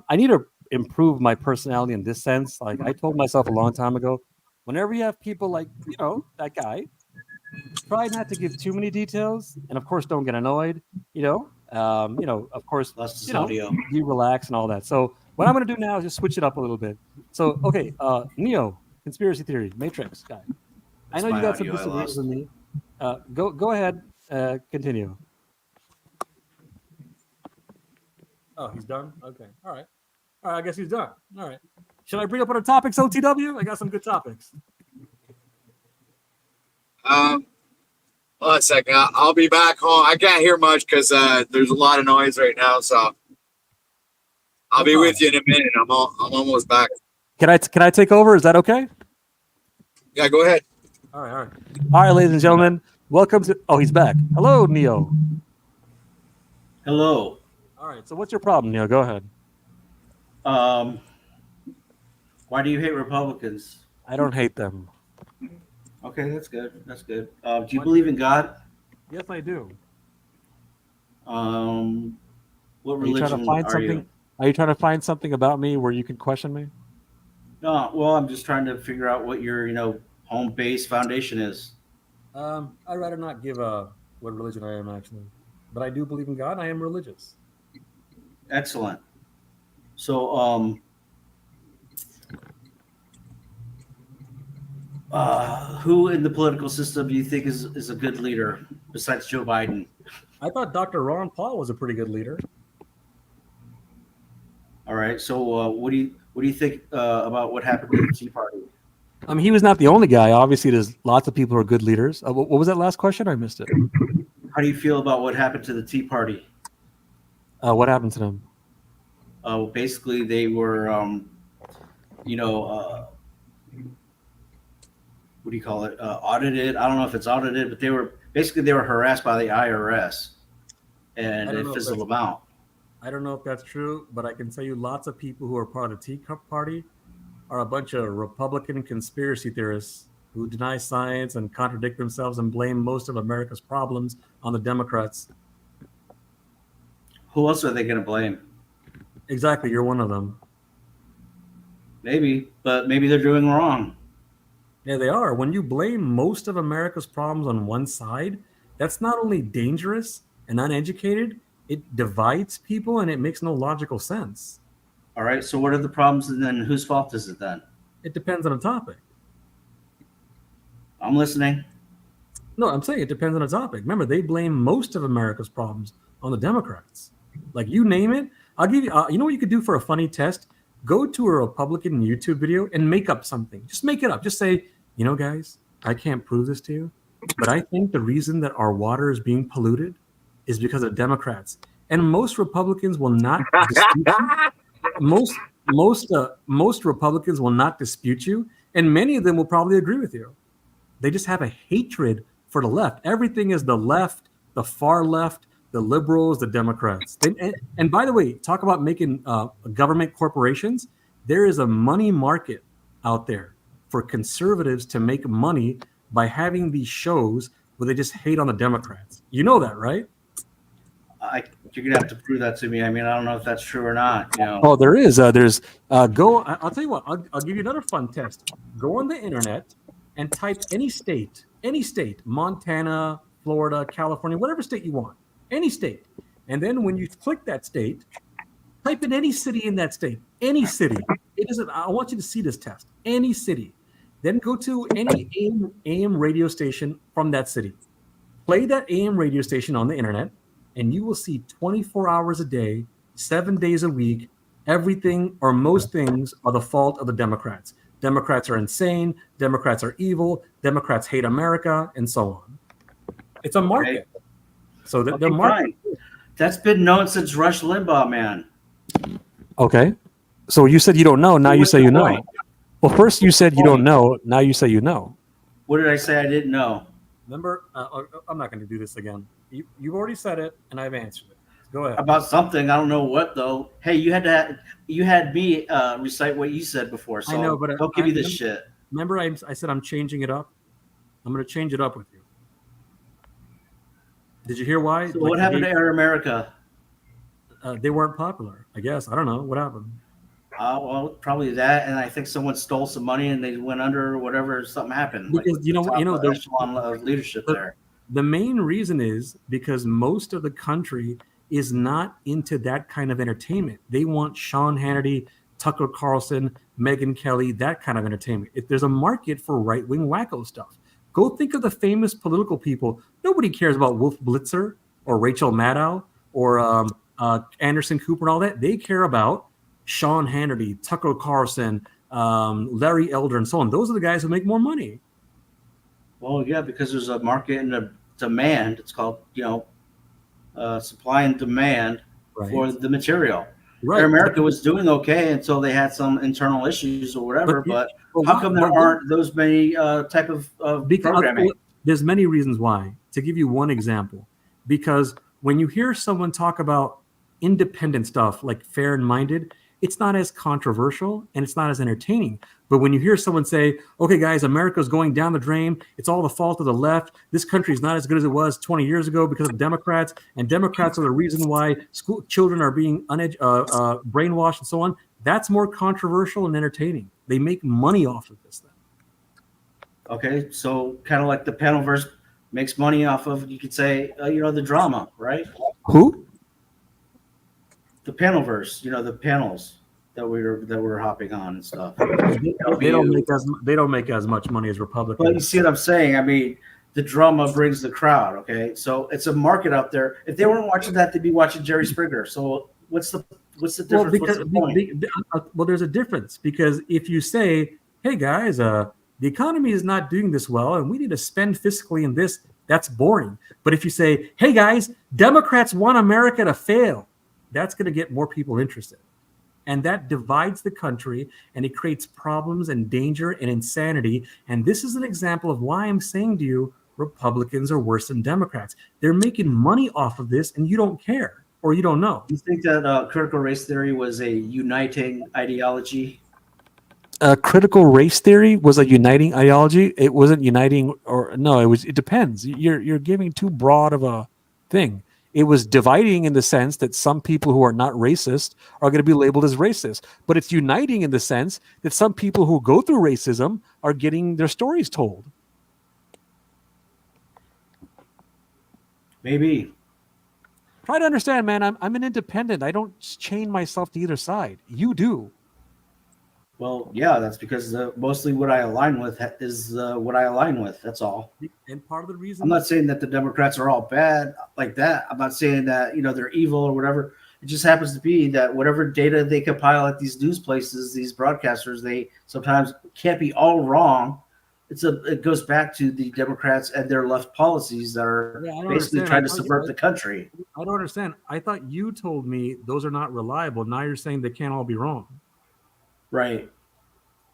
I need to improve my personality in this sense. Like I told myself a long time ago, whenever you have people like that guy, try not to give too many details, and of course, don't get annoyed. Of course, Lost his audio. be relaxed and all that. So what I'm going to do now is just switch it up a little bit. So okay, Neo, conspiracy theory, Matrix guy. I know you got some disagreements with me. Go ahead, continue. Oh, he's done. Okay, all right. I guess he's done. All right. Should I bring up other topics, OTW? I got some good topics. One second. I'll be back home. I can't hear much because there's a lot of noise right now. So I'll be with you in a minute. I'm almost back. Can I take over? Is that okay? Yeah, go ahead. All right, ladies and gentlemen. Welcome to. Oh, he's back. Hello, Neo. Hello. All right. So what's your problem, Neo? Go ahead. Why do you hate Republicans? I don't hate them. Okay, that's good. That's good. Do you believe in God? Yes, I do. What religion are you? Are you trying to find something about me where you can question me? No, well, I'm just trying to figure out what your, home base foundation is. I'd rather not give what religion I am actually, but I do believe in God. And I am religious. Excellent. So, who in the political system do you think is a good leader besides Joe Biden? I thought Dr. Ron Paul was a pretty good leader. All right. So, what do you think about what happened to the Tea Party? He was not the only guy. Obviously, there's lots of people who are good leaders. What was that last question? I missed it. How do you feel about what happened to the Tea Party? What happened to them? Basically, they were, what do you call it? Audited. I don't know if it's audited, but they were harassed by the IRS, and it fizzled them out. I don't know if that's true, but I can tell you lots of people who are part of the Tea Party are a bunch of Republican conspiracy theorists who deny science and contradict themselves and blame most of America's problems on the Democrats. Who else are they going to blame? Exactly, you're one of them. Maybe, but maybe they're doing wrong. Yeah, they are. When you blame most of America's problems on one side, that's not only dangerous and uneducated, it divides people and it makes no logical sense. All right, so what are the problems and then whose fault is it then? It depends on the topic. I'm listening. No, I'm saying it depends on the topic. Remember, they blame most of America's problems on the Democrats. Like, you name it. I'll give you, you know what you could do for a funny test? Go to a Republican YouTube video and make up something. Just make it up. Just say, guys, I can't prove this to you, but I think the reason that our water is being polluted is because of Democrats. And most Republicans will not dispute you. Most Republicans will not dispute you, and many of them will probably agree with you. They just have a hatred for the left. Everything is the left, the far left, the liberals, the Democrats. And by the way, talk about making government corporations. There is a money market out there for conservatives to make money by having these shows where they just hate on the Democrats. You know that, right? You're gonna have to prove that to me. I mean, I don't know if that's true or not. Oh, there is. I'll tell you what. I'll give you another fun test. Go on the internet and type any state, Montana, Florida, California, whatever state you want, any state. And then when you click that state, type in any city in that state, any city. It isn't. I want you to see this test. Any city. Then go to any AM radio station from that city. Play that AM radio station on the internet, and you will see 24 hours a day, 7 days a week, everything or most things are the fault of the Democrats. Democrats are insane. Democrats are evil. Democrats hate America, and so on. It's a market. Okay. So the market. Fine. That's been known since Rush Limbaugh, man. Okay. So you said you don't know. Now you say you know. Well, first you said you don't know. Now you say you know. What did I say I didn't know? Remember, I'm not going to do this again. You've already said it, and I've answered it. Go ahead. About something. I don't know what, though. Hey, you had me recite what you said before, so I know, but don't give me this shit. Remember, I said I'm changing it up? I'm going to change it up with you. Did you hear why? So what happened to Air America? They weren't popular, I guess. I don't know what happened. Well, probably that, and I think someone stole some money and they went under or whatever. Something happened, like Because with the top the, echelon of leadership the there. the main reason is because most of the country is not into that kind of entertainment. They want Sean Hannity, Tucker Carlson, Megyn Kelly, that kind of entertainment. If there's a market for right-wing wacko stuff, go think of the famous political people. Nobody cares about Wolf Blitzer or Rachel Maddow or Anderson Cooper and all that. They care about Sean Hannity, Tucker Carlson, Larry Elder, and so on. Those are the guys who make more money. Well, yeah, because there's a market and a demand. It's called, supply and demand for the material. Right. America was doing okay until they had some internal issues or whatever. But how come there aren't those many type of programming? There's many reasons why. To give you one example, because when you hear someone talk about independent stuff like Fair and Minded, it's not as controversial and it's not as entertaining. But when you hear someone say, okay, guys, America's going down the drain, it's all the fault of the left. This country is not as good as it was 20 years ago because of Democrats, and Democrats are the reason why school children are being brainwashed and so on. That's more controversial and entertaining. They make money off of this thing. Okay, so kind of like the Panelverse makes money off of, you could say, the drama, right? Who? The Panelverse, the panels that we're hopping on and stuff. They don't make as much money as Republicans. But you see what I'm saying? I mean, the drama brings the crowd. Okay, so it's a market out there. If they weren't watching that, they'd be watching Jerry Springer. So what's the difference? Well, there's a difference, because if you say, hey guys, the economy is not doing this well and we need to spend fiscally in this, that's boring. But if you say, hey guys, Democrats want America to fail, that's going to get more people interested. And that divides the country, and it creates problems and danger and insanity. And this is an example of why I'm saying to you, Republicans are worse than Democrats. They're making money off of this, and you don't care, or you don't know. You think that critical race theory was a uniting ideology? Critical race theory was a uniting ideology. It wasn't uniting, or no, it was. It depends. You're giving too broad of a thing. It was dividing in the sense that some people who are not racist are going to be labeled as racist. But it's uniting in the sense that some people who go through racism are getting their stories told. Maybe. Try to understand, man. I'm an independent. I don't chain myself to either side. You do. Well, yeah, that's because mostly what I align with is what I align with. That's all. And part of the reason, I'm not saying that the Democrats are all bad like that. I'm not saying that they're evil or whatever. It just happens to be that whatever data they compile at these news places, these broadcasters, they sometimes can't be all wrong. It goes back to the Democrats and their left policies that are basically trying to subvert the country. I don't understand. I thought you told me those are not reliable. Now you're saying they can't all be wrong. Right.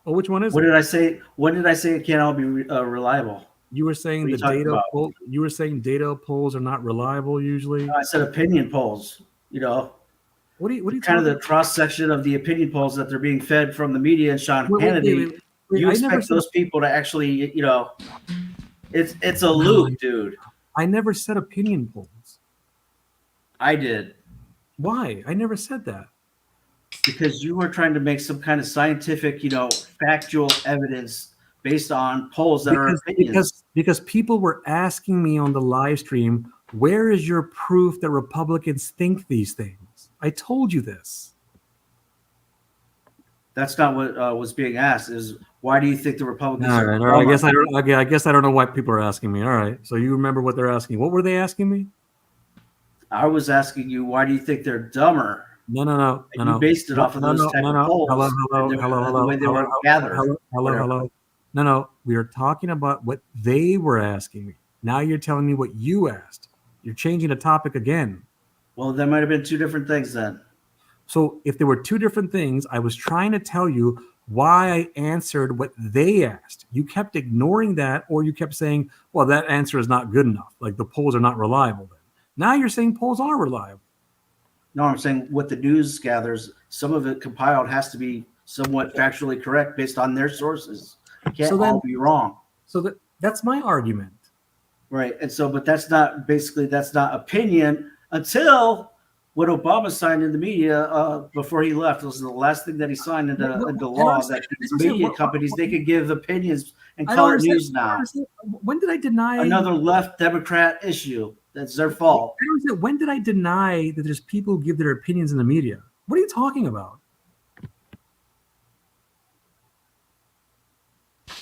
Oh, which one is what it? did I say? What did I say? It can't all be reliable. You were saying the data. You were saying data polls are not reliable usually. No, I said opinion polls. What are you kind of the cross section of the opinion polls that they're being fed from the media and Sean Hannity. You expect those people to actually, it's a loop, dude. I never said opinion polls. I did. Why? I never said that. Because you were trying to make some kind of scientific, factual evidence based on polls that are opinions. Because people were asking me on the live stream, where is your proof that Republicans think these things? I told you this. That's not what was being asked. Is why do you think the Republicans? All right. I guess I don't know why people are asking me. All right. So you remember what they're asking? What were they asking me? I was asking you, why do you think they're dumber? No. You based it off of those type of polls. Hello. The way they were gathered. Hello. No. We are talking about what they were asking me. Now you're telling me what you asked. You're changing the topic again. Well, there might have been two different things then. So if there were two different things, I was trying to tell you why I answered what they asked. You kept ignoring that, or you kept saying, well, that answer is not good enough. Like the polls are not reliable then. Now you're saying polls are reliable. No, I'm saying what the news gathers, some of it compiled has to be somewhat factually correct based on their sources. It can't all be wrong. So that's my argument. Right. And so, but that's not opinion until what Obama signed in the media before he left was the last thing that he signed into law that media companies they could give opinions and call it news now. When did I deny another left Democrat issue? That's their fault. When did I deny that there's people who give their opinions in the media? What are you talking about?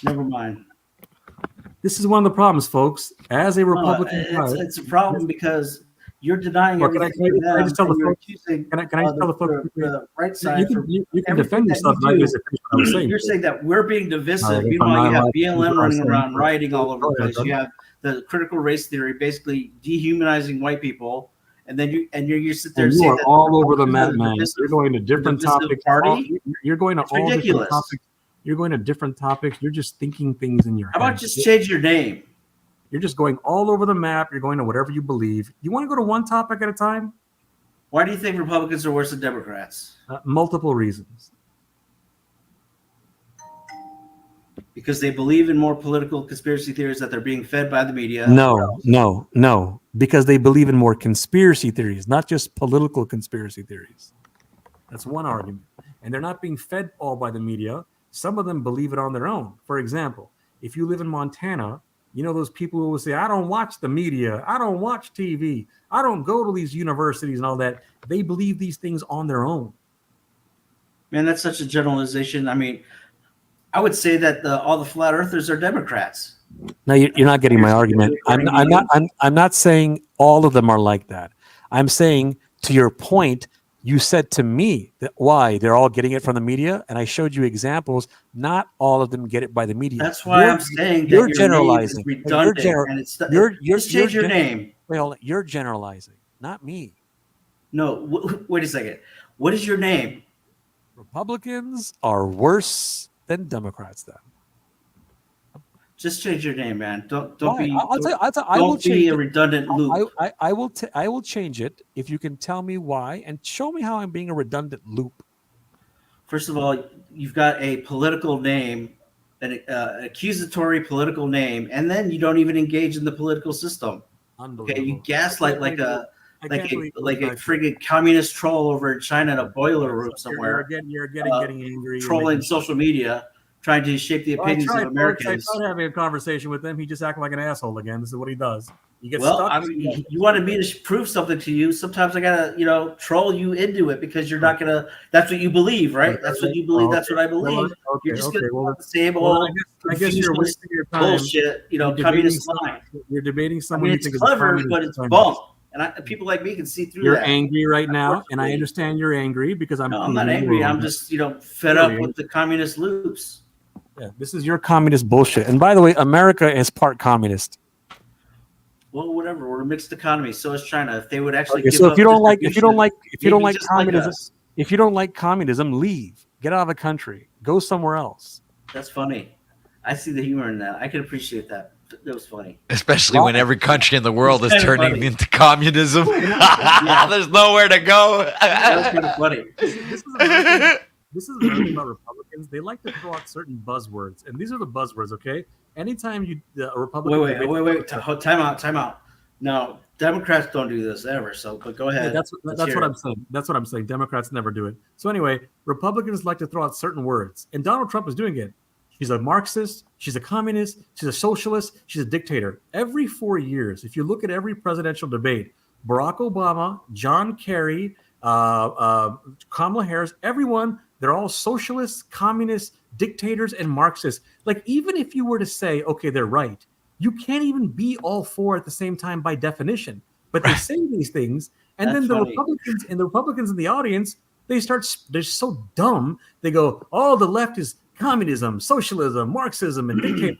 Never mind. This is one of the problems, folks. As a Republican, it's a problem because you're denying everything. Can I just tell the folks? Can I tell the folks the right side? You can defend yourself. You're saying that we're being divisive. Meanwhile, you have BLM running around rioting all over the place. You have the critical race theory, basically dehumanizing white people, and then you sit there. And you are all over the map, man. You're going to different topics. You're going to all different topics. You're going to different topics. You're just thinking things in your head. How about just change your name? You're just going all over the map. You're going to whatever you believe. You want to go to one topic at a time? Why do you think Republicans are worse than Democrats? Multiple reasons. Because they believe in more political conspiracy theories that they're being fed by the media. No. Because they believe in more conspiracy theories, not just political conspiracy theories. That's one argument. And they're not being fed all by the media. Some of them believe it on their own. For example, if you live in Montana, you know those people who will say, I don't watch the media, I don't watch TV, I don't go to these universities and all that. They believe these things on their own. Man, that's such a generalization. I mean, I would say that all the flat earthers are Democrats. No, you're not getting my argument. I'm not saying all of them are like that. I'm saying, to your point, you said to me that why they're all getting it from the media, and I showed you examples. Not all of them get it by the media. That's why I'm saying that you're generalizing. You're change your name. Well, you're generalizing, not me. No, wait a second. What is your name? Republicans are worse than Democrats. Then just change your name, man. Don't be. I will be a redundant loop. I will change it if you can tell me why and show me how I'm being a redundant loop. First of all, you've got a political name, an accusatory political name, and then you don't even engage in the political system. Okay, you gaslight like a friggin' communist troll over in China in a boiler room somewhere. You're getting angry, trolling social media, trying to shape the opinions of Americans. I tried having a conversation with him. He just acted like an asshole again. This is what he does. You get stuck. I mean, you wanted me to prove something to you. Sometimes I gotta, troll you into it because you're not gonna. That's what you believe, right? That's what you believe. That's what I believe. You're just gonna the same old. I guess you're wasting your time. Bullshit, communist line. You're debating someone. It's clever, but it's bunk. And people like me can see through you're that. You're angry right now, and I understand you're angry because I'm. No, I'm not angry. I'm just, fed up with the communist loops. Yeah, this is your communist bullshit. And by the way, America is part communist. Well, whatever. We're a mixed economy. So is China. If they would actually. Okay, so if you don't like communism, if you don't like communism, leave. Get out of the country. Go somewhere else. That's funny. I see the humor in that. I can appreciate that. That was funny. Especially when every country in the world is turning into communism. There's nowhere to go. That's kind of funny. This is what I think about Republicans. They like to throw out certain buzzwords, and these are the buzzwords. Okay, anytime a Republican. Wait. Time out. No, Democrats don't do this ever. But go ahead. Yeah, that's what I'm saying. That's what I'm saying. Democrats never do it. So anyway, Republicans like to throw out certain words, and Donald Trump is doing it. She's a Marxist. She's a communist. She's a socialist. She's a dictator. Every 4 years, if you look at every presidential debate, Barack Obama, John Kerry, Kamala Harris, everyone, they're all socialists, communists, dictators, and Marxists. Like, even if you were to say, okay, they're right, you can't even be all four at the same time by definition. But they say these things, and then the Republicans in the audience, they're so dumb. They go, oh, the left is communism, socialism, Marxism, and dictatorship.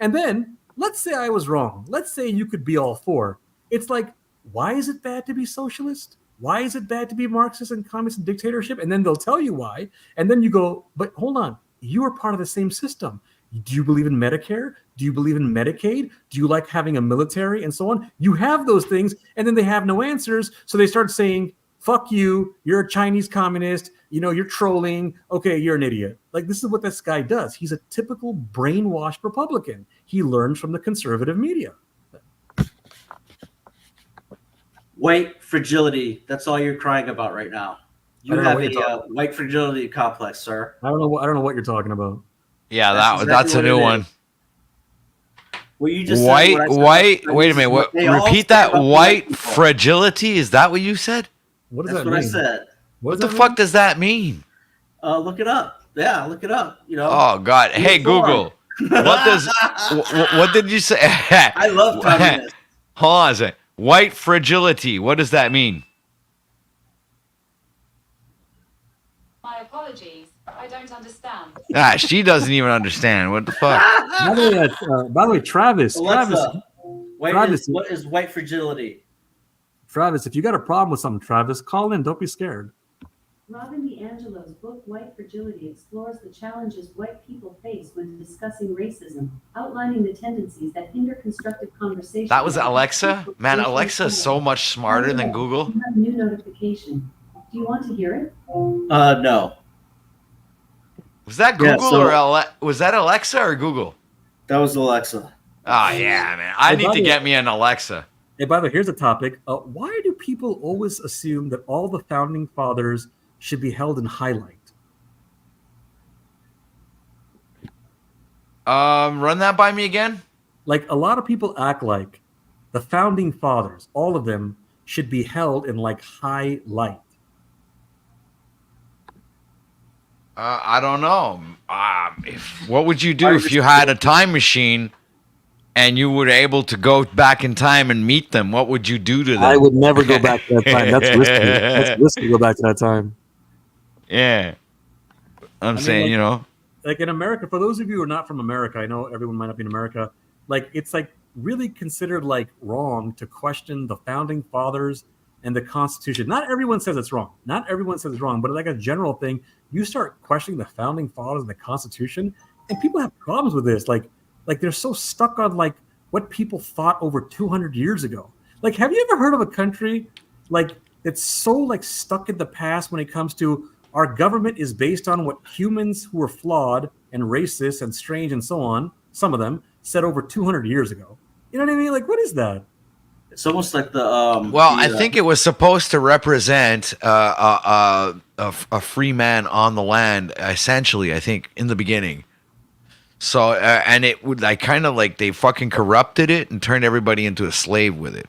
And then let's say I was wrong. Let's say you could be all four. It's like, why is it bad to be socialist? Why is it bad to be Marxist and communist and dictatorship? And then they'll tell you why. And then you go, but hold on, you are part of the same system. Do you believe in Medicare? Do you believe in Medicaid? Do you like having a military and so on? You have those things, and then they have no answers. So they start saying, fuck you, you're a Chinese communist, you're trolling, okay, you're an idiot. Like, this is what this guy does. He's a typical brainwashed Republican. He learns from the conservative media. White fragility. That's all you're crying about right now. You I don't know have what you're a white fragility complex, sir. I don't know what you're talking about. Yeah, That's that's a exactly new what it one. is. Well, you just said White, what I said. white. I Wait a mean, minute. What? they all Repeat talk that. about the White people. fragility. Is that what you said? What does That's that what mean? I said. What does the that fuck mean? does that mean? Look it up. Yeah, look it up. You know. Oh God. Be Hey informed. Google. What does? What did you say? I love communists. Hold on a second. White fragility. What does that mean? My apologies. I don't understand. Ah, she doesn't even understand. What the fuck? By the way, Travis, Alexa, Travis, what is white fragility? if you got a problem with something, Travis, call in. Don't be scared. Robin DiAngelo's book White Fragility explores the challenges white people face when discussing racism, outlining the tendencies that hinder constructive conversation. That was Alexa? Man, Alexa is so much smarter than Google. You have a new notification. Do you want to hear it? No. Was that Google or was that Alexa or Google? That was Alexa. Oh yeah, man. I need to get me an Alexa. Hey, by the way, here's a topic. Why do people always assume that all the founding fathers should be held in highlight? Run that by me again. Like, a lot of people act like the founding fathers, all of them, should be held in like highlight. I don't know. What would you do if you had a time machine and you were able to go back in time and meet them? What would you do to them? I would never go back to that time. That's risky. That's risky to go back to that time. Yeah. I'm saying, like, you know. Like in America, for those of you who are not from America, I know everyone might not be in America, like it's like really considered like wrong to question the founding fathers and the Constitution. Not everyone says it's wrong. Not everyone says it's wrong, but like a general thing, you start questioning the founding fathers and the Constitution, and people have problems with this. Like they're so stuck on like what people thought over 200 years ago. Like, have you ever heard of a country like it's so like stuck in the past when it comes to our government is based on what humans who are flawed and racist and strange and so on, some of them, said over 200 years ago? You know what I mean? Like, what is that? It's almost like the I think it was supposed to represent a free man on the land, essentially. I think in the beginning. So and it would like kind of like they fucking corrupted it and turned everybody into a slave with it.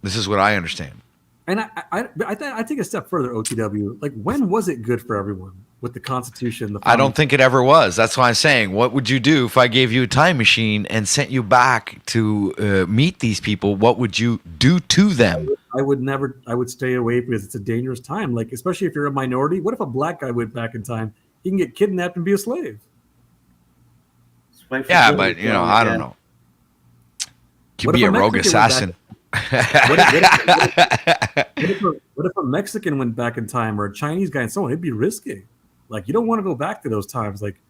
This is what I understand. And I take a step further, OTW. Like, when was it good for everyone with the Constitution? I don't think it ever was. That's why I'm saying, what would you do if I gave you a time machine and sent you back to meet these people? What would you do to them? I would never. I would stay away because it's a dangerous time. Like, especially if you're a minority. What if a black guy went back in time? He can get kidnapped and be a slave. Yeah, but you know, I don't know. Could be a rogue assassin. What if a Mexican went back in time, or a Chinese guy and so on? It'd be risky. Like, you don't want to go back to those times. Like,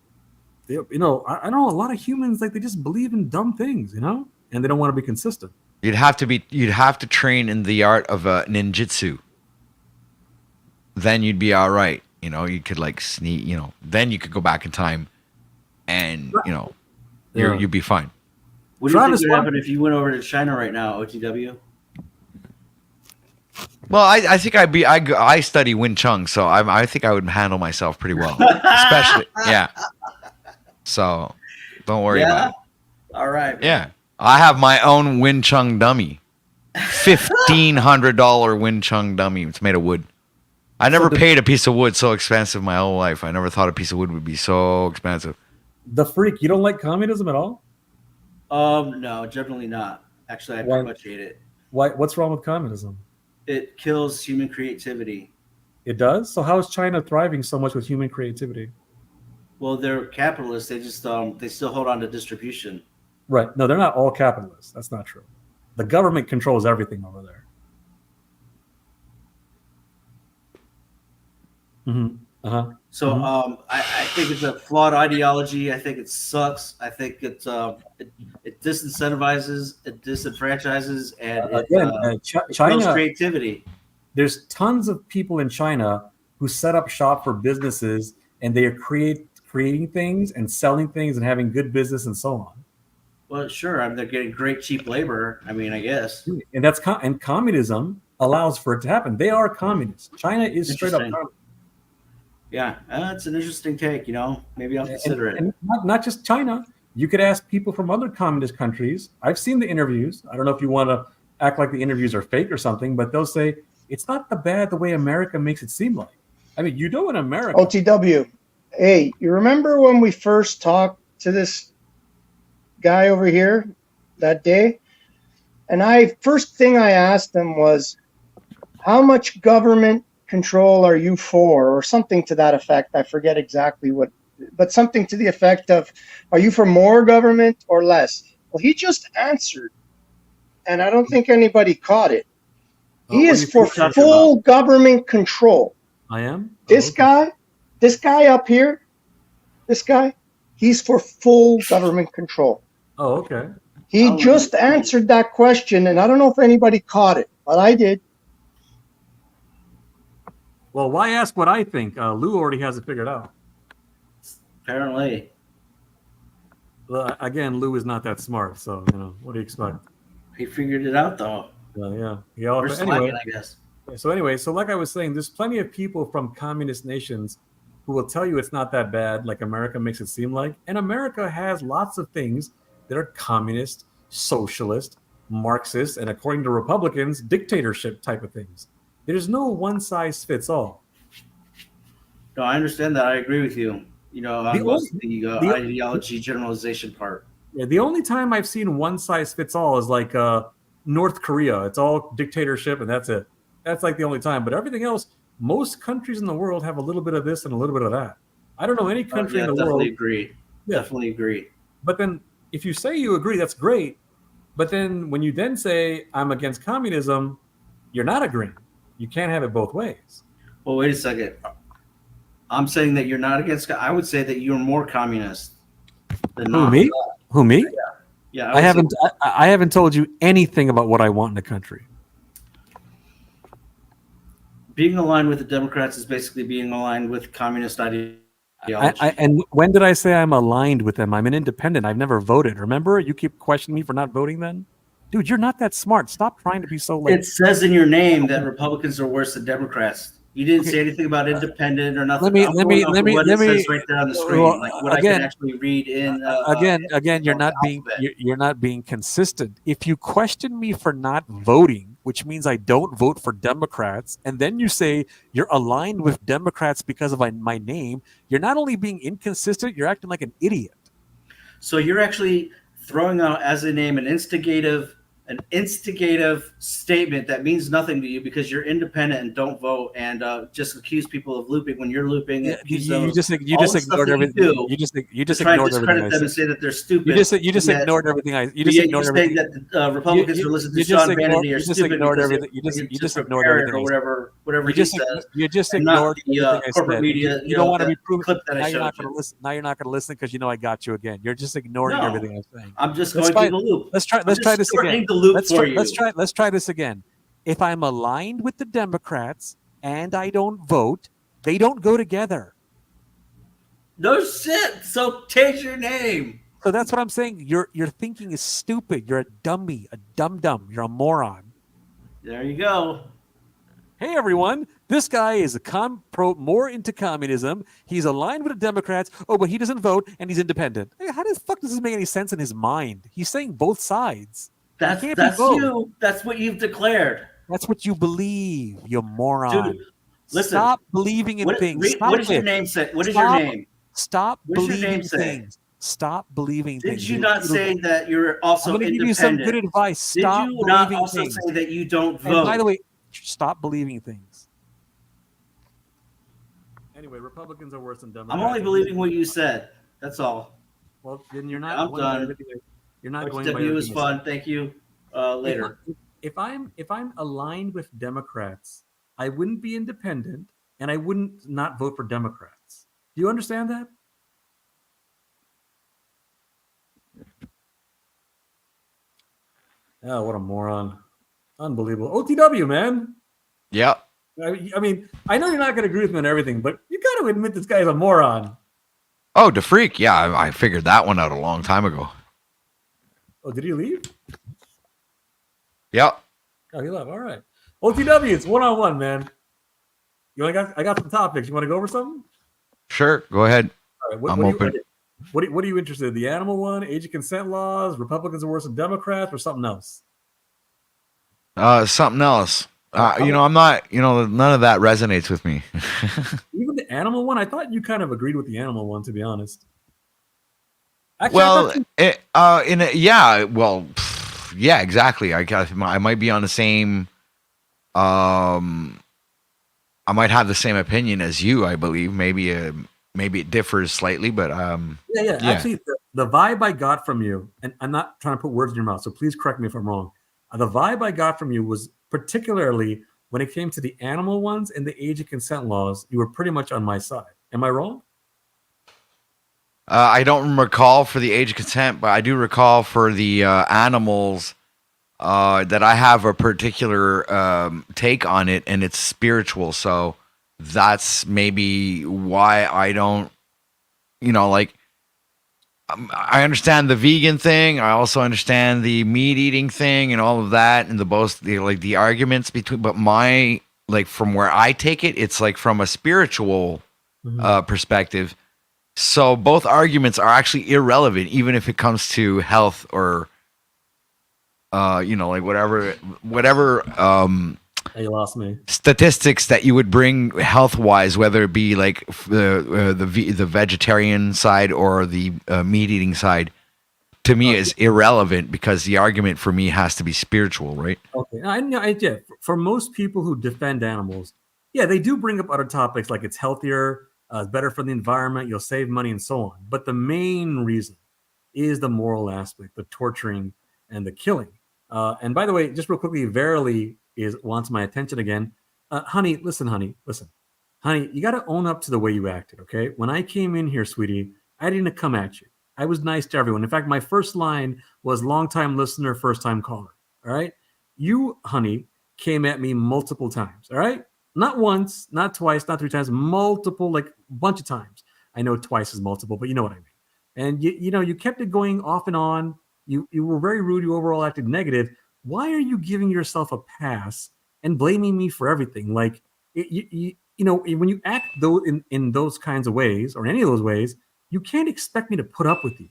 I know a lot of humans, like, they just believe in dumb things, and they don't want to be consistent. You'd have to train in the art of ninjutsu. Then you'd be all right. You could like sneak. Then you could go back in time, and you'd be fine. What do you think would happen if you went over to China right now, OTW? Well, I think I study Wing Chun, so I think I would handle myself pretty well, especially yeah. So don't worry about it. All right. Yeah, I have my own Wing Chun dummy, $1,500 Wing Chun dummy. It's made of wood. I never paid a piece of wood so expensive my whole life. I never thought a piece of wood would be so expensive. The freak, you don't like communism at all? No, generally not. Actually, I pretty much hate it. Why? What's wrong with communism? It kills human creativity. It does? So how is China thriving so much with human creativity? Well, they're capitalists. They just they still hold on to distribution. Right. No, they're not all capitalists. That's not true. The government controls everything over there. Mm-hmm. Uh-huh. So I think it's a flawed ideology. I think it sucks. I think it disincentivizes, it disenfranchises, and China kills creativity. There's tons of people in China who set up shop for businesses, and they are creating things and selling things and having good business and so on. Well, sure. They're getting great cheap labor. I mean, I guess. And that's and communism allows for it to happen. They are communists. China is straight up Interesting. communist. Yeah, that's an interesting take. Maybe I'll consider it. And not just China. You could ask people from other communist countries. I've seen the interviews. I don't know if you want to act like the interviews are fake or something, but they'll say it's not the way America makes it seem like. I mean, in America. OTW. Hey, you remember when we first talked to this guy over here that day? And first thing I asked him was, how much government control are you for? Or something to that effect. I forget exactly what, but something to the effect of, are you for more government or less? Well, he just answered, and I don't think anybody caught it. He is for full government control. I am? This guy up here, he's for full government control. Oh, okay. He just answered that question, and I don't know if anybody caught it, but I did. Well, why ask what I think? Lou already has it figured out. Apparently. Well, again, Lou is not that smart, so what do you expect? He figured it out, though. Yeah. We're slacking, I guess. So like I was saying, there's plenty of people from communist nations who will tell you it's not that bad, like America makes it seem like. And America has lots of things that are communist, socialist, Marxist, and according to Republicans, dictatorship type of things. There's no one size fits all. No, I understand that. I agree with you. On the ideology generalization part. Yeah, the only time I've seen one size fits all is like North Korea. It's all dictatorship, and that's it. That's like the only time. But everything else, most countries in the world have a little bit of this and a little bit of that. I don't know any country in the world. Definitely agree. But then if you say you agree, that's great. But then when you then say I'm against communism, you're not agreeing. You can't have it both ways. Well, wait a second. I'm saying that you're not against. I would say that you're more communist than not. Me? Who, me? Yeah. I haven't told you anything about what I want in the country. Being aligned with the Democrats is basically being aligned with communist ideology. And when did I say I'm aligned with them? I'm an independent. I've never voted. Remember? You keep questioning me for not voting then? Dude, you're not that smart. Stop trying to be so late. It says in your name that Republicans are worse than Democrats. You didn't say anything about independent or nothing. Let me right there on the screen, I can actually read in. Again, you're not being consistent. If you question me for not voting, which means I don't vote for Democrats, and then you say you're aligned with Democrats because of my name, you're not only being inconsistent, you're acting like an idiot. So you're actually throwing out as a name an instigative statement that means nothing to you because you're independent and don't vote, and just accuse people of looping when you're looping. Yeah, you just ignored everything. You just ignored everything. Them and say that they're stupid. You just ignored everything. You just ignored everything. That Republicans are listening to Sean Hannity are stupid. Ignored everything. You just ignored everything. Or whatever he says. You just ignored the corporate media. You don't want to be proven. Clip that now you're not going to listen. Now you're not going to listen because I got you again. You're just ignoring everything I'm saying. I'm just going through the loop. Let's try this again. Let's try this again. If I'm aligned with the Democrats and I don't vote, they don't go together. No shit. So change your name. So that's what I'm saying. Your thinking is stupid. You're a dummy, a dum-dum. You're a moron. There you go. Hey everyone, this guy is more into communism. He's aligned with the Democrats. Oh, but he doesn't vote and he's independent. Hey, how the fuck does this make any sense in his mind? He's saying both sides. That's you. That's what you've declared. That's what you believe, you moron. Dude, listen. Stop believing in things. What does your name say? What is your name? Stop believing things. Stop believing things. Did you not say that you're also independent? I'm going to give you some good advice. Stop believing things. Did you not also things. say that you don't vote? And by the way, stop believing things. Anyway, Republicans are worse than Democrats. I'm only believing what you said. That's all. Well, then you're not. I'm done. You're not going. OTW was fun. Thank you. Later. If I'm aligned with Democrats, I wouldn't be independent, and I wouldn't not vote for Democrats. Do you understand that? Oh, what a moron! Unbelievable. OTW, man. Yeah. I mean, I know you're not going to agree with me on everything, but you got to admit this guy's a moron. Oh, DeFreak. Yeah, I figured that one out a long time ago. Oh, did he leave? Yeah. Oh, he left. All right. OTW, it's 1-on-1, man. I got some topics. You want to go over something? Sure, go ahead. All right, I'm open. What are you interested in? The animal one, age of consent laws, Republicans are worse than Democrats, or something else? Something else. I'm not. None of that resonates with me. Even the animal one, I thought you kind of agreed with the animal one, to be honest. Actually, Well, yeah, exactly. I might be on the same. I might have the same opinion as you. I believe maybe it differs slightly, but yeah. Actually, the vibe I got from you, and I'm not trying to put words in your mouth, so please correct me if I'm wrong. The vibe I got from you was particularly when it came to the animal ones and the age of consent laws, you were pretty much on my side. Am I wrong? I don't recall for the age of consent, but I do recall for the animals that I have a particular take on it, and it's spiritual. So that's maybe why I don't, I understand the vegan thing. I also understand the meat eating thing and all of that, and the arguments between. But from where I take it, it's like from a spiritual perspective. So both arguments are actually irrelevant, even if it comes to health or, whatever. You lost me. Statistics that you would bring health wise, whether it be like the vegetarian side or the meat eating side, to me is irrelevant because the argument for me has to be spiritual, right? Okay, for most people who defend animals, they do bring up other topics like it's healthier, it's better for the environment, you'll save money, and so on. But the main reason is the moral aspect, the torturing and the killing. And by the way, just real quickly, Verily wants my attention again. Honey, listen. Honey, you got to own up to the way you acted, okay? When I came in here, sweetie, I didn't come at you. I was nice to everyone. In fact, my first line was long-time listener, first-time caller, all right? You, honey, came at me multiple times, all right? Not once, not twice, not 3 times, multiple, like a bunch of times. I know twice is multiple, but you know what I mean. And you kept it going off and on. You were very rude. You overall acted negative. Why are you giving yourself a pass and blaming me for everything? Like, when you act in those kinds of ways or any of those ways, you can't expect me to put up with you.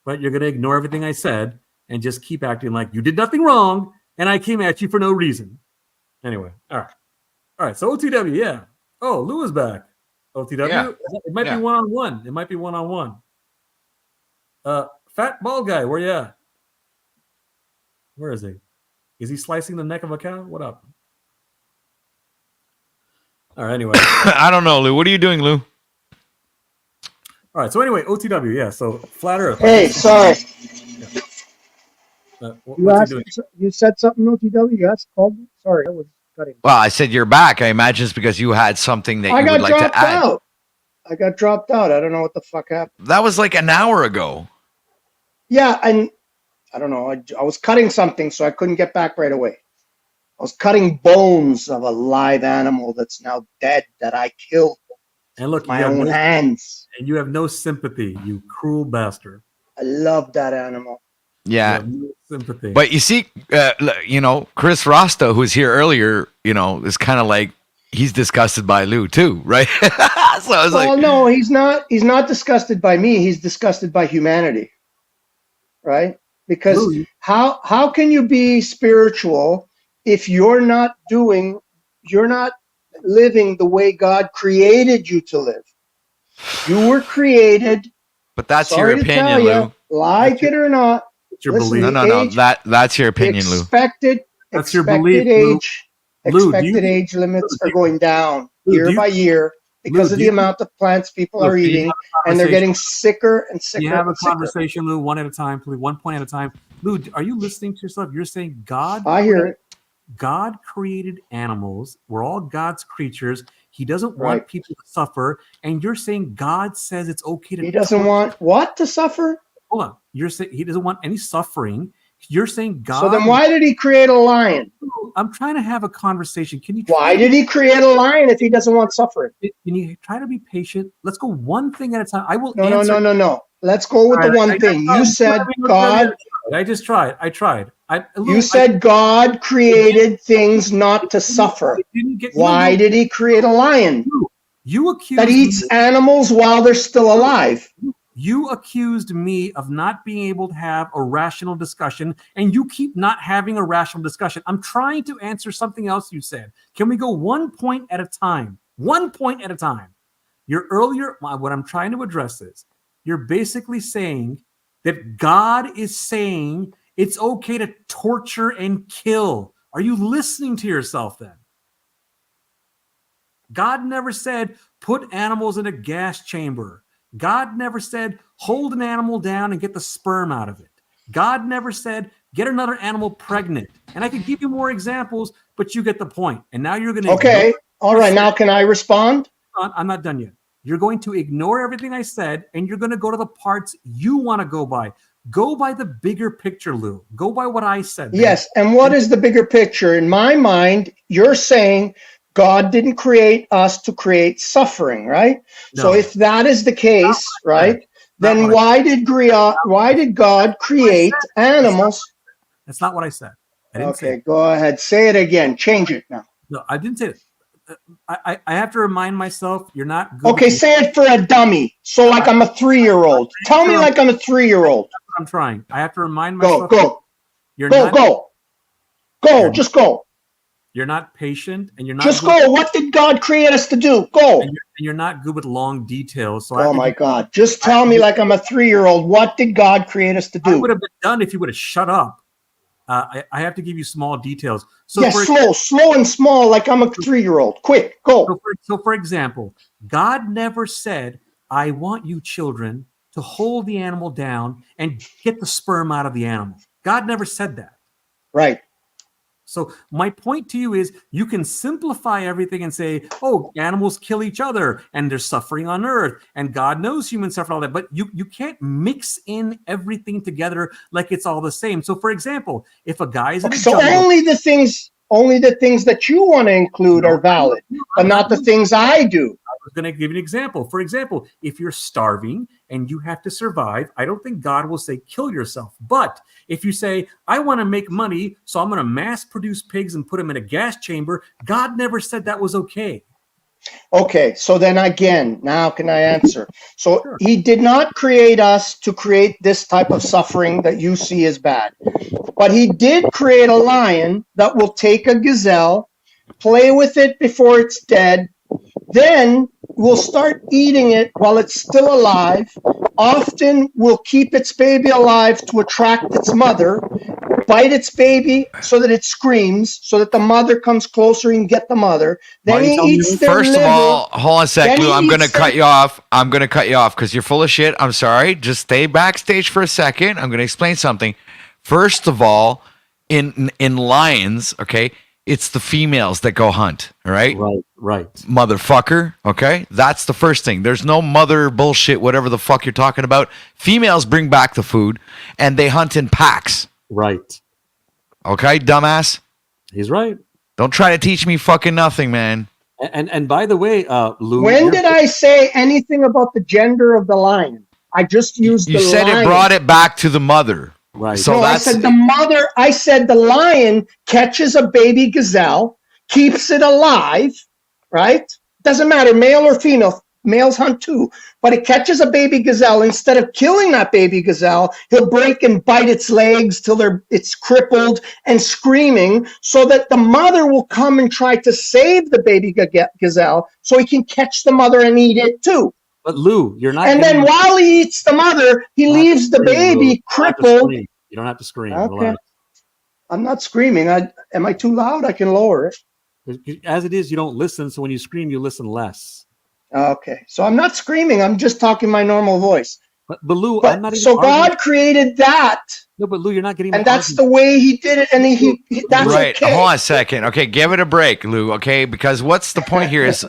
But you're going to ignore everything I said and just keep acting like you did nothing wrong and I came at you for no reason. Anyway, all right. So OTW, yeah. Oh, Lou is back. OTW. Yeah. It might be 1-on-1. It might be 1-on-1. Fat bald guy, where you at? Where is he? Is he slicing the neck of a cow? What up? All right, anyway. I don't know, Lou. What are you doing, Lou? All right, so anyway, OTW, yeah. So Flat Earth. Hey, sorry. What's he doing? You said something, OTW? You asked, called me? Sorry, I was cutting. Well, I said you're back. I imagine it's because you had something that you would like to add. I got dropped out. I don't know what the fuck happened. That was like an hour ago. Yeah, and I don't know. I was cutting something, so I couldn't get back right away. I was cutting bones of a live animal that's now dead that I killed and look, with my own hands. And you have no sympathy, you cruel bastard. I love that animal. Yeah. No sympathy. But you see, Chris Rasta, who was here earlier, is kind of like, he's disgusted by Lou too, right? So I was no, he's not. He's not disgusted by me. He's disgusted by humanity, right? Because Lou, how can you be spiritual if you're not living the way God created you to live? You were created. But that's your opinion, Lou. Like it or not. Your belief. No. That's your opinion, Lou. That's your belief. Expected age limits are going down year by year because of the amount of plants people are eating, and they're getting sicker and sicker. You have a conversation, Lou, one at a time, please, 1 point at a time. Lou, are you listening to yourself? You're saying I hear it. God created animals. We're all God's creatures. He doesn't want people to suffer. And you're saying God says it's okay to. He doesn't want what to suffer? Hold on. You're saying he doesn't want any suffering. You're saying God. So then why did he create a lion? I'm trying to have a conversation. Can you? Why did he create a lion if he doesn't want suffering? Can you try to be patient? Let's go one thing at a time. I will. No. Let's go with the one thing. You said God. I just tried. I tried. You said God created things not to suffer. Why did he create a lion You accused that eats animals while they're still alive? You accused me of not being able to have a rational discussion, and you keep not having a rational discussion. I'm trying to answer something else you said. Can we go 1 point at a time? 1 point at a time. What I'm trying to address is, you're basically saying that God is saying it's okay to torture and kill. Are you listening to yourself then? God never said put animals in a gas chamber. God never said hold an animal down and get the sperm out of it. God never said get another animal pregnant. And I could give you more examples, but you get the point. And now you're going to Okay. All right. Now can I respond? I'm not done yet. You're going to ignore everything I said, and you're going to go to the parts you want to go by. Go by the bigger picture, Lou. Go by what I said. Yes. And what is the bigger picture? In my mind, you're saying God didn't create us to create suffering, right? No. So if that is the case, right, then why did God create animals? That's not what I said. I didn't say Okay, go ahead. Say it again. Change it now. No, I didn't say it. I have to remind myself you're not good. Okay, say it for a dummy. So like I'm a 3-year-old. Tell me like I'm a 3-year-old. I'm trying. I have to remind myself. Go. Just go. You're not patient, and you're not. Just go. What did God create us to do? Go. And you're not good with long details. So oh my God! Just tell me like I'm a 3-year-old. What did God create us to do? I would have been done if you would have shut up. I have to give you small details. So yeah, slow and small, like I'm a 3-year-old. Quick, go. So for example, God never said, I want you children to hold the animal down and get the sperm out of the animal. God never said that. Right. So my point to you is you can simplify everything and say, oh, animals kill each other and there's suffering on earth and God knows humans suffer all that. But you can't mix in everything together like it's all the same. So for example, if a guy's in a jungle, only the things that you want to include are valid, but not the things I do. I was going to give you an example. For example, if you're starving and you have to survive, I don't think God will say kill yourself. But if you say, I want to make money, so I'm going to mass produce pigs and put them in a gas chamber, God never said that was okay. Okay, so then again, now can I answer? So sure. He did not create us to create this type of suffering that you see as bad. But he did create a lion that will take a gazelle, play with it before it's dead, then will start eating it while it's still alive, often will keep its baby alive to attract its mother, bite its baby so that it screams, so that the mother comes closer and get the mother. Then he eats their First liver. of all, hold on a sec, Lou. I'm going to cut you off. I'm going to cut you off because you're full of shit. I'm sorry. Just stay backstage for a second. I'm going to explain something. First of all, in lions, okay, it's the females that go hunt, all right? Right. Motherfucker, okay? That's the first thing. There's no mother bullshit, whatever the fuck you're talking about. Females bring back the food, and they hunt in packs. Right. Okay, dumbass? He's right. Don't try to teach me fucking nothing, man. And by the way, Lou... When did I say anything about the gender of the lion? I just used the lion. You said it brought it back to the mother. Right. So no, I said the mother. I said the lion catches a baby gazelle, keeps it alive, right? Doesn't matter, male or female. Males hunt too, but it catches a baby gazelle. Instead of killing that baby gazelle, he'll break and bite its legs till it's crippled and screaming, so that the mother will come and try to save the baby gazelle, so he can catch the mother and eat it too. But Lou, you're not. And then while he eats the mother, he leaves the baby crippled. You don't have to scream. Okay. Relax. I'm not screaming. Am I too loud? I can lower it. As it is, you don't listen. So when you scream, you listen less. Okay. So I'm not screaming. I'm just talking my normal voice. But Lou, I'm not even so arguing. God created that. No, but Lou, you're not getting. And that's the way he did it. And he that's right. Okay. Hold on a second. Okay, give it a break, Lou. Okay, because what's the point here is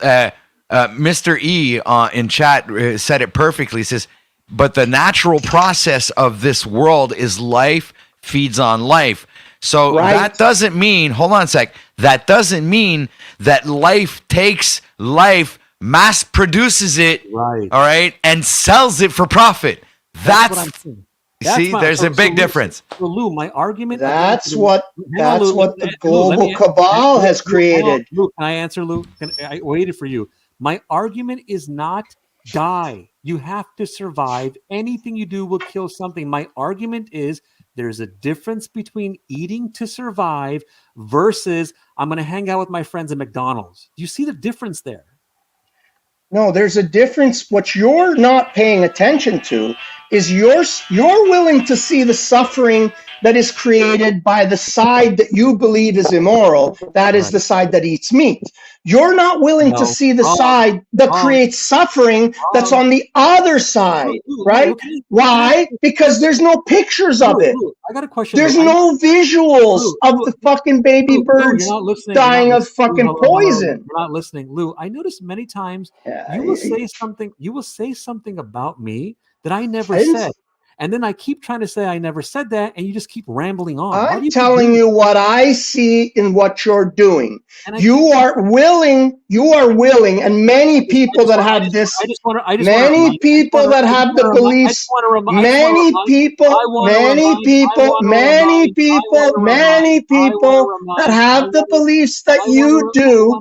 Mr. E in chat said it perfectly. He says, but the natural process of this world is life feeds on life. So that doesn't mean, hold on a sec, that doesn't mean that life takes life, mass produces it, all right, and sells it for profit. That's what I'm saying. See, there's a big difference. So Lou, my argument. That's Lou, what hang on, Lou, the let global me- cabal has Lou, hang on. created. Lou, can I answer, Lou? I waited for you. My argument is not die. You have to survive. Anything you do will kill something. My argument is there's a difference between eating to survive versus I'm going to hang out with my friends at McDonald's. Do you see the difference there? No, there's a difference. What you're not paying attention to is you're willing to see the suffering that is created by the side that you believe is immoral. That is the side that eats meat. You're not willing to see the side that creates suffering that's on the other side, right? Why? Because there's no pictures of it. I got a question. There's no visuals of the fucking baby birds dying of fucking poison. You're not listening, Lou. I noticed many times you will say something. You will say something about me that I never said, and then I keep trying to say I never said that, and you just keep rambling on. I'm telling you what I see in what you're doing. You are willing, and many people that have this, many people that have the beliefs, many people that have the beliefs that you do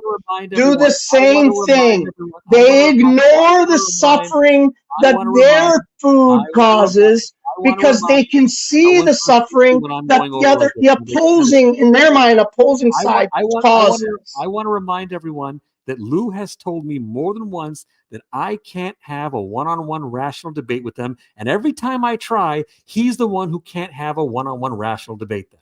the same thing. They ignore the suffering that their food causes because they can see the suffering that the opposing, in their mind, opposing side causes. I want to remind everyone that Lou has told me more than once that I can't have a one-on-one rational debate with them. And every time I try, he's the one who can't have a one-on-one rational debate then.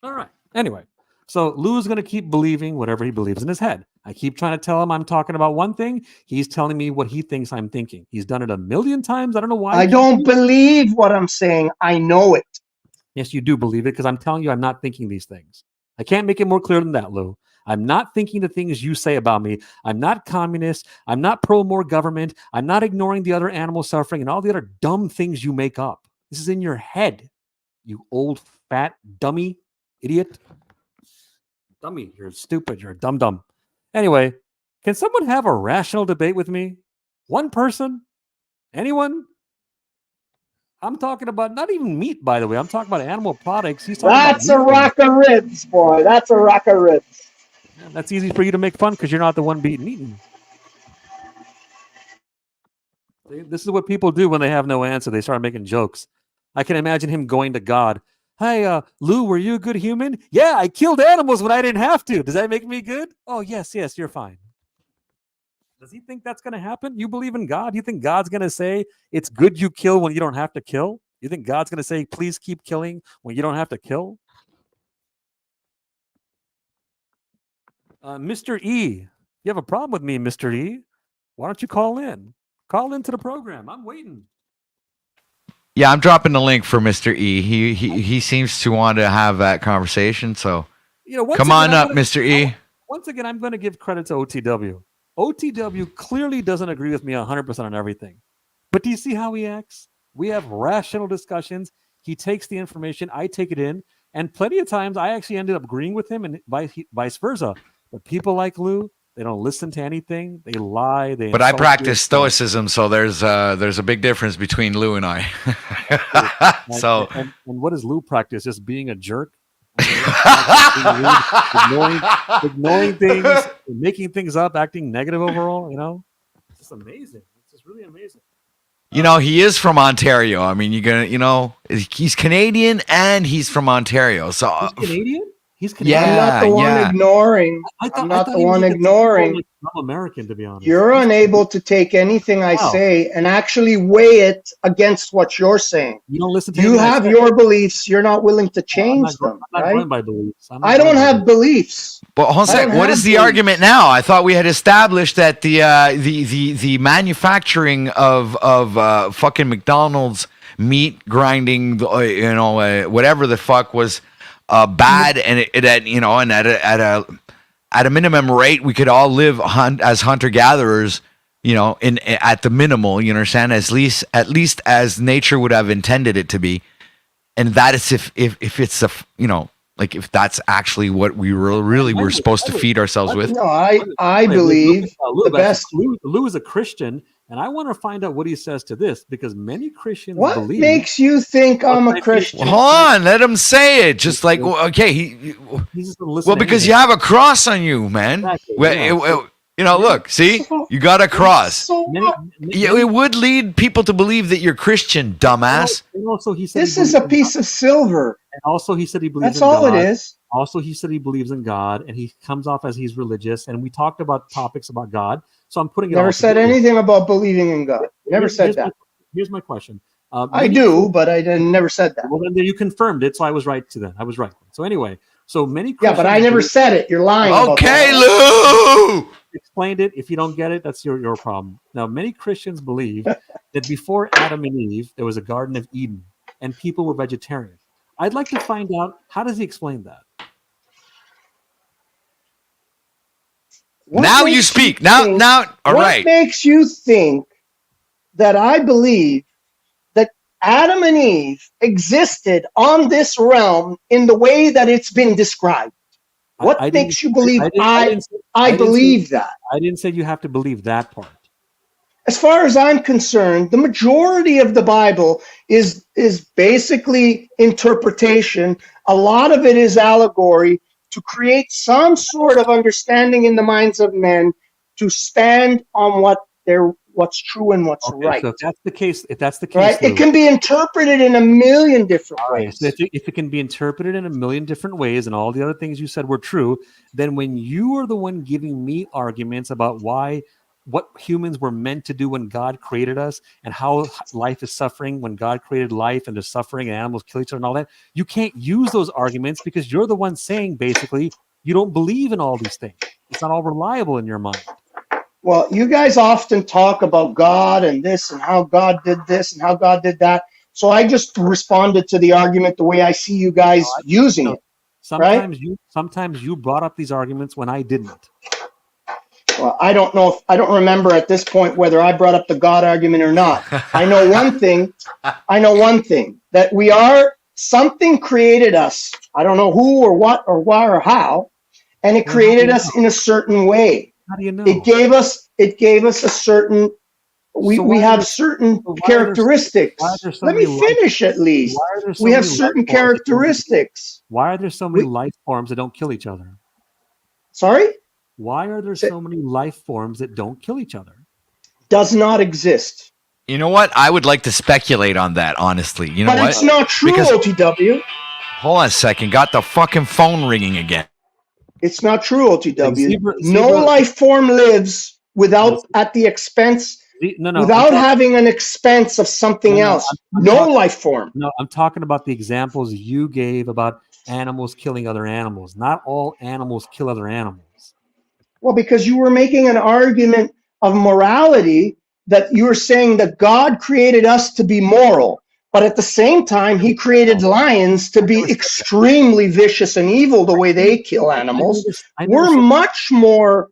All right. Anyway, so Lou's going to keep believing whatever he believes in his head. I keep trying to tell him I'm talking about one thing. He's telling me what he thinks I'm thinking. He's done it a million times. I don't know why. I don't believe what I'm saying. I know it. Yes, you do believe it because I'm telling you I'm not thinking these things. I can't make it more clear than that, Lou. I'm not thinking the things you say about me. I'm not communist. I'm not pro more government. I'm not ignoring the other animal suffering and all the other dumb things you make up. This is in your head, you old fat dummy idiot. Dummy, you're stupid. You're a dum-dum. Anyway, can someone have a rational debate with me? One person? Anyone? I'm talking about not even meat, by the way. I'm talking about animal products. That's a rack of ribs, boy. That's a rack of ribs. Yeah, that's easy for you to make fun because you're not the one being eaten. See, this is what people do when they have no answer. They start making jokes. I can imagine him going to God. Hey, Lou, were you a good human? Yeah, I killed animals when I didn't have to. Does that make me good? Oh, yes, you're fine. Does he think that's going to happen? You believe in God? You think God's going to say it's good you kill when you don't have to kill? You think God's going to say, please keep killing when you don't have to kill? Mr. E, you have a problem with me, Mr. E? Why don't you call in? Call into the program. I'm waiting. Yeah, I'm dropping the link for Mr. E. He seems to want to have that conversation. So, come on up, Mr. E. Once again, I'm going to give credit to OTW. OTW clearly doesn't agree with me 100% on everything. But do you see how he acts? We have rational discussions. He takes the information. I take it in. And plenty of times, I actually ended up agreeing with him and vice versa. But people like Lou, they don't listen to anything. They lie. But I practice stoicism, so there's a big difference between Lou and I. So, and what does Lou practice? Just being a jerk, ignoring things, making things up, acting negative overall. It's just amazing. It's just really amazing. He is from Ontario. I mean, he's Canadian and he's from Ontario. So he's Canadian. He's Canadian. I'm not the one ignoring. I'm not the one ignoring. I'm American, to be honest. You're unable to take anything I say and actually weigh it against what you're saying. You don't listen to. You have your beliefs. You're not willing to change them. I'm not going by beliefs. I don't have beliefs. But hold on a sec. What is the argument now? I thought we had established that the manufacturing of fucking McDonald's meat grinding, whatever the fuck was bad, and at a minimum rate, we could all live as hunter gatherers, at the minimal. You understand? At least as nature would have intended it to be, and that is if it's if that's actually what we really were supposed to feed ourselves with. No, I believe the best. Lou is a Christian, And I want to find out what he says to this, because many Christians What believe. makes you think I'm a Christian? Well, hold on, let him say it. Just like okay, He's just gonna listen well, to because anything. you have a cross on you, man. Exactly, Well, yeah. Look, see, you got a cross. So Many, what? Yeah, it would lead people to believe that you're Christian, dumbass. And also, he said This he is a believes in piece of silver. God. And also, he said he believes That's in all God. it is. Also, he said he believes in God, and he comes off as he's religious. And we talked about topics about God, so I'm putting it. Never all said together. anything about believing in God. Never said that. Here's my question. I Many do, Christians- but I never said that. Well, then you confirmed it, so I was right to then. I was right. So anyway, so many Yeah, Christians but I never said it. You're lying. about Okay, that. Lou. explained it. If you don't get it, that's your problem. Now, many Christians believe that before Adam and Eve, there was a Garden of Eden, and people were vegetarian. I'd like to find out, how does he explain that? What Now makes you speak. think- Now, all what right. makes you think that I believe that Adam and Eve existed on this realm in the way that it's been described? What I didn't- makes you believe I didn't say- believe that? I didn't say you have to believe that part. As far as I'm concerned, the majority of the Bible is basically interpretation. A lot of it is allegory to create some sort of understanding in the minds of men to stand on what's true and what's Okay, right. so if that's the case, Right? Lou, It can be interpreted in a million different all right, ways. so if it can be interpreted in a million different ways, and all the other things you said were true, then when you are the one giving me arguments about what humans were meant to do when God created us, and how life is suffering when God created life, and there's suffering and animals kill each other and all that, you can't use those arguments because you're the one saying basically you don't believe in all these things. It's not all reliable in your mind. Well, you guys often talk about God and this and how God did this and how God did that. So I just responded to the argument the way I see you guys using it. Sometimes you brought up these arguments when I didn't. Well, I don't know I don't remember at this point whether I brought up the God argument or not. I know one thing, that something created us. I don't know who or what or why or how, and it created us in a certain way. How do you know? It gave us a certain, we have certain characteristics. Let me finish at least. We have certain characteristics. Why are there so many life forms that don't kill each other? Sorry? Why are there so many life forms that don't kill each other? Does not exist. You know what? I would like to speculate on that, honestly. You know But what? it's not true, Because- OTW. Hold on a second. Got the fucking phone ringing again. It's not true, OTW. Zebra- No zebra- life form lives at the expense, without having an expense of something else. No life form. No, I'm talking about the examples you gave about animals killing other animals. Not all animals kill other animals. Well, because you were making an argument of morality, that you were saying that God created us to be moral, but at the same time, he created lions to be extremely vicious and evil the way they kill animals. We're much more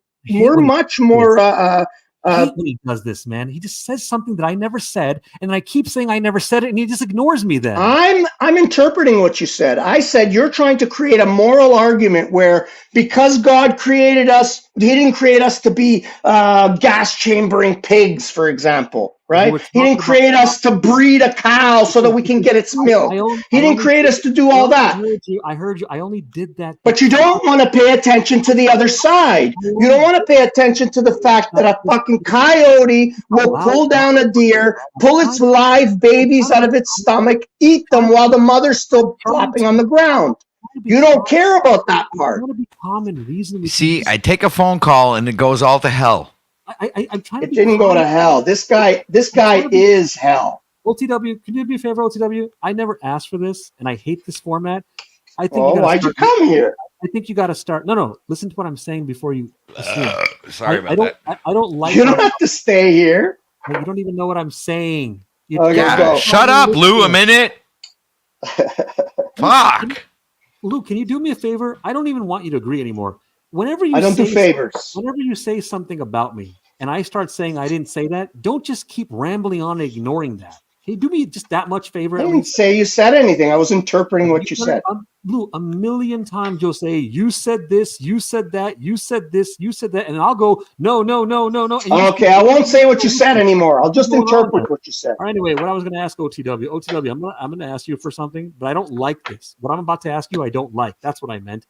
I hate when he does this, man. He just says something that I never said, and I keep saying I never said it, and he just ignores me then. I'm interpreting what you said. I said you're trying to create a moral argument where because God created us, he didn't create us to be gas chambering pigs, for example, right? He didn't create us to breed a cow so that we can get its milk. He didn't create us to do all that. I heard you. I only did that. But you don't want to pay attention to the other side. You don't want to pay attention to the fact that a fucking coyote will pull down a deer, pull its live babies out of its stomach, eat them while the mother's still flopping on the ground. You don't care about that part. See, I take a phone call and it goes all to hell. I'm trying to It didn't go to hell. This guy is hell. OTW, can you do me a favor, OTW? I never asked for this, and I hate this format. I think why'd you come here? I think you got to start. No. Listen to what I'm saying before you assume. Sorry about that. I don't like. You don't have to stay here. You don't even know what I'm saying. Go. Shut up, Lou, a minute. Fuck. Lou, can you do me a favor? I don't even want you to agree anymore. Whenever you I don't do favors. Whenever you say something about me and I start saying I didn't say that, don't just keep rambling on and ignoring that. Can you do me just that much favor? I At didn't least? say you said anything. I was interpreting what you said. Lou, a million times you'll say, you said this, you said that, you said this, you said that, and I'll go, no. And you Okay, I won't say what you said anymore. I'll just interpret what you said. All right, anyway, what I was going to ask OTW, I'm going to ask you for something, but I don't like this. What I'm about to ask you, I don't like. That's what I meant.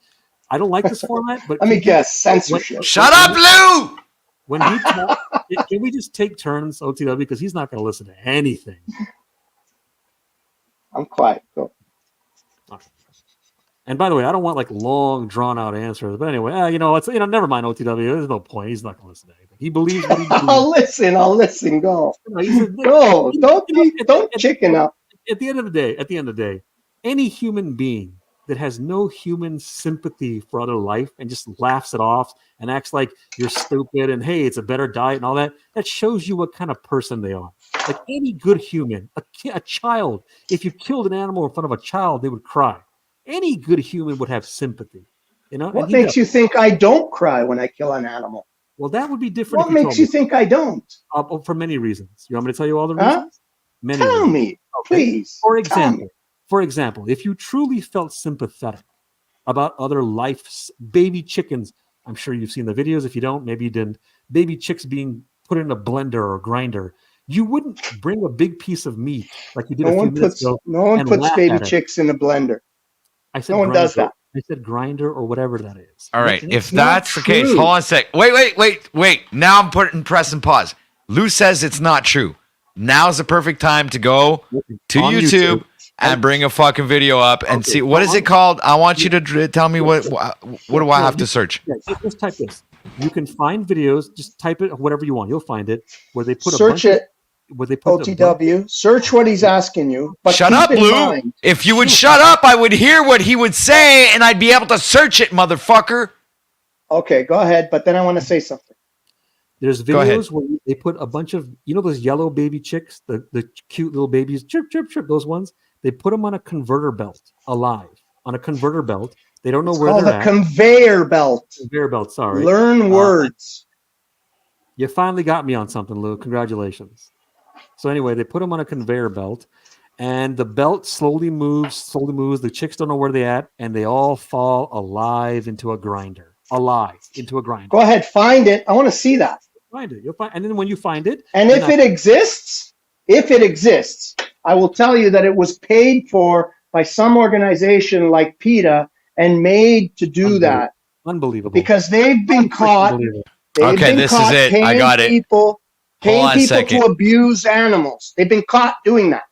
I don't like this format, but Let me guess, censorship. Shut up, Lou! When he talks, can we just take turns, OTW, because he's not going to listen to anything. I'm quiet. Go. And by the way, I don't want like long, drawn out answers. But anyway, never mind OTW. There's no point. He's not going to listen to anything. He believes what he believes. I'll listen. Go. Go. Don't chicken up. At the end of the day, any human being that has no human sympathy for other life and just laughs it off and acts like you're stupid and hey, it's a better diet and all that, that shows you what kind of person they are. Like any good human, a child, if you killed an animal in front of a child, they would cry. Any good human would have sympathy. What makes you think I don't cry when I kill an animal? Well, that would be different. What makes you think I don't? For many reasons. You want me to tell you all the reasons? Many Tell reasons. me, please. For example, if you truly felt sympathetic about other life's baby chickens, I'm sure you've seen the videos. If you don't, maybe you didn't. Baby chicks being put in a blender or grinder. You wouldn't bring a big piece of meat like you did a few minutes ago. No one puts baby chicks in a blender. I said no one does that. I said grinder or whatever that is. All right. If that's the case, hold on a sec. Wait. Now I'm pressing pause. Lou says it's not true. Now's the perfect time to go to YouTube and bring a fucking video up and see what is it called. I want you to tell me what do I have to search? Yeah, just type this. You can find videos. Just type it, whatever you want. You'll find it where they put where they put OTW. Search what he's asking you. But shut up, Lou. If you would shut up, I would hear what he would say and I'd be able to search it, motherfucker. Okay, go ahead. But then I want to say something. There's videos where they put a bunch of, those yellow baby chicks, the cute little babies, chirp, chirp, chirp, those ones. They put them on a converter belt, alive, on a converter belt. They don't know where they're at. Conveyor belt. Conveyor belt, sorry. Learn words. You finally got me on something, Lou. Congratulations. So anyway, they put them on a conveyor belt, and the belt slowly moves. The chicks don't know where they're at, and they all fall alive into a grinder. Go ahead, find it. I want to see that. Find it. You'll find, and then when you find it, and if it exists, I will tell you that it was paid for by some organization like PETA and made to do that. Unbelievable. Because they've been caught. Okay, this is it. I got it. Paying people to abuse animals. They've been caught doing that.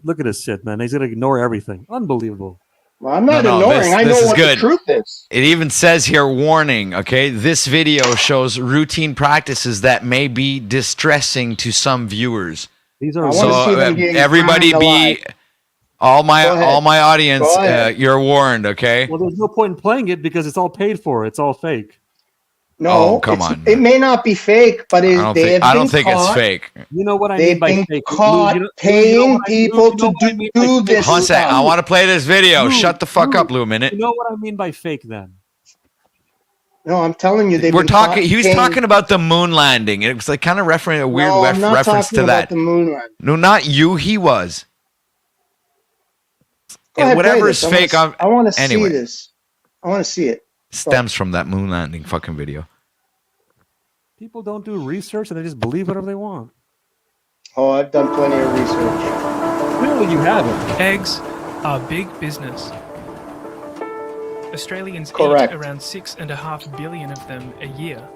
Look at this shit, man. He's going to ignore everything. Unbelievable. Well, I'm not ignoring. I know what the truth is. It even says here, warning, okay? This video shows routine practices that may be distressing to some viewers. These are everybody all my audience, you're warned, okay? Well, there's no point in playing it because it's all paid for. It's all fake. No, come on. It may not be fake, but I don't think it's fake. You know what I mean by fake? Caught paying people to do this. Hold on a sec. I want to play this video. Shut the fuck up, Lou, a minute. You know what I mean by fake then? No, I'm telling you, he was talking about the moon landing. It was like kind of referring a weird reference to that. The moon landing. No, not you. He was. Whatever is fake. I want to see this. I want to see it. Stems from that moon landing fucking video. People don't do research and they just believe whatever they want. Oh, I've done plenty of research. Clearly you haven't. Eggs are big business. Australians eat around 6.5 billion of them a year.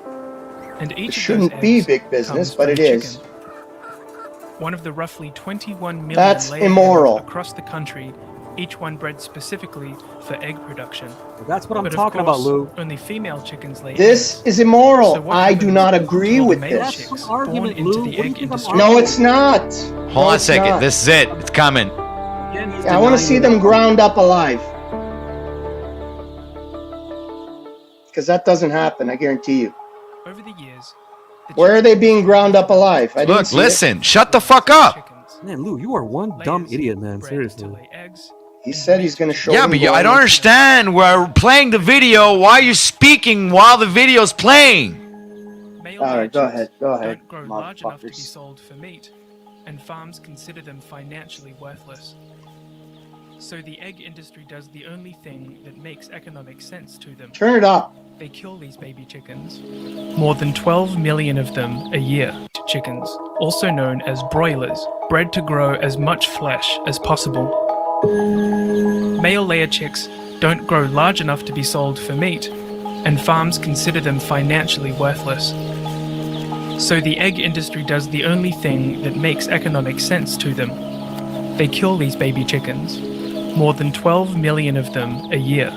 And each it shouldn't be big business, but it is. One of the roughly 21 million That's immoral. Across the country, each one bred specifically for egg production. Well, that's what I'm talking about, Lou. Only female chickens lay This is immoral. So I do not agree with this. That's an argument, Lou. No, it's not. Hold on a second. This is it. It's coming. I want to see them ground up alive. Because that doesn't happen, I guarantee you. Over the years, where are they being ground up alive? Look, listen, shut the fuck up. Man, Lou, you are one dumb idiot, man. Seriously. He said he's going to show. Yeah, but I don't understand. We're playing the video. Why are you speaking while the video's playing? All right, go ahead. Don't grow large enough to be sold for meat. and farms consider them financially worthless. So the egg industry does the only thing that makes economic sense to them. Turn it up. They kill these baby chickens. More than 12 million of them a year to chickens, also known as broilers, bred to grow as much flesh as possible. Male layer chicks don't grow large enough to be sold for meat, and farms consider them financially worthless. So the egg industry does the only thing that makes economic sense to them. They kill these baby chickens. More than 12 million of them a year,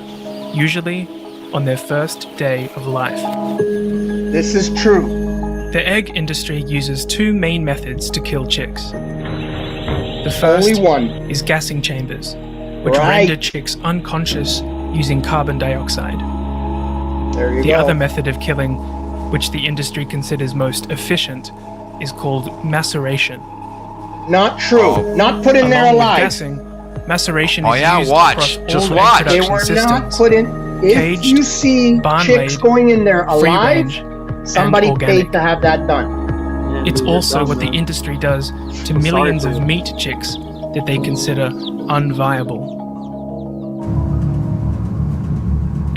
usually on their first day of life. This is true. The egg industry uses two main methods to kill chicks. The first Only one. is gassing chambers, which Right. render chicks unconscious using carbon dioxide. There you The go. other method of killing, which the industry considers most efficient, is called maceration. Not true. Oh. Not put in there Along with alive. gassing, maceration Oh, is yeah, used watch. across Just all watch. egg They production were not systems. put in. If Caged, you see barn chicks laid, going in there free alive, range, somebody and organic. paid to have that done. It's do your also job, what the man. industry does to I'm millions sorry of for you. meat chicks that they consider unviable.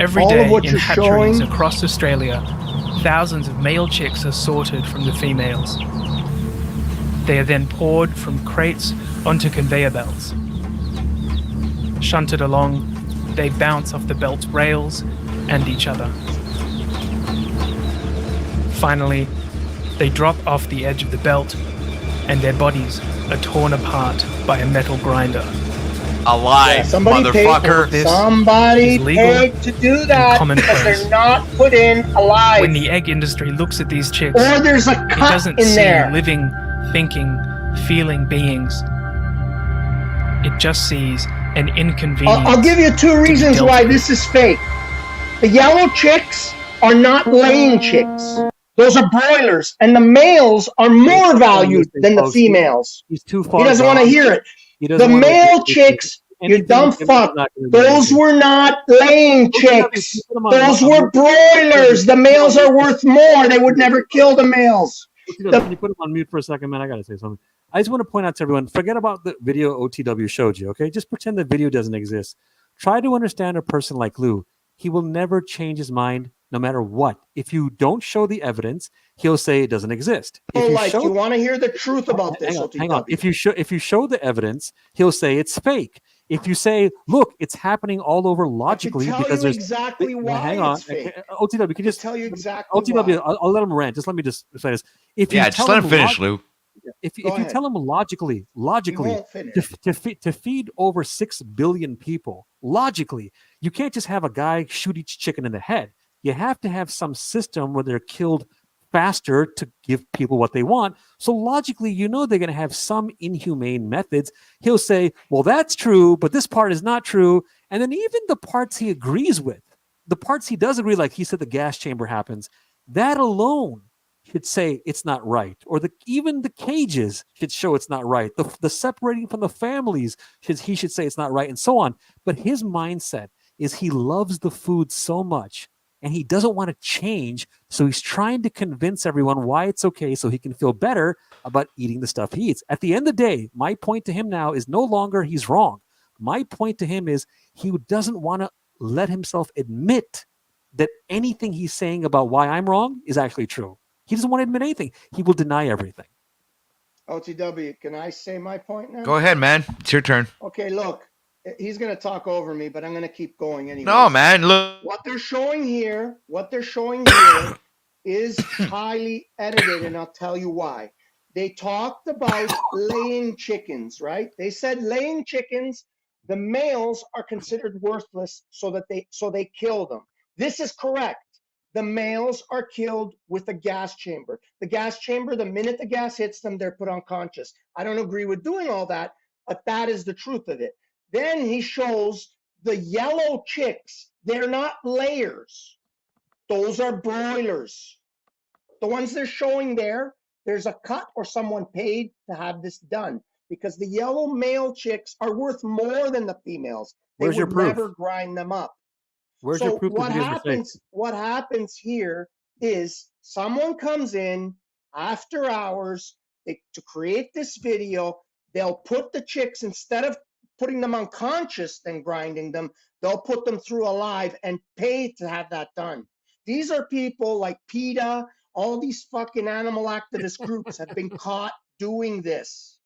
Every All of day what in you're hatcheries showing- across Australia, thousands of male chicks are sorted from the females. They are then poured from crates onto conveyor belts. Shunted along, they bounce off the belt's rails and each other. Finally, they drop off the edge of the belt, and their bodies are torn apart by a metal grinder. Alive, Yeah, somebody motherfucker. This Somebody is legal paid to do that because commonplace. they're not put in alive. When the egg industry looks at these chicks, Or there's a it cut doesn't in see there. living, thinking, feeling beings. It just sees an inconvenience. I'll give you two reasons dealt why with. this is fake. The yellow chicks are not laying chicks. Those are broilers, and the males are more valued than the females. He's too far. He doesn't want to hear it. He The doesn't wanna male hear it. chicks, you Anything dumb with him is fuck, not gonna do those anything. were not laying Those are not- chicks. you put 'em on- Those on- were broilers. The males are worth more. They would never kill the males. Can you put him on mute for a second, man? I gotta say something. I just want to point out to everyone: forget about the video OTW showed you. Okay, just pretend the video doesn't exist. Try to understand a person like Lou. He will never change his mind, no matter what. If you don't show the evidence, he'll say it doesn't exist. If you show, You want to hear the truth about this, hang on. OTW. If you show the evidence, he'll say it's fake. If you say, look, it's happening all over logically I can tell because you there's exactly why hang on. it's fake. OTW, you can just Tell you exactly OTW. why. I'll let him rant. Just let me just say this. If Yeah, you just tell let him finish, log- Lou. If Go you ahead. tell him logically, You won't finish. to feed over 6 billion people, logically, you can't just have a guy shoot each chicken in the head. You have to have some system where they're killed faster to give people what they want. So logically, you know they're going to have some inhumane methods. He'll say, well, that's true, but this part is not true. And then even the parts he agrees with, the parts he does agree, like he said the gas chamber happens, that alone should say it's not right. Or even the cages should show it's not right. The separating from the families, he should say it's not right, and so on. But his mindset is he loves the food so much and he doesn't want to change. So he's trying to convince everyone why it's okay so he can feel better about eating the stuff he eats. At the end of the day, my point to him now is no longer he's wrong. My point to him is he doesn't want to let himself admit that anything he's saying about why I'm wrong is actually true. He doesn't want to admit anything. He will deny everything. OTW, can I say my point now? Go ahead, man. It's your turn. Okay, look, he's going to talk over me, but I'm going to keep going anyway. No, man. Look. What they're showing here is highly edited, and I'll tell you why. They talked about laying chickens, right? They said laying chickens, the males are considered worthless, so they kill them. This is correct. The males are killed with a gas chamber. The gas chamber, the minute the gas hits them, they're put unconscious. I don't agree with doing all that, but that is the truth of it. Then he shows the yellow chicks. They're not layers. Those are broilers. The ones they're showing there's a cut or someone paid to have this done because the yellow male chicks are worth more than the females. They Where's your would proof? never grind them up. Where's So your proof what that videos are fake? happens here is someone comes in after hours, To create this video, they'll put the chicks, instead of putting them unconscious and grinding them, they'll put them through a live and pay to have that done. These are people like PETA, all these fucking animal activist groups have been caught doing this.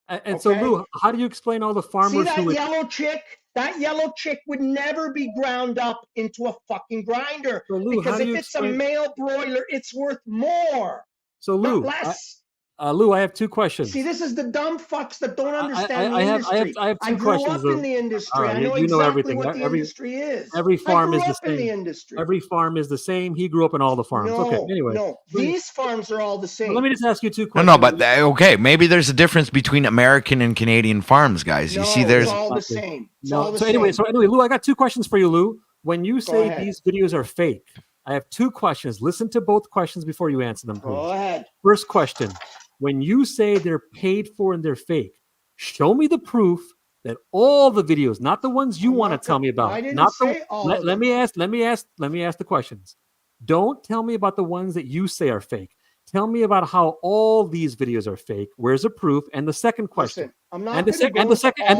And so, Lou, how do you explain all the farmers See who? yellow chick? That yellow chick would never be ground up into a fucking grinder. So, Lou, because if it's a male broiler, it's worth more. So, Lou, not less. Lou, I have two questions. See, this is the dumb fucks that don't understand the industry. I have two I questions. grew up in the industry. Right, I know exactly what the industry is. Every farm is the same. The industry. Every farm is the same. He grew up in all the farms. No, okay, anyway. No, these farms are all the same. Well, let me just ask you two questions. No, but okay, maybe there's a difference between American and Canadian farms, guys. You see, there's it's all the same. Anyway, Lou, I got two questions for you, Lou. When you say these videos are fake, I have two questions. Listen to both questions before you answer them, please. Go ahead. First question. When you say they're paid for and they're fake, show me the proof that all the videos, not the ones you want to tell me about. I didn't say all of them. Let me ask the questions. Don't tell me about the ones that you say are fake. Tell me about how all these videos are fake. Where's the proof? And the second question. Listen, I'm not and the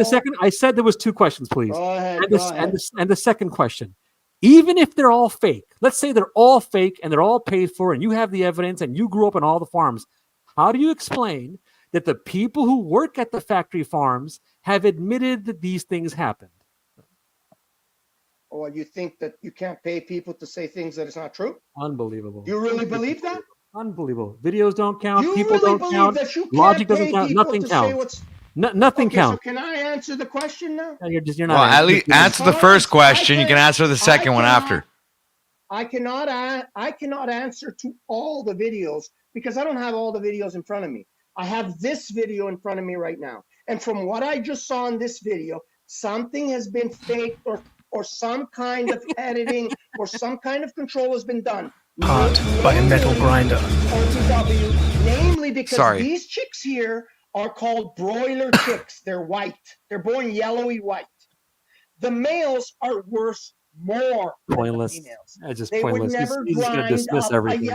second. I said there was two questions, please. Go ahead. And the second question. Even if they're all fake, let's say they're all fake and they're all paid for, and you have the evidence, and you grew up on all the farms. How do you explain that the people who work at the factory farms have admitted that these things happened? Or you think that you can't pay people to say things that is not true? Unbelievable. You really believe that? Unbelievable. Videos don't count. You People really don't count. That you Logic can't doesn't count. Nothing counts. Nothing counts. So can I answer the question now? No, you're not. Well, at least answer the first question. You can answer the second one after. I cannot answer to all the videos because I don't have all the videos in front of me. I have this video in front of me right now. And from what I just saw in this video, something has been faked or some kind of editing or some kind of control has been done. Part by a metal grinder. OTW, namely because these these chicks here are called broiler chicks. They're white. They're born yellowy white. The males are worth more. Pointless. Just pointless. He's going to dismiss everything.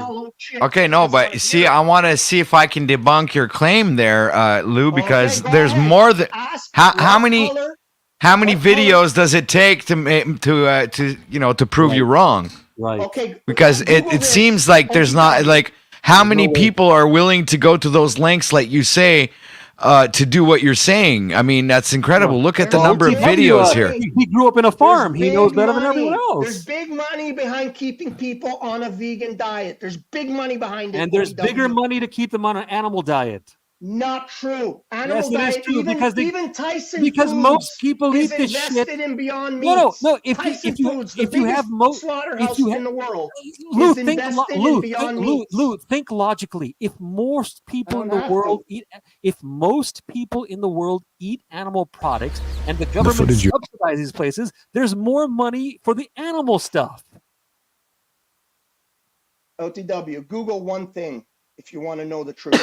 Okay, no, but see, I want to see if I can debunk your claim there, Lou, because there's more than how many videos does it take to prove you wrong? Right. Okay. Because it seems like there's not like how many people are willing to go to those lengths, like you say, to do what you're saying. I mean, that's incredible. Look at the number of videos here. He grew up in a farm. He knows better than everyone else. There's big money behind keeping people on a vegan diet. There's big money behind it. And there's bigger money to keep them on an animal diet. Not true. Yes, it is true even Tyson because Foods most people eat this shit. In Beyond Meats. No. If you have slaughterhouse in the world, Lou, think logically. If most people in the world eat animal products and the government subsidizes these places, there's more money for the animal stuff. OTW, Google one thing if you want to know the truth.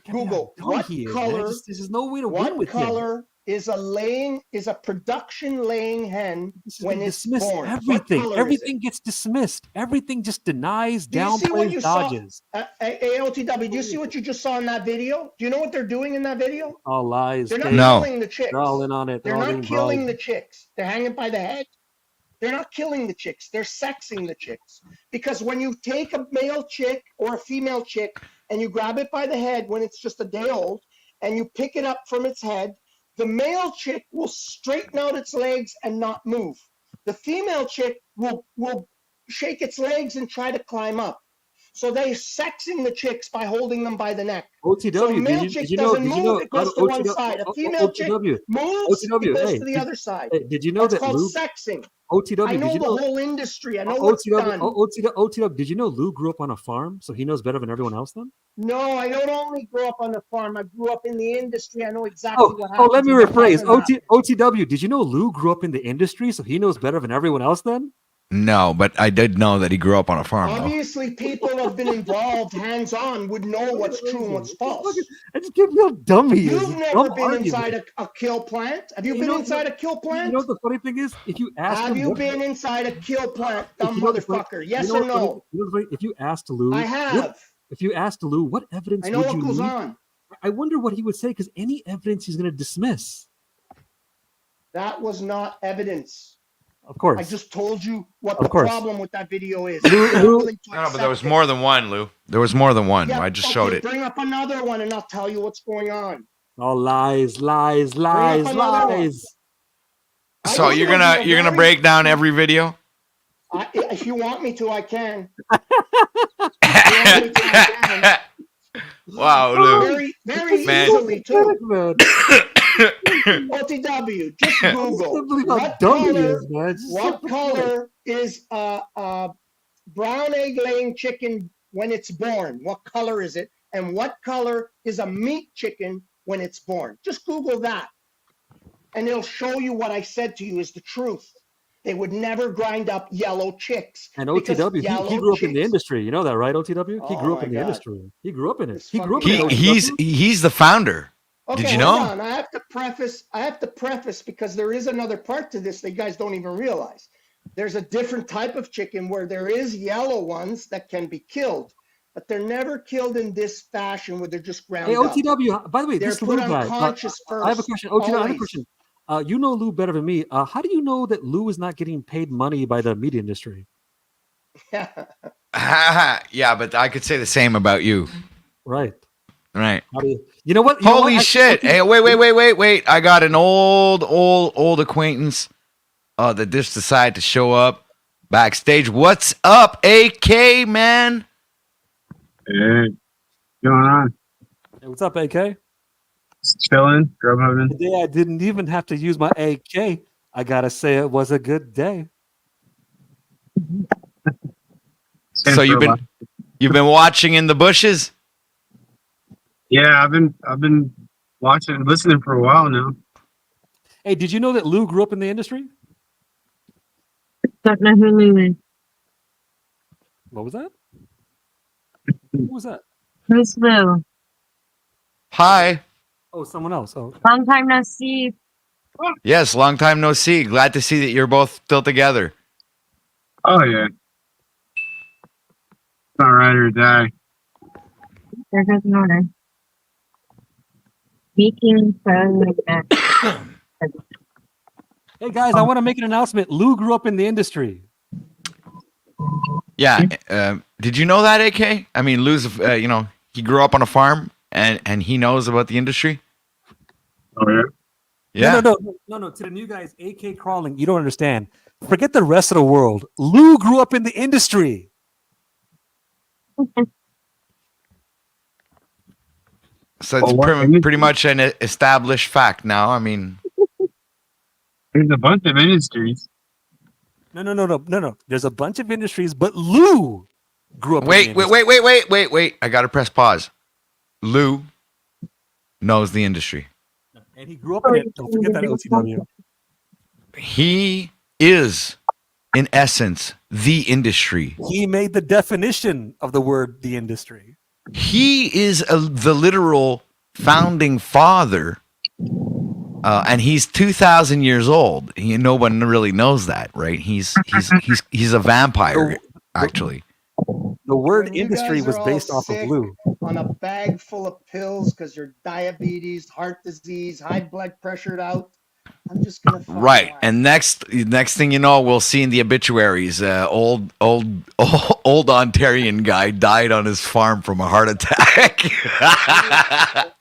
Google what color. There's no way to win with what color is a production laying hen when it's born? Everything gets dismissed. Everything just denies, downplays, dodges. AOTW, do you see what you just saw in that video? Do you know what they're doing in that video? All lies. They're not killing the chicks. They're all in on it. They're not killing the chicks. They're hanging by the head. They're not killing the chicks. They're sexing the chicks. Because when you take a male chick or a female chick and you grab it by the head when it's just a day old and you pick it up from its head, the male chick will straighten out its legs and not move. The female chick will shake its legs and try to climb up. So they're sexing the chicks by holding them by the neck. OTW, so a male chick doesn't move, it goes to one side. A female chick moves, it goes to the other side. Did you know that called sexing? OTW, I know the whole industry. I know what's done. OTW, did you know Lou grew up on a farm, so he knows better than everyone else then? No, I don't only grow up on the farm. I grew up in the industry. I know exactly what happens. Let me rephrase. OTW, did you know Lou grew up in the industry, so he knows better than everyone else then? No, but I did know that he grew up on a farm. Obviously, people who have been involved hands-on would know what's true and what's false. I just give you a dummy. You've never been inside a kill plant. Have you been inside a kill plant? You know what the funny thing is? If you ask Have you been inside a kill plant, dumb motherfucker? Yes or no? If you asked Lou, I have. if you asked Lou, what evidence I know would what you goes need? on. I wonder what he would say, because any evidence he's going to dismiss. That was not evidence. Of course. I just told you what Of the course. problem with that video is. Lou- You're not Lou- willing to No, but there was accept it. more than one, Lou. There was more than one. Yeah, I just okay, showed it. Bring up another one and I'll tell you what's going on. Oh, lies, lies, Bring lies, up another one. lies. I So know you're you're gonna very- break down every video? If you want me to, I can. If you want me to, I can. Wow, Lou. Very, very Man. easily too. Man. OTW, just I Google. can't believe how What dumb he color? is, man. It's so What pathetic. color is brown egg laying chicken when it's born? What color is it? And what color is a meat chicken when it's born? Just Google that. And it'll show you what I said to you is the truth. They would never grind up yellow chicks. And because OTW, he yellow grew up in the chicks- industry. You know that, right, OTW? He Oh grew up my in the God. industry. He grew up in it. This He grew up fucking- in OTW. He's the founder. Okay, Did you hold know? on. I have to preface because there is another part to this that you guys don't even realize. There's a different type of chicken where there is yellow ones that can be killed, but they're never killed in this fashion where they're just ground Hey, up. OTW, by the way, They're this put Lou guy. unconscious first. I have a question. OTW, I have a always. question. You know Lou better than me. How do you know that Lou is not getting paid money by the media industry? Yeah, but I could say the same about you. Right. Right. How do you know what? You know Holy what? shit. Hey, wait. I got an old acquaintance that just decided to show up backstage. What's up, AK, man? Hey, what's going on? Hey, what's up, AK? Chilling, grub hubbing. Today I didn't even have to use my AK. I gotta say it was a good day. So you've been watching in the bushes? Yeah, I've been watching and listening for a while now. Hey, did you know that Lou grew up in the industry? Don't know who Lou is. What was that? Who was that? Who's Lou? Hi. Oh, someone else. Oh, Long time no see. Yes, long time no see. Glad to see that you're both still together. Oh yeah, it's not ride or die. There goes an order. Speaking from like that. hey guys, I want to make an announcement. Lou grew up in the industry. Yeah. Did you know that, AK? I mean, Lou's, he grew up on a farm and he knows about the industry. Oh yeah. Yeah. No. To the new guys, AK crawling, you don't understand. Forget the rest of the world. Lou grew up in the industry. So it's Oh, what? pretty much an established fact now. I mean, There's a bunch of industries. No. There's a bunch of industries, but Lou grew up. wait. in the industry. Wait. I got to press pause. Lou knows the industry. And he grew up in it. Don't forget that, OTW. He is, in essence, the industry. He made the definition of the word "the industry." He is the literal founding father, and he's 2,000 years old. No one really knows that, right? He's a vampire, actually. The word When you industry guys was are all based off of sick Lou. on a bag full of pills because you're diabetes, heart disease, high blood pressured out. I'm just gonna fucking Right, laugh. and next thing you know, we'll see in the obituaries, old Ontarian guy died on his farm from a heart attack.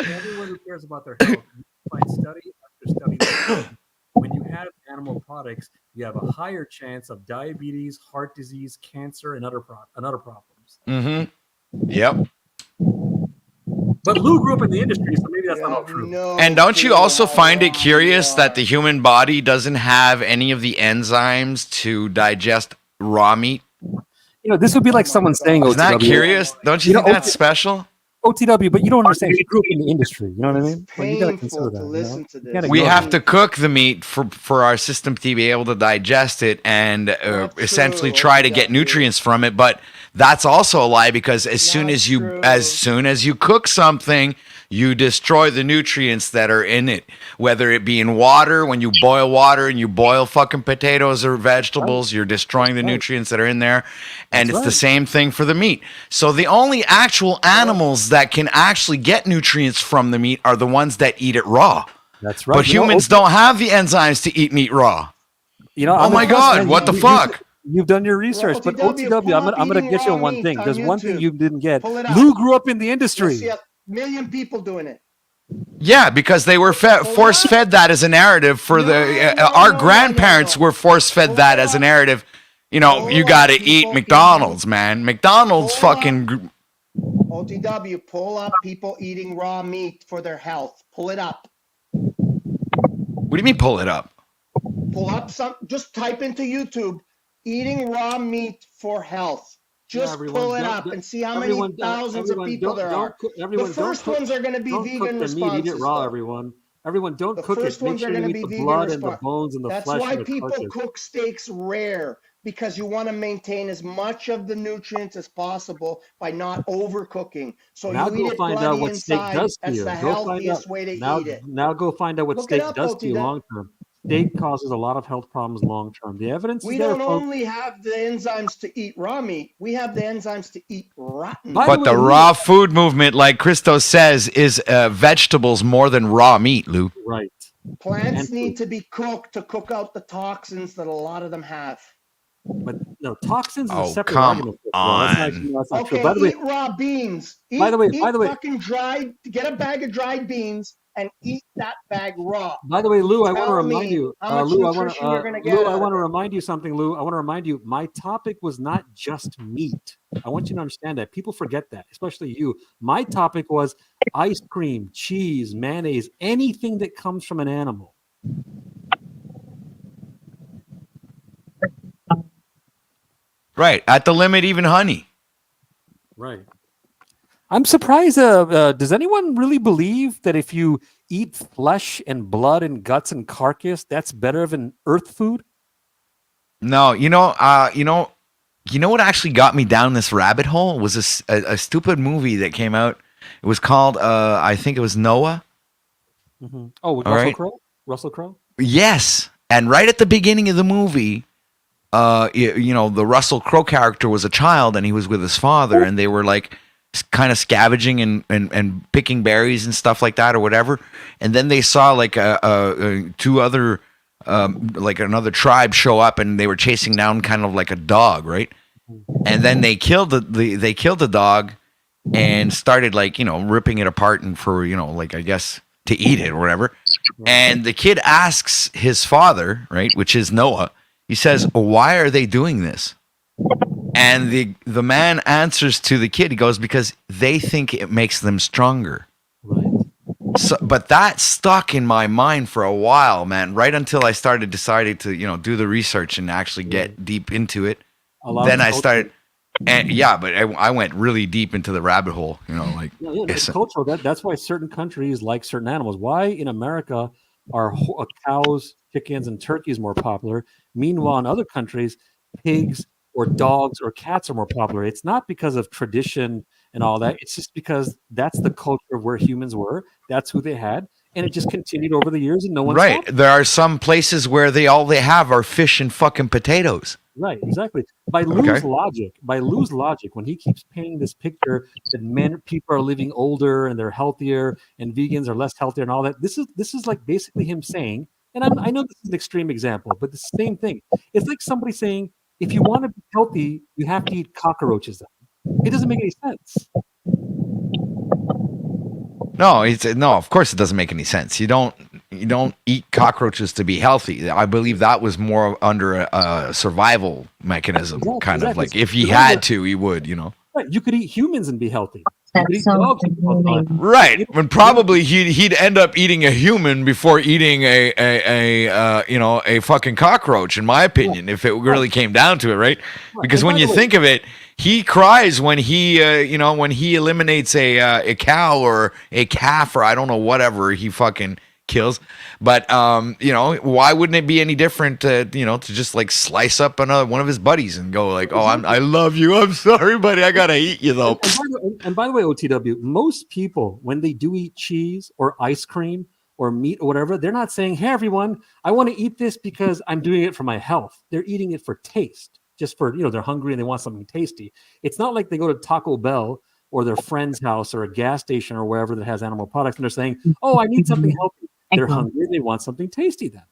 Everyone who cares about their health, you find study after study. When you have animal products, you have a higher chance of diabetes, heart disease, cancer, and other problems. Mm-hmm. Yep. But Lou grew up in the industry, so maybe that's You not have true. no And don't you clue also how find it wrong curious you that are. the human body doesn't have any of the enzymes to digest raw meat? This would be like someone saying, Isn't that OTW, curious? Don't you You know, think that's special? OTW, but you don't understand. He grew up in the industry. You know what I It's mean? Like, you gotta consider painful that. to You listen know? to You this. gotta We ignore have it. to cook the meat for our system to be able to digest it and Not essentially true, try to get OTW. nutrients from it. But that's also a lie because as Not soon as true. you cook something, you destroy the nutrients that are in it. Whether it be in water, when you boil water and you boil fucking potatoes or vegetables, you're destroying the right. nutrients that are in there. And That's it's the right. same thing for the meat. So the only actual animals that can actually get nutrients from the meat are the ones that eat it raw. That's right. But humans don't have the enzymes to eat meat raw. You know, Oh I'm my impressed, God, man. what the You- fuck? You've done your research, but OTW, OTW, pull up I'm gonna eating get you raw on one meat thing. on There's one thing YouTube. you didn't get. Pull it up. Lou grew up in the You'll industry. see 1,000,000 people doing it. Yeah, because they were force fed that as a narrative for our grandparents were force fed that as a narrative. You know, you got to eat McDonald's, man. McDonald's fucking. OTW, pull up people eating raw meat for their health. Pull it up. What do you mean pull it up? Pull up some. Just type into YouTube, eating raw meat for health. Just everyone, pull it don't- up and see how everyone, many thousands of everyone, people there are. everyone, The first don't cook, ones are going to be don't vegan cook the meat. Eat responses. it raw, though. everyone. Everyone, don't The cook it. first Make ones are sure you going to eat be the vegan blood and the response. bones and the That's flesh why and the people carcass. cook steaks rare, because you want to maintain as much of the nutrients as possible by not overcooking. So Now you eat go it find out bloody what steak inside. does to That's you. the Go find out healthiest way to now. eat it. Now go find out what Look it steak up, does to you OTW. long term. Steak causes a lot of health problems long term. The evidence We is there, don't folks. only have the enzymes to eat raw meat, we have the enzymes to eat rotten By meat. But the raw food movement, like Christos says, is vegetables more than raw meat, Lou. Right. Plants And need to be cooked to cook out the toxins that a lot of them have. But no, toxins is a Oh, separate come argument. Well, that's not, on. that's not true. Okay, By the way, eat raw beans. by the way, Fucking dried. Get a bag of dried beans and eat that bag raw. Lou, I want to Tell remind me you, how much Lou, nutrition you're gonna get Lou, I out of want to it. remind you something, Lou. I want to remind you, my topic was not just meat. I want you to understand that. People forget that, especially you. My topic was ice cream, cheese, mayonnaise, anything that comes from an animal. Right. At the limit, even honey. Right. I'm surprised. Does anyone really believe that if you eat flesh and blood and guts and carcass, that's better than earth food? No, you know what actually got me down this rabbit hole was a stupid movie that came out. It was called, I think it was Noah. Mm-hmm. Oh, with All Russell right. Crowe? Russell Crowe? Yes. And right at the beginning of the movie, the Russell Crowe character was a child and he was with his father and they were like kind of scavenging and picking berries and stuff like that or whatever. And then they saw like two other, like another tribe show up and they were chasing down kind of like a dog, right? And then they killed the dog and started like, ripping it apart and for, like I guess to eat it or whatever. And the kid asks his father, right, which is Noah, he says, "Why are they doing this?" And the man answers to the kid, he goes, "Because they think it makes them stronger." Right. So, but that stuck in my mind for a while, man, right until I decided to, do the research and actually get deep into it. Then I started, and yeah, but I went really deep into the rabbit hole, like. Yeah, it's cultural. That's why certain countries like certain animals. Why in America are cows, chickens, and turkeys more popular? Meanwhile, in other countries, pigs or dogs or cats are more popular. It's not because of tradition and all that. It's just because that's the culture of where humans were. That's who they had, and it just continued over the years, and no one Right. stopped. There are some places where all they have are fish and fucking potatoes. Right, exactly. By Lou's logic, when he keeps painting this picture that people are living older and they're healthier and vegans are less healthier and all that, this is like basically him saying, and I know this is an extreme example, but the same thing. It's like somebody saying, if you want to be healthy, you have to eat cockroaches. It doesn't make any sense. No, of course it doesn't make any sense. You don't eat cockroaches to be healthy. I believe that was more under a survival mechanism, of like if he had to, he would, Right, you could eat humans and be healthy. You could eat dogs and be healthy. Right, and probably he'd end up eating a human before eating a fucking cockroach, in my opinion, if it really came down to it, right? Because when you think of it, he cries when he when he eliminates a cow or a calf or I don't know whatever he fucking kills. But why wouldn't it be any different to just like slice up one of his buddies and go like, oh, I love you, I'm sorry buddy, I gotta eat you though. And by the way, OTW, most people when they do eat cheese or ice cream or meat or whatever, they're not saying, hey everyone, I want to eat this because I'm doing it for my health. They're eating it for taste, just for they're hungry and they want something tasty. It's not like they go to Taco Bell or their friend's house or a gas station or wherever that has animal products and they're saying, oh, I need something healthy. They're hungry, they want something tasty then.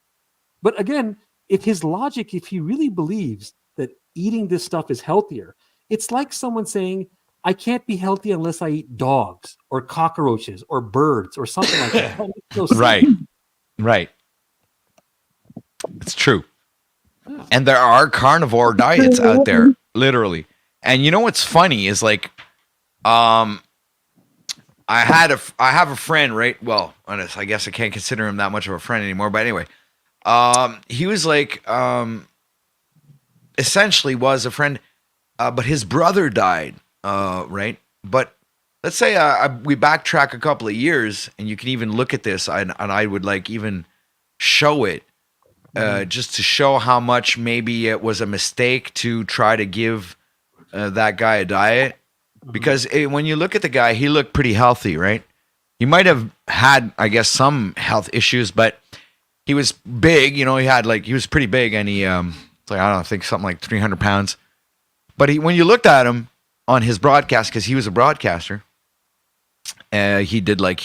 But again, if he really believes that eating this stuff is healthier, it's like someone saying, I can't be healthy unless I eat dogs or cockroaches or birds or something like that. That makes no sense. Right. It's true. Yeah. And there are carnivore diets out there, literally. And you know what's funny is like, I have a friend, right? Well, I guess I can't consider him that much of a friend anymore. But anyway, he was like, essentially was a friend, but his brother died, right? But let's say we backtrack a couple of years, and you can even look at this, and I would like even show it, just to show how much maybe it was a mistake to try to give that guy a diet. Because when you look at the guy, he looked pretty healthy, right? He might have had, I guess, some health issues, but he was big. He was pretty big, and he, I think something like 300 pounds. But when you looked at him on his broadcast, because he was a broadcaster, he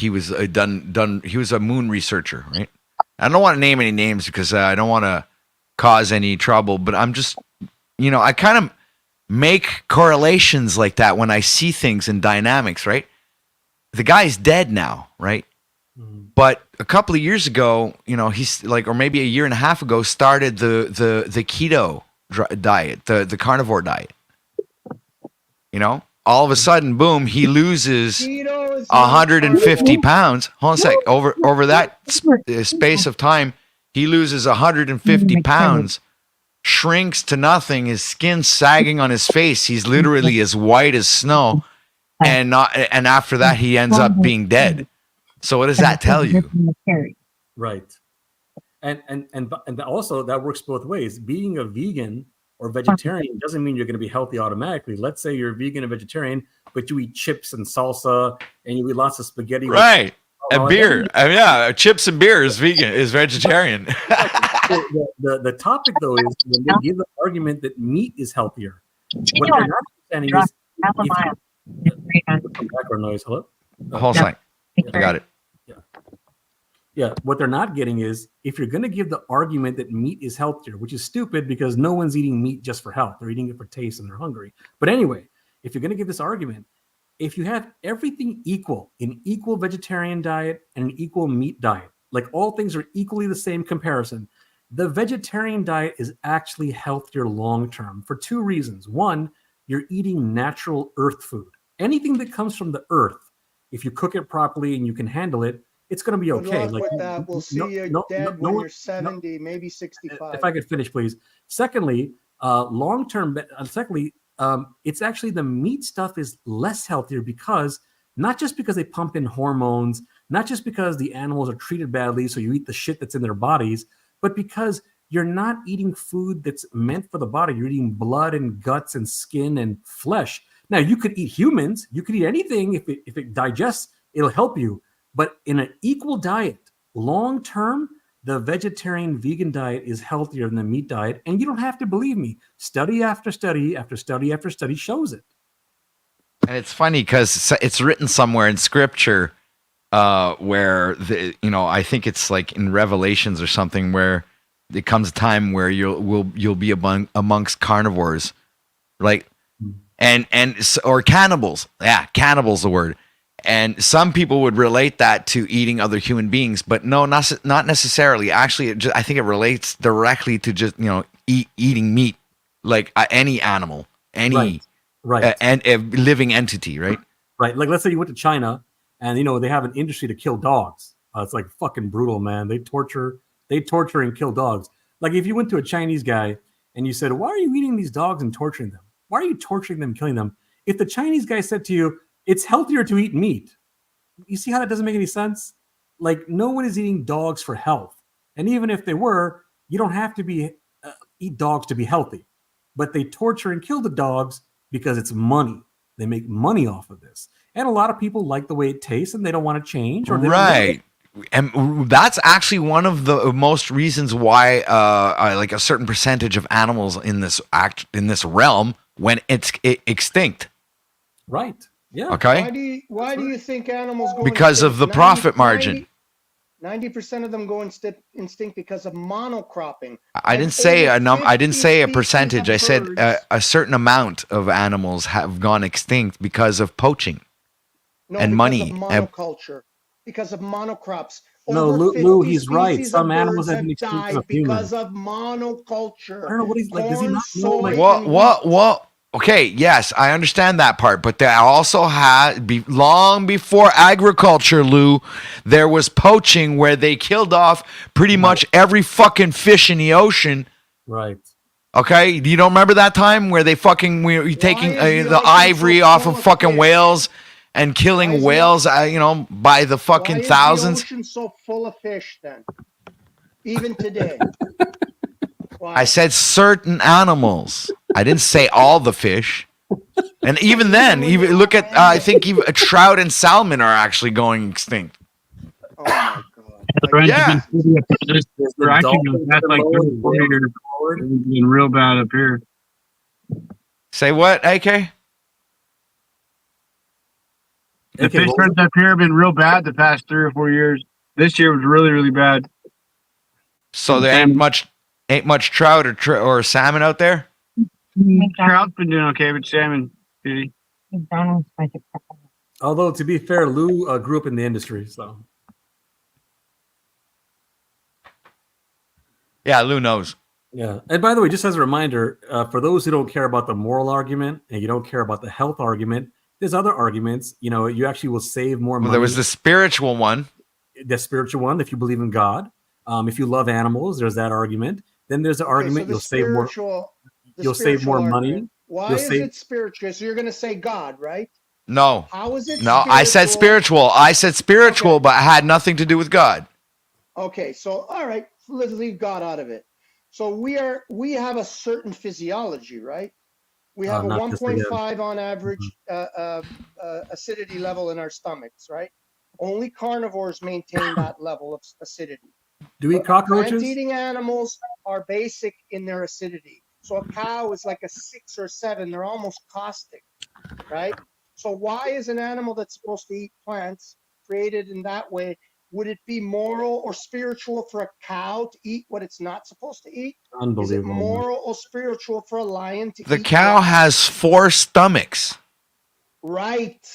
was a moon researcher, right? I don't want to name any names because I don't want to cause any trouble, but I'm just, I kind of make correlations like that when I see things in dynamics, right? The guy's dead now, right? But a couple of years ago, he's like, or maybe a year and a half ago, started the keto diet, the carnivore diet. All of a sudden, boom, he loses 150 pounds. Hold on a sec. Over that space of time, he loses 150 pounds. Shrinks to nothing, his skin sagging on his face. He's literally as white as snow, and after that he ends up being dead. So what does that tell you? Right. And also that works both ways. Being a vegan or vegetarian doesn't mean you're going to be healthy automatically. Let's say you're vegan and vegetarian, but you eat chips and salsa and you eat lots of spaghetti. Right. And beer. Chips and beer is vegetarian. The topic though is when they give the argument that meat is healthier. What they're not understanding is background noise. Hello? Hold on. I got it. Yeah. What they're not getting is if you're going to give the argument that meat is healthier, which is stupid because no one's eating meat just for health. They're eating it for taste and they're hungry. But anyway, if you're going to give this argument, if you have everything equal, an equal vegetarian diet and an equal meat diet, like all things are equally the same comparison, the vegetarian diet is actually healthier long-term for two reasons. One, you're eating natural earth food. Anything that comes from the earth, if you cook it properly and you can handle it, it's going to be okay. Good luck with that. We'll see you dead when you're 70, maybe 65. If I could finish, please. Secondly, long-term, it's actually the meat stuff is less healthier because not just because they pump in hormones, not just because the animals are treated badly, so you eat the shit that's in their bodies, but because you're not eating food that's meant for the body. You're eating blood and guts and skin and flesh. Now, you could eat humans. You could eat anything. If it digests, it'll help you. But in an equal diet, long-term, the vegetarian vegan diet is healthier than the meat diet. And you don't have to believe me. Study after study after study after study shows it. And it's funny because it's written somewhere in scripture where I think it's like in Revelations or something where it comes a time where you'll be amongst carnivores, like or cannibals. Yeah, cannibals the word. And some people would relate that to eating other human beings, but no, not necessarily. Actually, I think it relates directly to just eating meat, like any animal, any and a living entity, right? Right. Like let's say you went to China, and they have an industry to kill dogs. It's like fucking brutal, man. They torture and kill dogs. Like if you went to a Chinese guy and you said, "Why are you eating these dogs and torturing them?" Why are you torturing them, killing them? If the Chinese guy said to you, it's healthier to eat meat, you see how that doesn't make any sense? Like, no one is eating dogs for health. And even if they were, you don't have to be eat dogs to be healthy. But they torture and kill the dogs because it's money. They make money off of this. And a lot of people like the way it tastes and they don't want to change. Or they Right. And that's actually one of the most reasons why like a certain percentage of animals in this realm went extinct. Right. Yeah. Okay. Why do you think animals go because extinct? of the profit margin? 90% of them go instinct because of monocropping. I didn't say I didn't say a percentage. I said a certain amount of animals have gone extinct because of poaching and money. Of monoculture, because of monocrops. No, Lou, he's right. Some animals have been extinct because of monoculture. I don't know what he's like. Does he not know? Like, what? Okay, yes, I understand that part, but there also had long before agriculture, Lou, there was poaching where they killed off pretty much every fucking fish in the ocean. Right. Okay, you don't remember that time where they fucking were taking the ivory off of fucking whales and killing whales, by the fucking thousands? Why is the ocean so full of fish then? Even today. I said certain animals. I didn't say all the fish. And even then, even look at I think even trout and salmon are actually going extinct. Oh my god! Yeah, we're actually going past like 30, 40 years. It's been real bad up here. Say what, AK? The fish trends up here have been real bad the past 3 or 4 years. This year was really, really bad. So there ain't much trout or salmon out there? Trout's been doing okay, but salmon, dude. Although, to be fair, Lou grew up in the industry, so. Yeah, Lou knows. Yeah. And by the way, just as a reminder, for those who don't care about the moral argument and you don't care about the health argument, there's other arguments. You actually will save more money. There was the spiritual one. The spiritual one, if you believe in God. If you love animals, there's that argument. Then there's the argument you'll save more money. Why is it spiritual? So you're going to say God, right? No. How is it? No, I said spiritual. Okay. But it had nothing to do with God. Okay, so all right, let's leave God out of it. So we have a certain physiology, right? We have a 1.5 on average acidity level in our stomachs, right? Only carnivores maintain that level of acidity. Do we eat cockroaches? Plant-eating animals are basic in their acidity. So a cow is like a 6 or 7. They're almost caustic, right? So why is an animal that's supposed to eat plants created in that way? Would it be moral or spiritual for a cow to eat what it's not supposed to eat? Unbelievable. Is it moral or spiritual for a lion to eat? The cow has 4 stomachs. Right.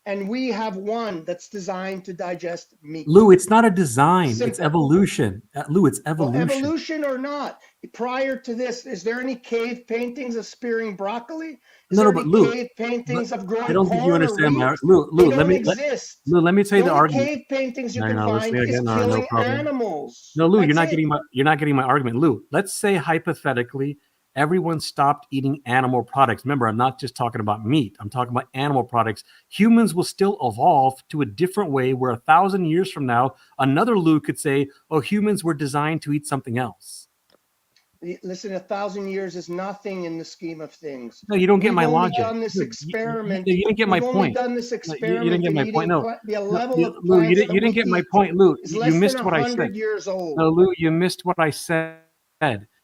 And we have one that's designed to digest meat. Lou, it's not a design. Simple. It's evolution. Lou, it's evolution. Well, evolution or not, prior to this, is there any cave paintings of spearing broccoli? Lou, cave paintings of growing I don't think you understand my Lou, let me tell you the argument. Cave paintings you can find is killing animals. No, Lou, you're not getting my argument. Lou, let's say hypothetically everyone stopped eating animal products. Remember, I'm not just talking about meat. I'm talking about animal products. Humans will still evolve to a different way where 1,000 years from now, another Lou could say, oh, humans were designed to eat something else. Listen, 1,000 years is nothing in the scheme of things. No, you don't get my logic. We've only done this experiment. You didn't get my point. We've only done this experiment. You didn't get my point. No, Lou, you didn't get my point. Lou, you missed what I said. Years old. No, Lou, you missed what I said.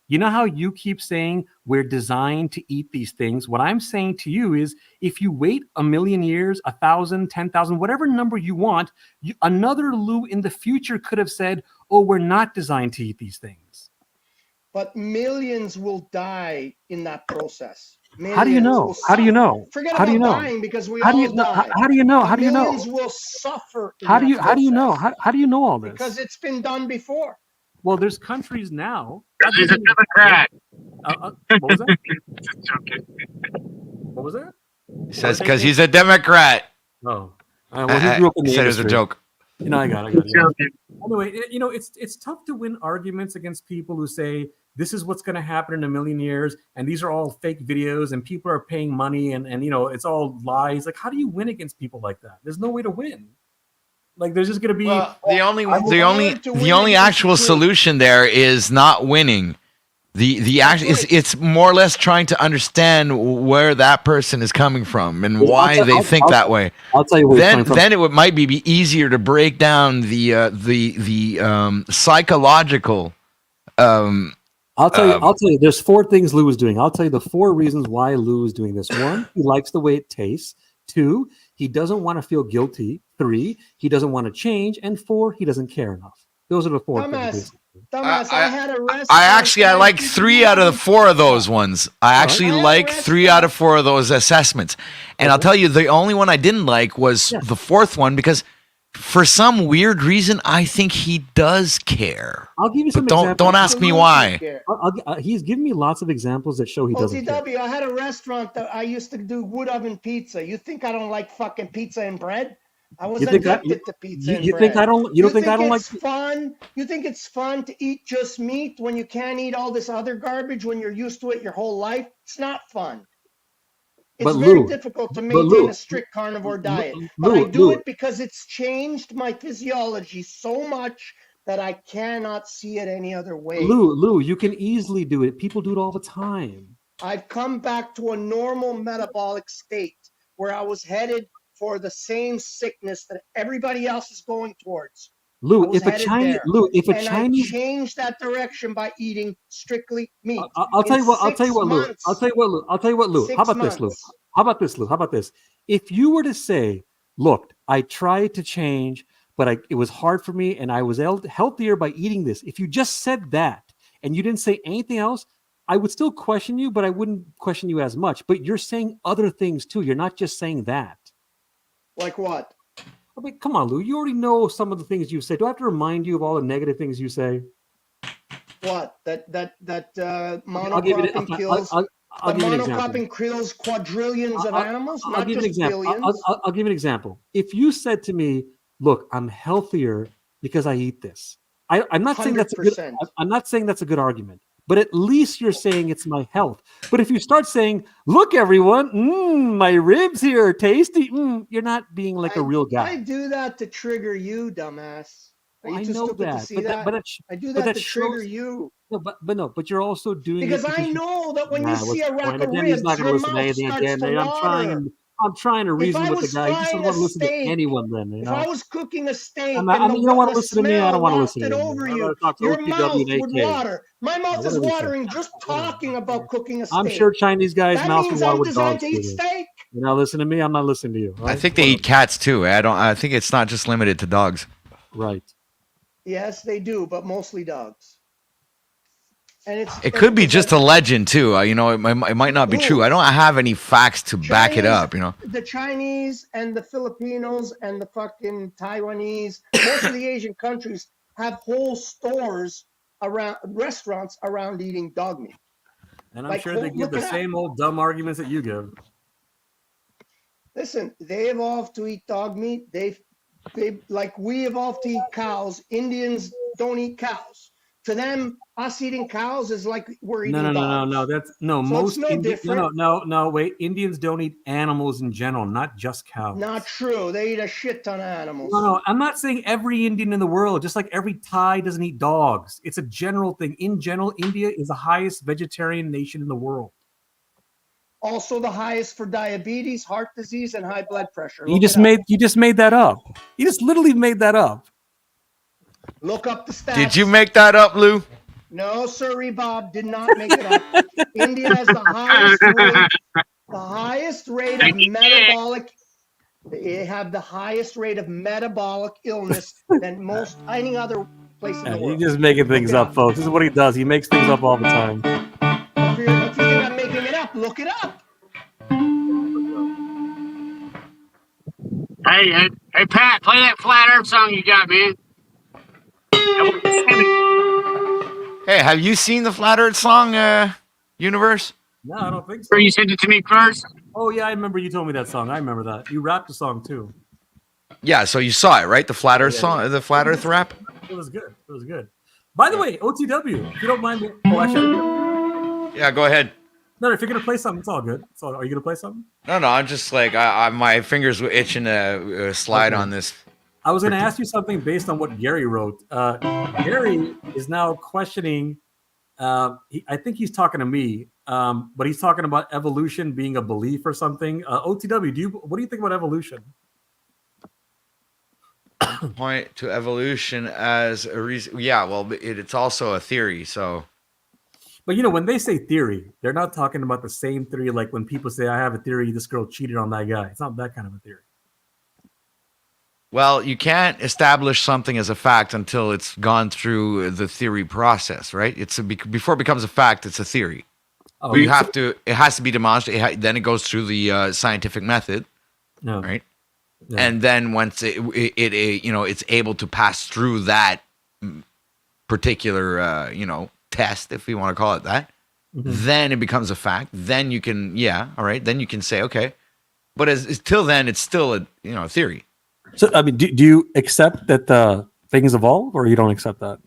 You know how you keep saying we're designed to eat these things? What I'm saying to you is if you wait 1,000,000 years, 1,000, 10,000, whatever number you want, another Lou in the future could have said, oh, we're not designed to eat these things. But millions will die in that process. How do you know? How do you know? Forget about dying because we all die. How do you know? How do you know? Millions will suffer. How do you know? How do you know all this? Because it's been done before. Well, there's countries now. He's a Democrat. What was that? What was that? He says because he's a Democrat. Oh, well, he grew up in the industry. Said it was a joke. I got it. Anyway, it's tough to win arguments against people who say this is what's going to happen in a million years, and these are all fake videos, and people are paying money, and it's all lies. Like, how do you win against people like that? There's no way to win. Like, there's just going to be the only actual solution there is not winning. The action it's more or less trying to understand where that person is coming from and why they think that way. I'll tell you where then it might be easier to break down the psychological. I'll tell you. There's 4 things Lou is doing. I'll tell you the 4 reasons why Lou is doing this. 1, he likes the way it tastes. 2, he doesn't want to feel guilty. 3, he doesn't want to change. And 4, he doesn't care enough. Those are the 4 things. Dumbass, I had a restaurant. I like 3 out of the 4 of those ones. I actually like 3 out of 4 of those assessments. And I'll tell you, the only one I didn't like was the 4th one, because for some weird reason, I think he does care. I'll give you some examples. Don't ask me why. He's given me lots of examples that show he doesn't care. OTW, I had a restaurant that I used to do wood oven pizza. You think I don't like fucking pizza and bread? I was addicted to pizza and bread. You think I don't? You don't think I don't like? Fun? You think it's fun to eat just meat when you can't eat all this other garbage when you're used to it your whole life? It's not fun. It's very difficult to maintain a strict carnivore diet. But I do it because it's changed my physiology so much that I cannot see it any other way. Lou, you can easily do it. People do it all the time. I've come back to a normal metabolic state where I was headed for the same sickness that everybody else is going towards. Lou, if a Chinese, I changed that direction by eating strictly meat. I'll tell you what, Lou. How about this? If you were to say, look, I tried to change, but it was hard for me, and I was healthier by eating this. If you just said that and you didn't say anything else, I would still question you, but I wouldn't question you as much. But you're saying other things too. You're not just saying that. Like what? I mean, come on, Lou. You already know some of the things you say. Do I have to remind you of all the negative things you say? What? That monocropping kills. Monocropping kills quadrillions of animals, not just billions. I'll give you an example. If you said to me, "Look, I'm healthier because I eat this," I'm not saying that's a good. I'm not saying that's a good argument. But at least you're saying it's my health. But if you start saying, look, everyone, my ribs here are tasty, you're not being like a real guy. I do that to trigger you, dumbass. I know that. I do that to trigger you. No, but you're also doing it because I know that when you see a rack of ribs, your mouth starts to water. I'm trying to reason with the guy. You just don't want to listen to anyone then. If I was cooking a steak you don't want to listen to me, I don't want to listen to you. Your mouth would water. My mouth is watering just talking about cooking a steak. I'm sure Chinese guys' mouths would water with dogs. To eat steak. You're not listening to me, I'm not listening to you. Right? I think they eat cats too. I think it's not just limited to dogs. Right. Yes, they do, but mostly dogs. And it could be just a legend too. It might not be true. I don't have any facts to back it up. The Chinese and the Filipinos and the fucking Taiwanese, most of the Asian countries have whole stores around restaurants around eating dog meat. And I'm sure they give the same old dumb arguments that you give. Listen, they evolved to eat dog meat. They like we evolved to eat cows. Indians don't eat cows. To them, us eating cows is like we're eating dogs. No. That's no. So most no. Wait, Indians don't eat animals in general, not just cows. Not true. They eat a shit ton of animals. No. I'm not saying every Indian in the world, just like every Thai doesn't eat dogs. It's a general thing. In general, India is the highest vegetarian nation in the world. Also, the highest for diabetes, heart disease, and high blood pressure. You just made that up. You just literally made that up. Look up the stats. Did you make that up, Lou? No, sorry, Bob. Did not make it up. India has the highest rate of metabolic. They have the highest rate of metabolic illness than most any other place in the world. He's just making things up, folks. This is what he does. He makes things up all the time. If you think I'm making it up, look it up. Hey, Pat, play that Flat Earth song you got, man. Hey, have you seen the Flat Earth song, Universe? No, I don't think so. You sent it to me first? Oh, yeah, I remember you told me that song. I remember that. You rapped the song, too. Yeah, so you saw it, right? The Flat Earth song, the Flat Earth rap? It was good. By the way, OTW, if you don't mind, actually, Yeah, go ahead. no, if you're gonna play something, it's all good. Are you gonna play something? No, I'm just like my fingers were itching to slide on this. I was gonna ask you something based on what Gary wrote. Gary is now questioning. I think he's talking to me, but he's talking about evolution being a belief or something. OTW, what do you think about evolution? Point to evolution as a reason. Yeah, well, it's also a theory. So, but when they say theory, they're not talking about the same theory. Like when people say, "I have a theory, this girl cheated on that guy." It's not that kind of a theory. well, you can't establish something as a fact until it's gone through the theory process, right? Before it becomes a fact, it's a theory. Oh, But it has to be demonstrated. Then it goes through the scientific method, no. right? Yeah. And then once it's able to pass through that particular test, if you want to call it that, then it becomes a fact. Then you can, all right. Then you can say, okay, but till then, it's still a theory. So, I mean, do you accept that things evolve, or you don't accept that?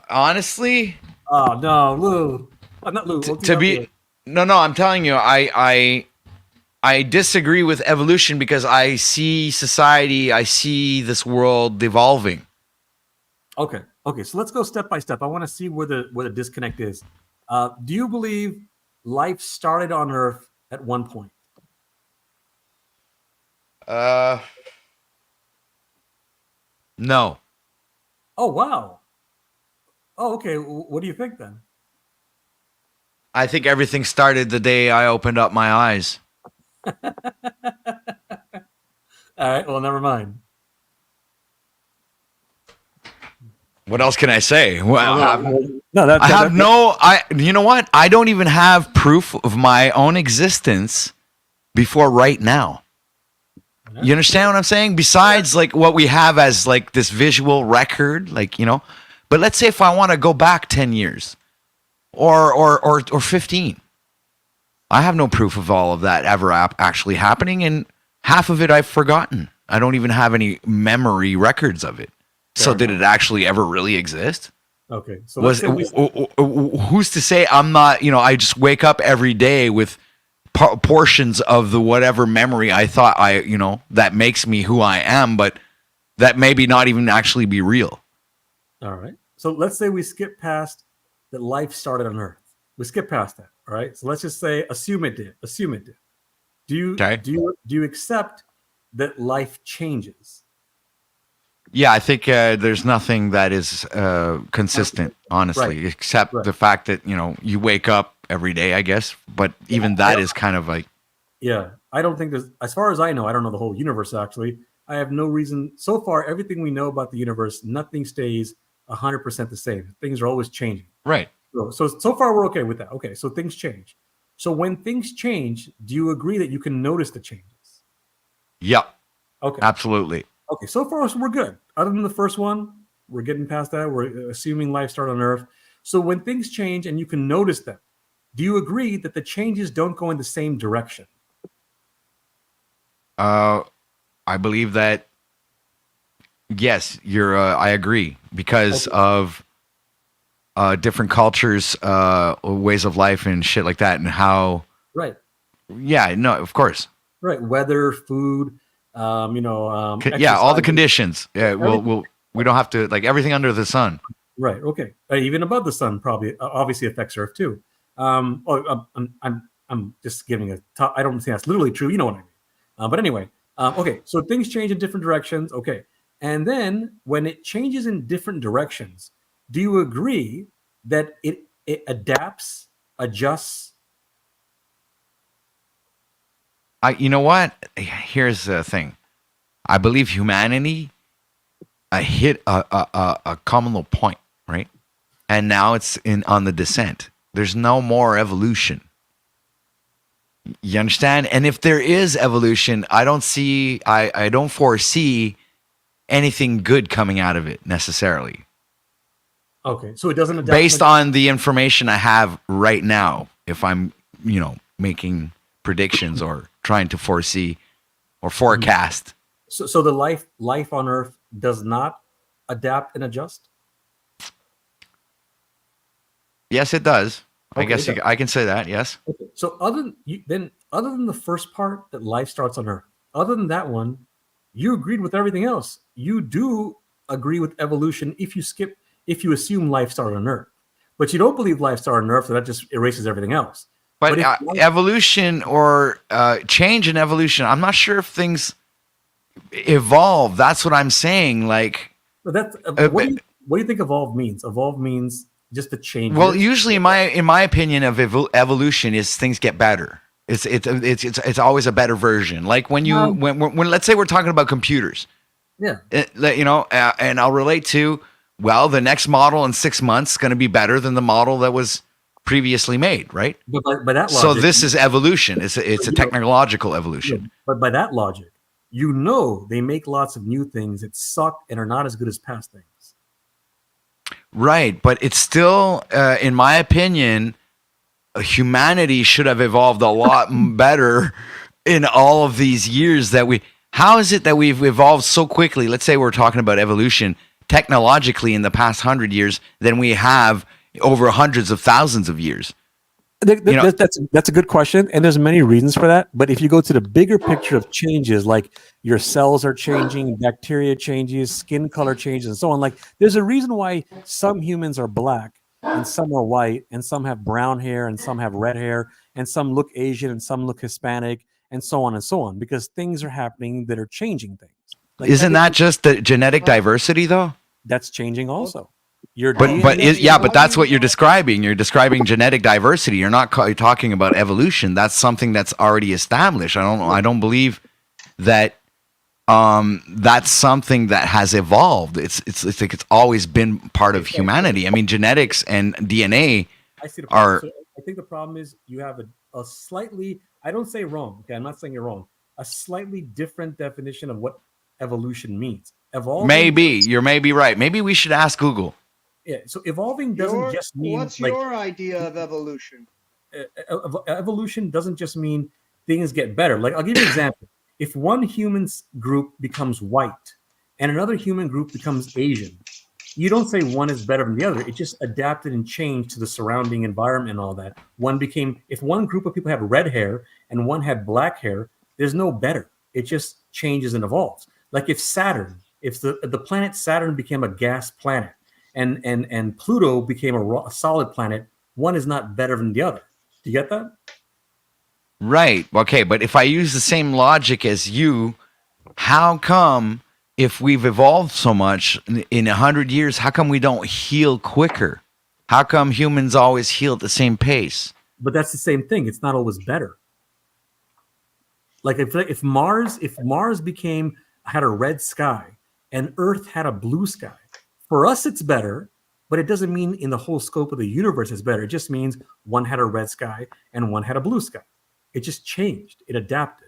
Honestly, oh no, Lou, not Lou. I'm telling you, I disagree with evolution because I see society, I see this world evolving. Okay. So let's go step by step. I want to see where the disconnect is. Do you believe life started on Earth at one point? No. Oh wow. Oh, okay. What do you think then? I think everything started the day I opened up my eyes. All right. Well, never mind. What else can I say? Well, you know what? I don't even have proof of my own existence before right now. You understand what I'm saying? Besides like what we have as like this visual record, but let's say if I want to go back 10 years or 15, I have no proof of all of that ever actually happening. And half of it I've forgotten. I don't even have any memory records of it. So did it actually ever really exist? Okay. So who's to say I'm not, I just wake up every day with portions of the whatever memory I thought that makes me who I am, but that maybe not even actually be real. All right. So let's say we skip past that life started on Earth. We skip past that. All right. So let's just say, assume it did. Do you accept that life changes? Yeah, I think there's nothing that is consistent, honestly, except the fact that, you wake up every day, I guess. But even that is kind of like... Yeah, I don't think there's... As far as I know, I don't know the whole universe, actually. I have no reason... So far, everything we know about the universe, nothing stays 100% the same. Things are always changing. Right. So far, we're okay with that. Okay, so things change. So when things change, do you agree that you can notice the changes? Yep. Okay. Absolutely. Okay, so far we're good. Other than the first one, we're getting past that. We're assuming life started on Earth. So when things change and you can notice them, do you agree that the changes don't go in the same direction? I believe that, yes, I agree because of different cultures, ways of life and shit like that, and how... Right. Yeah, no, of course. Right, weather, food... all the conditions. Yeah, we don't have to, like, everything under the sun. Right. Okay. Even above the sun probably obviously affects Earth too. I'm just giving I don't think that's literally true. You know what I mean. But anyway. Okay. So things change in different directions. Okay. And then when it changes in different directions, do you agree that it adapts, adjusts? You know what? Here's the thing. I believe humanity hit a common little point, right? And now it's on the descent. There's no more evolution. You understand? And if there is evolution, I don't foresee anything good coming out of it necessarily. Okay, so it doesn't adapt based on the information I have right now. If I'm, making predictions or trying to foresee or forecast. So the life on Earth does not adapt and adjust? Yes, it does. I Okay, guess it does. I can say that. Yes. Okay. So other than the first part that life starts on Earth, other than that one, you agreed with everything else. You do agree with evolution if you assume life started on Earth, but you don't believe life started on Earth, so that just erases everything else. But if evolution or change in evolution, I'm not sure if things evolve. That's what I'm saying. Like, but that's what do you think evolve means? Evolve means just the change. well, usually in my opinion of evolution is things get better. It's always a better version. Like when let's say we're talking about computers. Yeah. And I'll relate to, well, the next model in 6 months is going to be better than the model that was previously made, right? But by that logic, so this is evolution. It's a technological evolution. But by that logic, they make lots of new things that suck and are not as good as past things. Right, but it's still, in my opinion, humanity should have evolved a lot better in all of these years that we. How is it that we've evolved so quickly? Let's say we're talking about evolution technologically in the past 100 years than we have over hundreds of thousands of years. That's a good question, and there's many reasons for that. But if you go to the bigger picture of changes, like your cells are changing, bacteria changes, skin color changes, and so on, like there's a reason why some humans are black and some are white, and some have brown hair and some have red hair, and some look Asian and some look Hispanic, and so on, because things are happening that are changing things. Like, isn't that just the genetic diversity, though? That's changing also. But that's what you're describing. You're describing genetic diversity. You're not talking about evolution. That's something that's already established. I don't believe that that's something that has evolved. It's like it's always been part of humanity. I mean, genetics and DNA are. So I think the problem is you have a slightly. I don't say wrong. Okay, I'm not saying you're wrong. A slightly different definition of what evolution means. Maybe you may be right. Maybe we should ask Google. Yeah. So evolving doesn't just mean. What's your idea of evolution? Evolution doesn't just mean things get better. Like I'll give you an example. If one human's group becomes white and another human group becomes Asian, you don't say one is better than the other. It just adapted and changed to the surrounding environment and all that. If one group of people have red hair and one had black hair, there's no better. It just changes and evolves. Like if the planet Saturn became a gas planet and Pluto became a solid planet, one is not better than the other. Do you get that? Right. Okay. But if I use the same logic as you, how come if we've evolved so much in 100 years, how come we don't heal quicker? How come humans always heal at the same pace? But that's the same thing. It's not always better. Like if Mars had a red sky and Earth had a blue sky, for us it's better, but it doesn't mean in the whole scope of the universe it's better. It just means one had a red sky and one had a blue sky. It just changed. It adapted.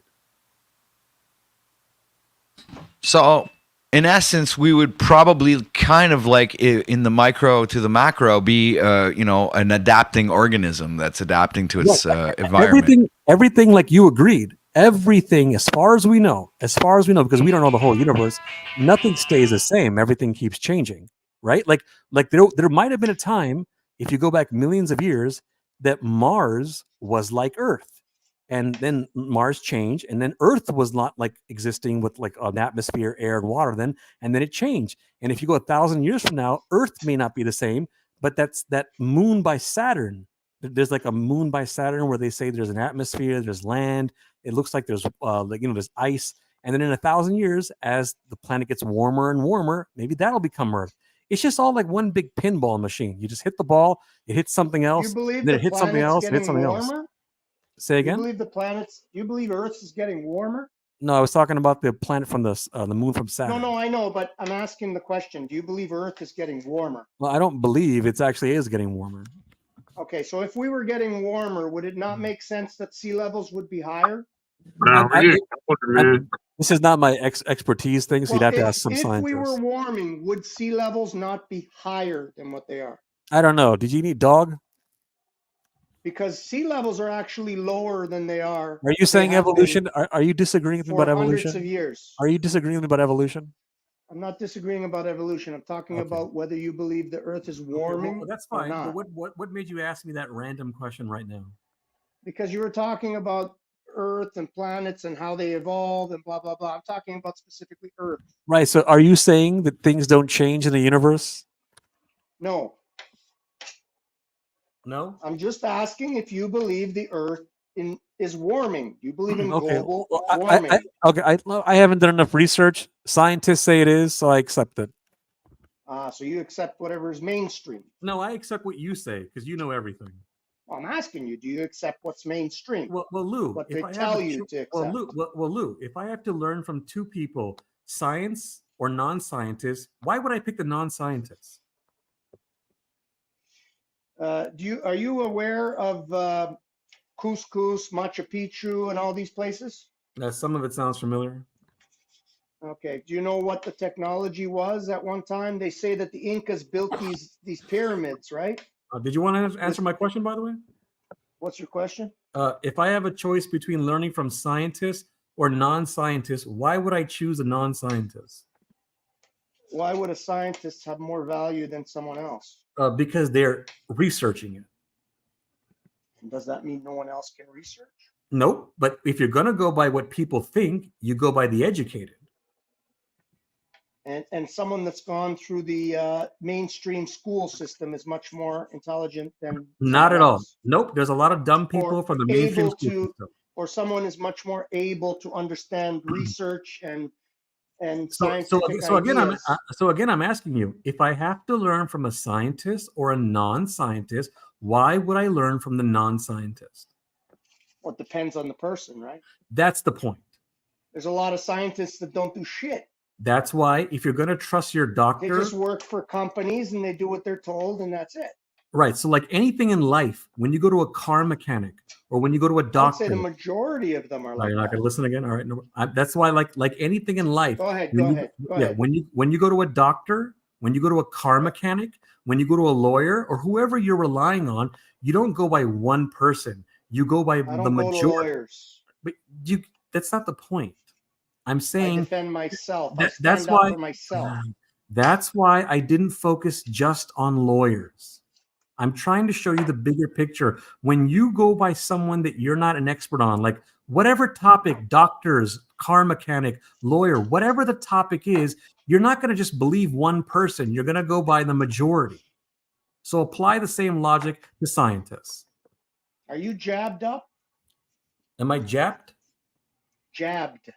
So, in essence, we would probably kind of like in the micro to the macro be, an adapting organism that's adapting to its environment. Everything like you agreed. Everything, as far as we know, because we don't know the whole universe, nothing stays the same. Everything keeps changing, right? Like there might have been a time, if you go back millions of years, that Mars was like Earth. And then Mars changed, and then Earth was not like existing with like an atmosphere, air, and water then, and then it changed. And if you go 1,000 years from now, Earth may not be the same, but that's that moon by Saturn. There's like a moon by Saturn where they say there's an atmosphere, there's land. It looks like there's there's ice. And then in 1,000 years, as the planet gets warmer and warmer, maybe that'll become Earth. It's just all like one big pinball machine. You just hit the ball, it hits something else, then it hits something else, it hits something else. Say again? You believe Earth is getting warmer? No, I was talking about the planet from the moon from Saturn. No, I know, but I'm asking the question. Do you believe Earth is getting warmer? Well, I don't believe it actually is getting warmer. Okay, so if we were getting warmer, would it not make sense that sea levels would be higher? This is not my expertise thing, so you'd have to ask some scientists. If we were warming, would sea levels not be higher than what they are? I don't know. Did you eat dog? Because sea levels are actually lower than they are. Are you saying evolution? Are you disagreeing with me about evolution? Hundreds of years. Are you disagreeing with me about evolution? I'm not disagreeing about evolution. I'm talking Okay. about whether you believe the Earth is Okay, warming well, that's or fine. not. But what made you ask me that random question right now? Because you were talking about Earth and planets and how they evolve and blah blah blah. I'm talking about specifically Earth. Right. So, are you saying that things don't change in the universe? No, No. I'm just asking if you believe the Earth is warming. Do you believe in Okay. global Well, warming? I haven't done enough research. Scientists say it is, so I accept it. So you accept whatever is mainstream. No, I accept what you say because you know everything. Well, I'm asking you, do you accept what's mainstream? Well, Lou, What if they I have tell you to accept. Lou, if I have to learn from two people, science or non-scientists, why would I pick the non-scientists? Are you aware of Cuscus, Machu Picchu, and all these places? Some of it sounds familiar. Okay. Do you know what the technology was at one time? They say that the Incas built these pyramids, right? Did you want to answer my question, by the way? What's your question? If I have a choice between learning from scientists or non-scientists, why would I choose a non-scientist? Why would a scientist have more value than someone else? Because they're researching it. And does that mean no one else can research? Nope. But if you're going to go by what people think, you go by the educated. And someone that's gone through the mainstream school system is much more intelligent than Not at all. else. Nope. There's a lot of dumb people from the mainstream able school to, system. or someone is much more able to understand research and So scientific again, I'm asking you, if I have to learn from a scientist or a non-scientist, why would I learn from the non-scientist? Well, it depends on the person, right? That's the point. There's a lot of scientists that don't do shit. That's why if you're going to trust your They doctor, just work for companies and they do what they're told, and that's it. right? So like anything in life, when you go to a car mechanic or when you go to a I'd doctor, say the majority of them are no, like you're not that. going to listen again. All right, no, that's why like anything in life. Go ahead. When you go to a doctor, when you go to a car mechanic, when you go to a lawyer or whoever you're relying on, you don't go by one person. You go by I the don't go to majority. lawyers. But that's not the point. I'm I saying defend myself. that- I stand up for myself. that's why I didn't focus just on lawyers. I'm trying to show you the bigger picture. When you go by someone that you're not an expert on, like whatever topic, doctors, car mechanic, lawyer, whatever the topic is, you're not going to just believe one person. You're going to go by the majority. So apply the same logic to scientists. Are you jabbed up? Am I jabbed? Jabbed.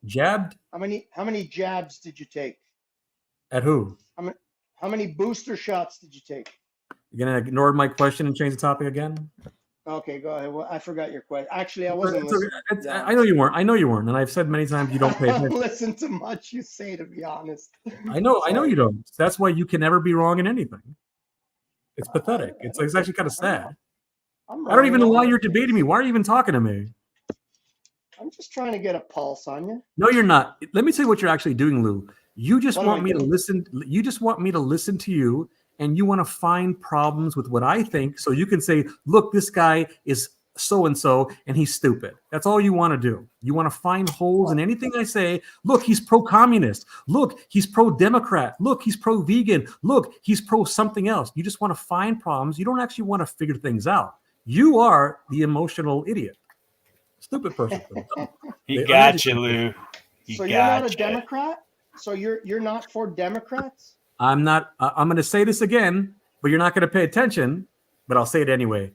Jabbed? How many jabs did you take? At who? How many booster shots did you take? You're going to ignore my question and change the topic again? Okay, go ahead. Well, I forgot your question. Actually, I wasn't listening. I know you weren't. I know you weren't. And I've said many times you don't pay I don't attention. listen to much you say, to be honest. I know Sorry. you don't. That's why you can never be wrong in anything. It's pathetic. It's actually kind of sad. I don't even know why you're debating me. Why are you even talking to me? I'm just trying to get a pulse on you. No, you're not. Let me tell you what you're actually doing, Lou. You just What want am I me to doing? listen. You just want me to listen to you, and you want to find problems with what I think, so you can say, "Look, this guy is so and so, and he's stupid." That's all you want to do. You want to find holes in anything I say. Look, he's pro-communist. Look, he's pro-democrat. Look, he's pro-vegan. Look, he's pro something else. You just want to find problems. You don't actually want to figure things out. You are the emotional idiot. Stupid person. He got you, Lou. So you're not a Democrat? So you're not for Democrats? I'm not. I'm going to say this again, but you're not going to pay attention. But I'll say it anyway.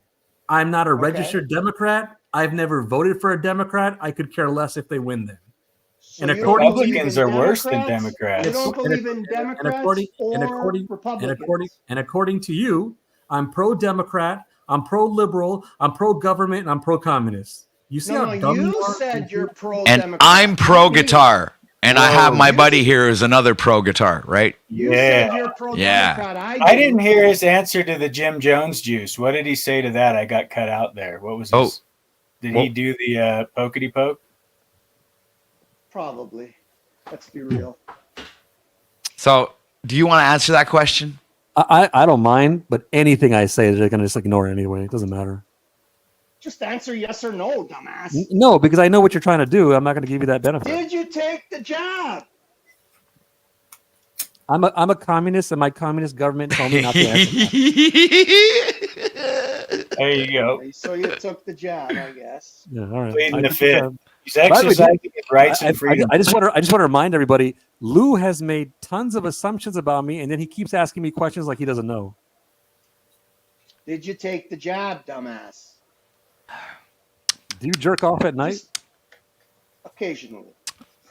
I'm not a registered Democrat. I've never voted for a Democrat. I could care less if they win then. So And you according don't believe Republicans in are worse than Democrats? Democrats. You don't believe in Democrats or Republicans? and according to you, I'm pro-Democrat. I'm pro-liberal. I'm pro-government. And I'm pro-communist. You see how dumb you you are? said you're pro-Democrat. And I'm pro guitar. And I have my buddy here who's another pro guitar, right? You said you're pro-Democrat. I didn't hear his answer to the Jim Jones juice. What did he say to that? I got cut out there. What was his? Did he do the pokety poke? Probably. Let's be real. So, do you want to answer that question? I don't mind, but anything I say, they're going to just ignore it anyway. It doesn't matter. Just answer yes or no, dumbass. No, because I know what you're trying to do. I'm not going to give you that benefit. Did you take the jab? I'm a communist, and my communist government told me not to answer that. There you go. So you took the jab, I guess. Yeah, all right. Pleading I the took fifth. jab. He's By the way, exercising his rights and freedom. I just want to remind everybody, Lou has made tons of assumptions about me, and then he keeps asking me questions like he doesn't know. Did you take the jab, dumbass? Do you jerk off at night? Just occasionally.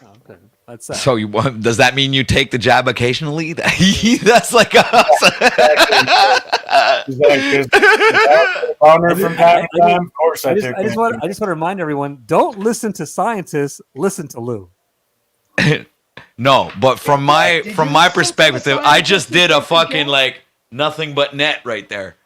Oh, okay, that's sad. So does that mean you take the jab occasionally? That's like a Boner from time to time. Of course, I just want to remind everyone: don't listen to scientists. Listen to Lou. No, but from my perspective, I just did a fucking like nothing but net right there.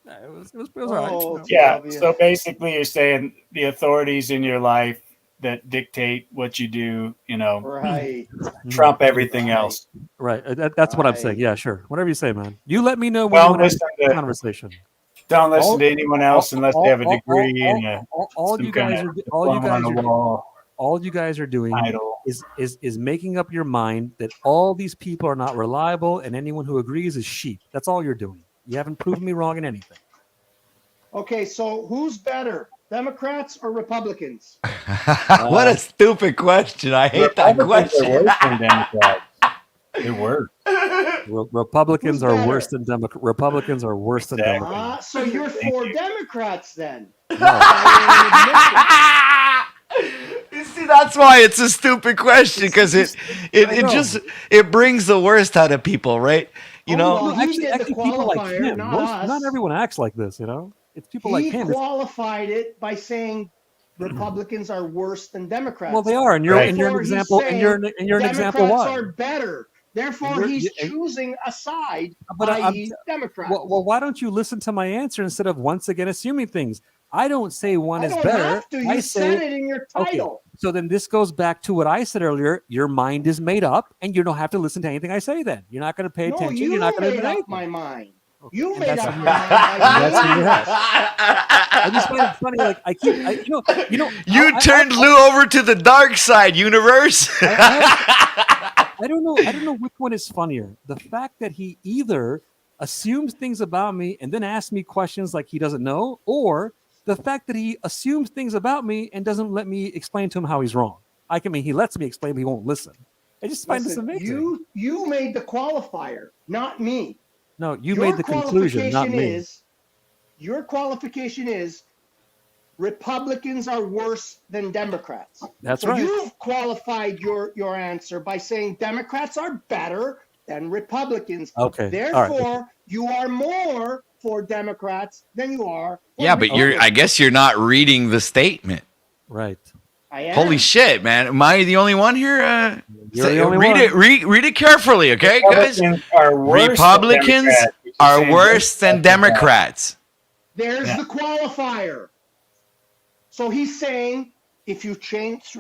It was all right. Yeah. So basically, you're saying the authorities in your life that dictate what you do, Right. trump everything else. Right. That's what I'm saying. Yeah, sure. Whatever you say, man. You let me know when Well, you want to listen have a to- conversation. Don't listen to anyone else unless they have a degree and all you guys are doing title. is making up your mind that all these people are not reliable, and anyone who agrees is sheep. That's all you're doing. You haven't proven me wrong in anything. Okay, so who's better, Democrats or Republicans? What a stupid question. I hate that question. They're worse than Democrats. They're worse. Republicans Who's are better? worse than Democrats. Republicans are worse than Exactly. Democrats. So you're for Democrats then? You see, that's why it's a stupid question, because it brings the worst out of people, right? You know, well, he did the actually people like qualifier, him. not us. Not everyone acts like this, It's people like him. He qualified it by saying Republicans are worse than Democrats. Well, they are, and you're an Therefore, example, he's and you're an saying example Democrats why. are better. Therefore, And he's and- choosing a side, But i.e. Democrats. Well, why don't you listen to my answer instead of once again assuming things? I don't say one I is don't better. have to. You I said say it in your okay. title. So then this goes back to what I said earlier. Your mind is made up, and you don't have to listen to anything I say. Then you're not going to pay No, attention. you You're not going to made do up anything. my mind. You And made that's up what your mind. That's what you have. I just find it funny. Like you turned Lou over to the dark side, universe. I don't know which one is funnier. The fact that he either assumes things about me and then asks me questions like he doesn't know, or the fact that he assumes things about me and doesn't let me explain to him how he's wrong. He lets me explain, but he won't listen. I just find this amazing. You made the qualifier, not me. No, you made the conclusion, not me. Your qualification is Republicans are worse than Democrats. That's so right. You've qualified your answer by saying Democrats are better than Republicans. Okay. Therefore, you are more for Democrats than you are. Yeah, but I guess you're not reading the statement. Right. I am. Holy shit, man! Am I the only one here? You're the only read one. it. Read it carefully, okay, guys. Republicans are worse than Democrats. There's the qualifier. So he's saying if you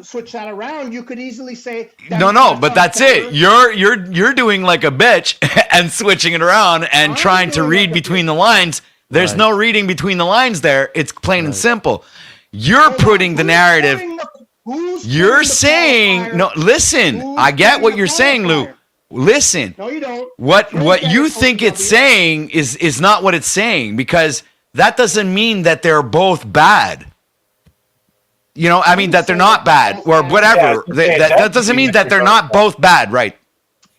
switch that around, you could easily say No, but that's it. You're doing like a bitch and switching it around and trying to read between the lines. There's no reading between the lines there. It's plain and simple. You're putting the narrative. You're saying no. Listen, I get what you're saying, Lou. Listen. No, you don't. What you think it's saying is not what it's saying, because that doesn't mean that they're both bad. I mean that they're not bad or whatever. That doesn't mean that they're not both bad, right?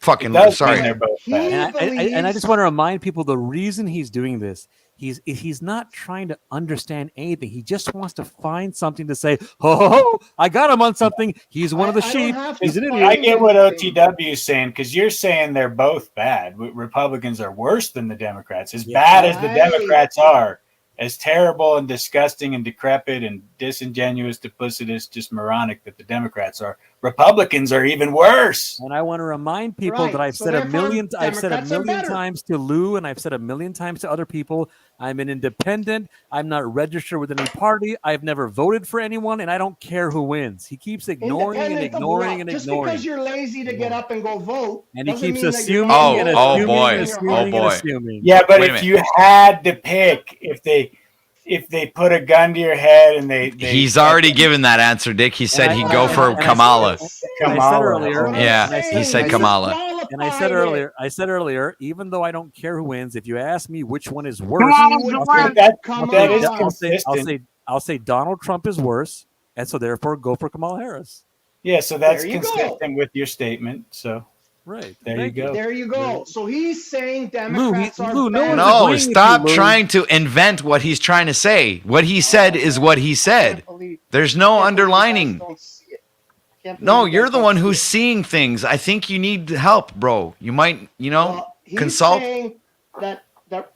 Fucking sorry. And I just want to remind people the reason he's doing this. He's not trying to understand anything. He just wants to find something to say. Oh, I got him on something. He's one of the sheep. He's an idiot. I get what OTW is saying, because you're saying they're both bad. Republicans are worse than the Democrats. As bad as the Democrats are, as terrible and disgusting and decrepit and disingenuous, duplicitous, just moronic that the Democrats are, Republicans are even worse. And I want to remind people that I've said a million times to Lou, and I've said a million times to other people, I'm an independent. I'm not registered with any party. I've never voted for anyone, and I don't care who wins. He keeps ignoring and ignoring and Just ignoring. because you're lazy to get up and go vote, and he keeps mean that you're assuming. not And assuming. Yeah, but if you had to pick, if they if they put a gun to your head and they He's already given that answer, Dick. He said he'd go for Kamala. I said earlier, Yeah, he said Kamala. and I said earlier, even though I don't care who wins, if you ask me which one is worse, I'll say Donald Trump is worse, and so therefore go for Kamala Harris. Yeah, so that's consistent with your statement. So right, there you go. There you go. So he's saying Democrats are better. No, stop trying to invent what he's trying to say. What he said is what he said. There's no underlining. No, you're the one who's seeing things. I think you need help, bro. You might, consult. He's saying that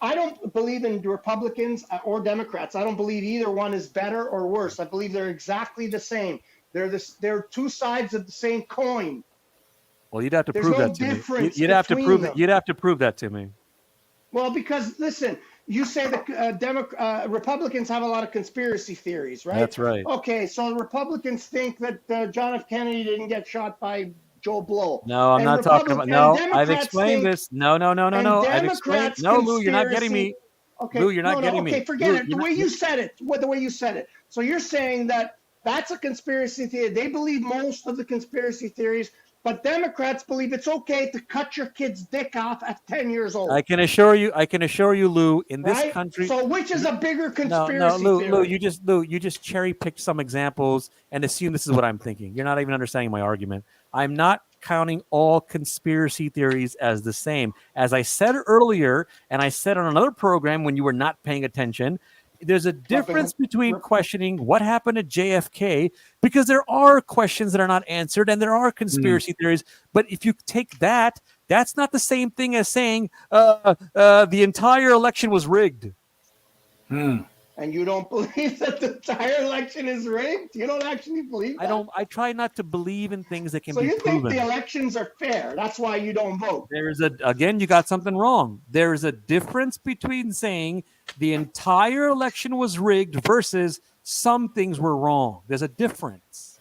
I don't believe in Republicans or Democrats. I don't believe either one is better or worse. I believe they're exactly the same. They're two sides of the same coin. Well, you'd have to prove that to me. You'd have to prove that to me. Well, because listen, you say that Republicans have a lot of conspiracy theories, right? That's right. Okay, so Republicans think that John F. Kennedy didn't get shot by Joe Blow. No, I'm not talking about. No, I've explained this. No. I've explained. No, Lou, you're not getting me. Okay, Lou, you're not getting me. Okay, forget it. The way you said it. So you're saying that that's a conspiracy theory. They believe most of the conspiracy theories. But Democrats believe it's okay to cut your kid's dick off at 10 years old. I can assure you, Lou, in this country. So which is a bigger conspiracy theory? Lou, you just cherry picked some examples and assume this is what I'm thinking. You're not even understanding my argument. I'm not counting all conspiracy theories as the same. As I said earlier, and I said on another program when you were not paying attention, there's a difference between questioning what happened to JFK, because there are questions that are not answered and there are conspiracy theories. But if you take that, that's not the same thing as saying the entire election was rigged. And you don't believe that the entire election is rigged? You don't actually believe that? I try not to believe in things that can be proven. So you think the elections are fair? That's why you don't vote. Again, you got something wrong. There is a difference between saying the entire election was rigged versus some things were wrong. There's a difference.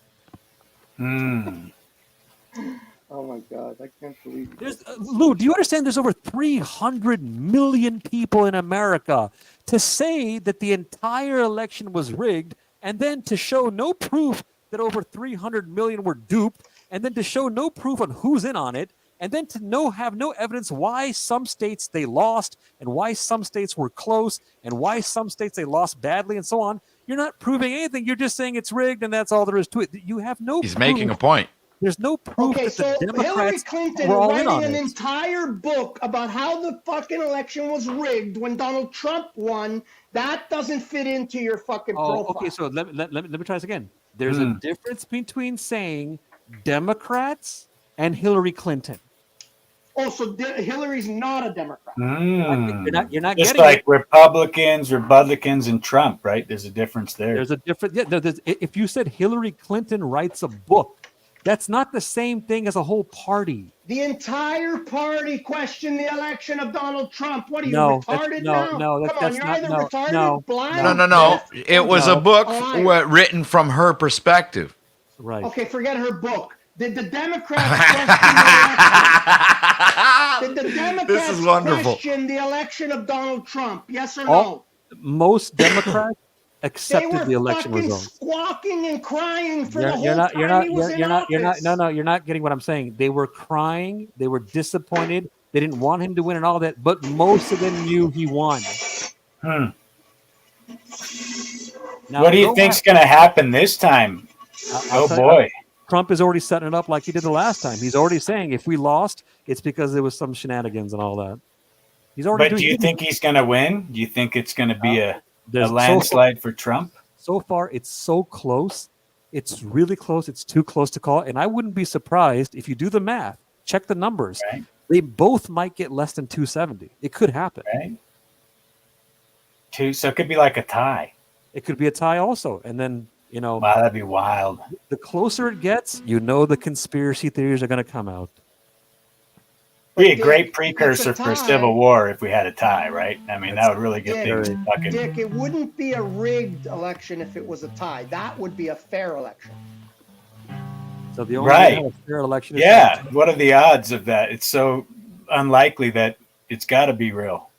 Oh my God, I can't believe it. Lou, do you understand there's over 300 million people in America? To say that the entire election was rigged and then to show no proof that over 300 million were duped and then to show no proof on who's in on it and then to have no evidence why some states they lost and why some states were close and why some states they lost badly and so on. You're not proving anything. You're just saying it's rigged and that's all there is to it. You have no He's proof. Making a point. There's no proof that the Democrats Hillary Clinton were all in writing on an it. entire book about how the fucking election was rigged when Donald Trump won, that doesn't fit into your fucking profile. Okay, so let me try this again. There's a difference between saying Democrats and Hillary Clinton. Oh, so Hillary's not a Democrat. You're not just getting like it. Republicans, and Trump, right? There's a difference there. There's a difference. Yeah, if you said Hillary Clinton writes a book, that's not the same thing as a whole party. The entire party questioned the election of Donald Trump. What are you, retarded now? Come on, you're either retarded, blind. No. It was a book written from her perspective. Right. Okay, forget her book. Did the Democrats question the election? Did the Democrats question the election of Donald Trump? Yes or no? Most Democrats accepted the election results. Squawking and crying for the whole time he was in office. You're not getting what I'm saying. They were crying. They were disappointed. They didn't want him to win and all that, but most of them knew he won. Now, what do you think's going to happen this time? Boy. Trump is already setting it up like he did the last time. He's already saying if we lost, it's because there was some shenanigans and all that. He's already. But do you think he's going to win? Do you think it's going to be a landslide for Trump? So far, it's so close. It's really close. It's too close to call. And I wouldn't be surprised if you do the math, check the numbers. Right. They both might get less than 270. It could happen. Right. So it could be like a tie. It could be a tie also. And then, wow, that'd be wild. The closer it gets, the conspiracy theories are going to come out. Be a great precursor for a civil war if we had a tie, right? I mean, that would really get things fucking. Dick, it wouldn't be a rigged election if it was a tie. That would be a fair election. So the only way to have a fair election is what are the odds of that? It's so unlikely that it's got to be real.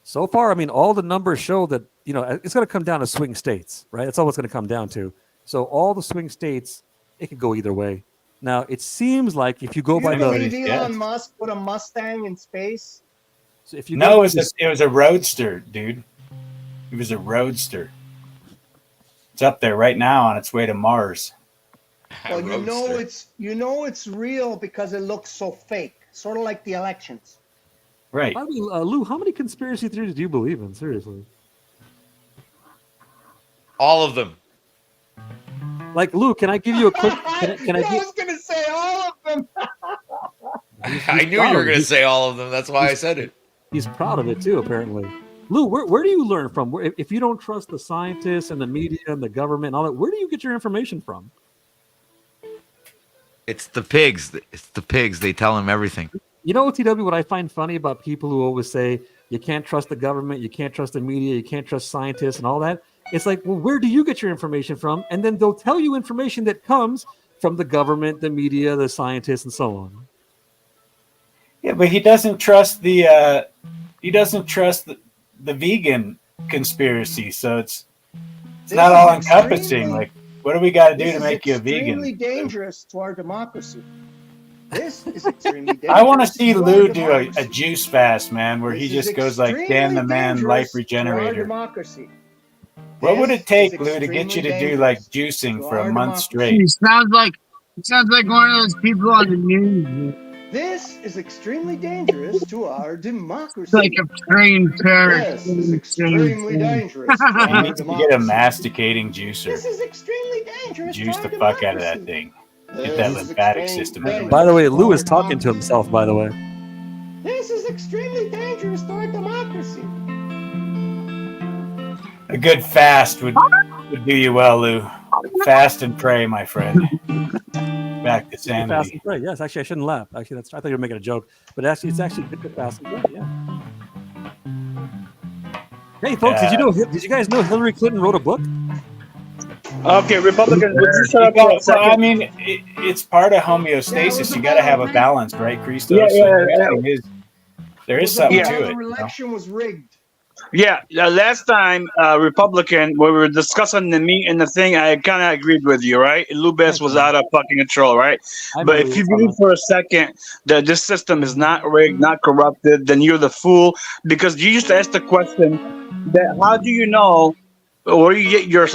So far, I mean, all the numbers show that it's going to come down to swing states, right? That's all it's going to come down to. So all the swing states, it could go either way. Now it seems like if you go by believe the Elon Musk put a Mustang in space? so if you No, go it was a roadster, dude. It was a roadster. It's up there right now on its way to Mars. Well, it's real because it looks so fake, sort of like the elections. Right. By the way, Lou, how many conspiracy theories do you believe in? Seriously. All of them. Like, Lou, can I give you a quick? Can I was going to say all of them. I knew you were going to say all of them. That's why I said it. He's proud of it too, apparently. Lou, where do you learn from? If you don't trust the scientists and the media and the government and all that, where do you get your information from? It's the pigs. It's the pigs. They tell him everything. You know, OTW, what I find funny about people who always say you can't trust the government, you can't trust the media, you can't trust scientists and all that. It's like, well, where do you get your information from? And then they'll tell you information that comes from the government, the media, the scientists, and so on. Yeah, but he doesn't trust the vegan conspiracy, so it's not all encompassing. Like, what do we got to do to make you a vegan? Extremely dangerous to our democracy. This is extremely dangerous. I want to see Lou do a juice fast, man, where he just goes like, "Dan the man, life regenerator." What would it take, Lou, to get you to do like juicing for a month straight? It sounds like one of those people on the news. This is extremely dangerous to our democracy. It's like a trained parrot. This is extremely dangerous. You need to get a masticating juicer. This is extremely dangerous. Juice the fuck out of that thing. Get that lymphatic system. By the way, Lou is talking to himself, by the way. This is extremely dangerous to our democracy. A good fast would do you well, Lou. Fast and pray, my friend. Back to sanity. Fast and pray. Yes, actually, I shouldn't laugh. Actually, I thought you were making a joke, but actually, it's actually good to fast and pray. Yeah. Hey, folks, did you guys know Hillary Clinton wrote a book? Okay, Republicans, would you shut up for a second? I mean, it's part of homeostasis. You got to have a balance, right, Christos? There is something to it. The election was rigged. Yeah, last time, Republican, when we were discussing the meat and the thing, I kind of agreed with you, right? Lubez was out of fucking control, right? But if you believe for a second that this system is not rigged, not corrupted, then you're the fool. Because you used to ask the question that how do you know where you get your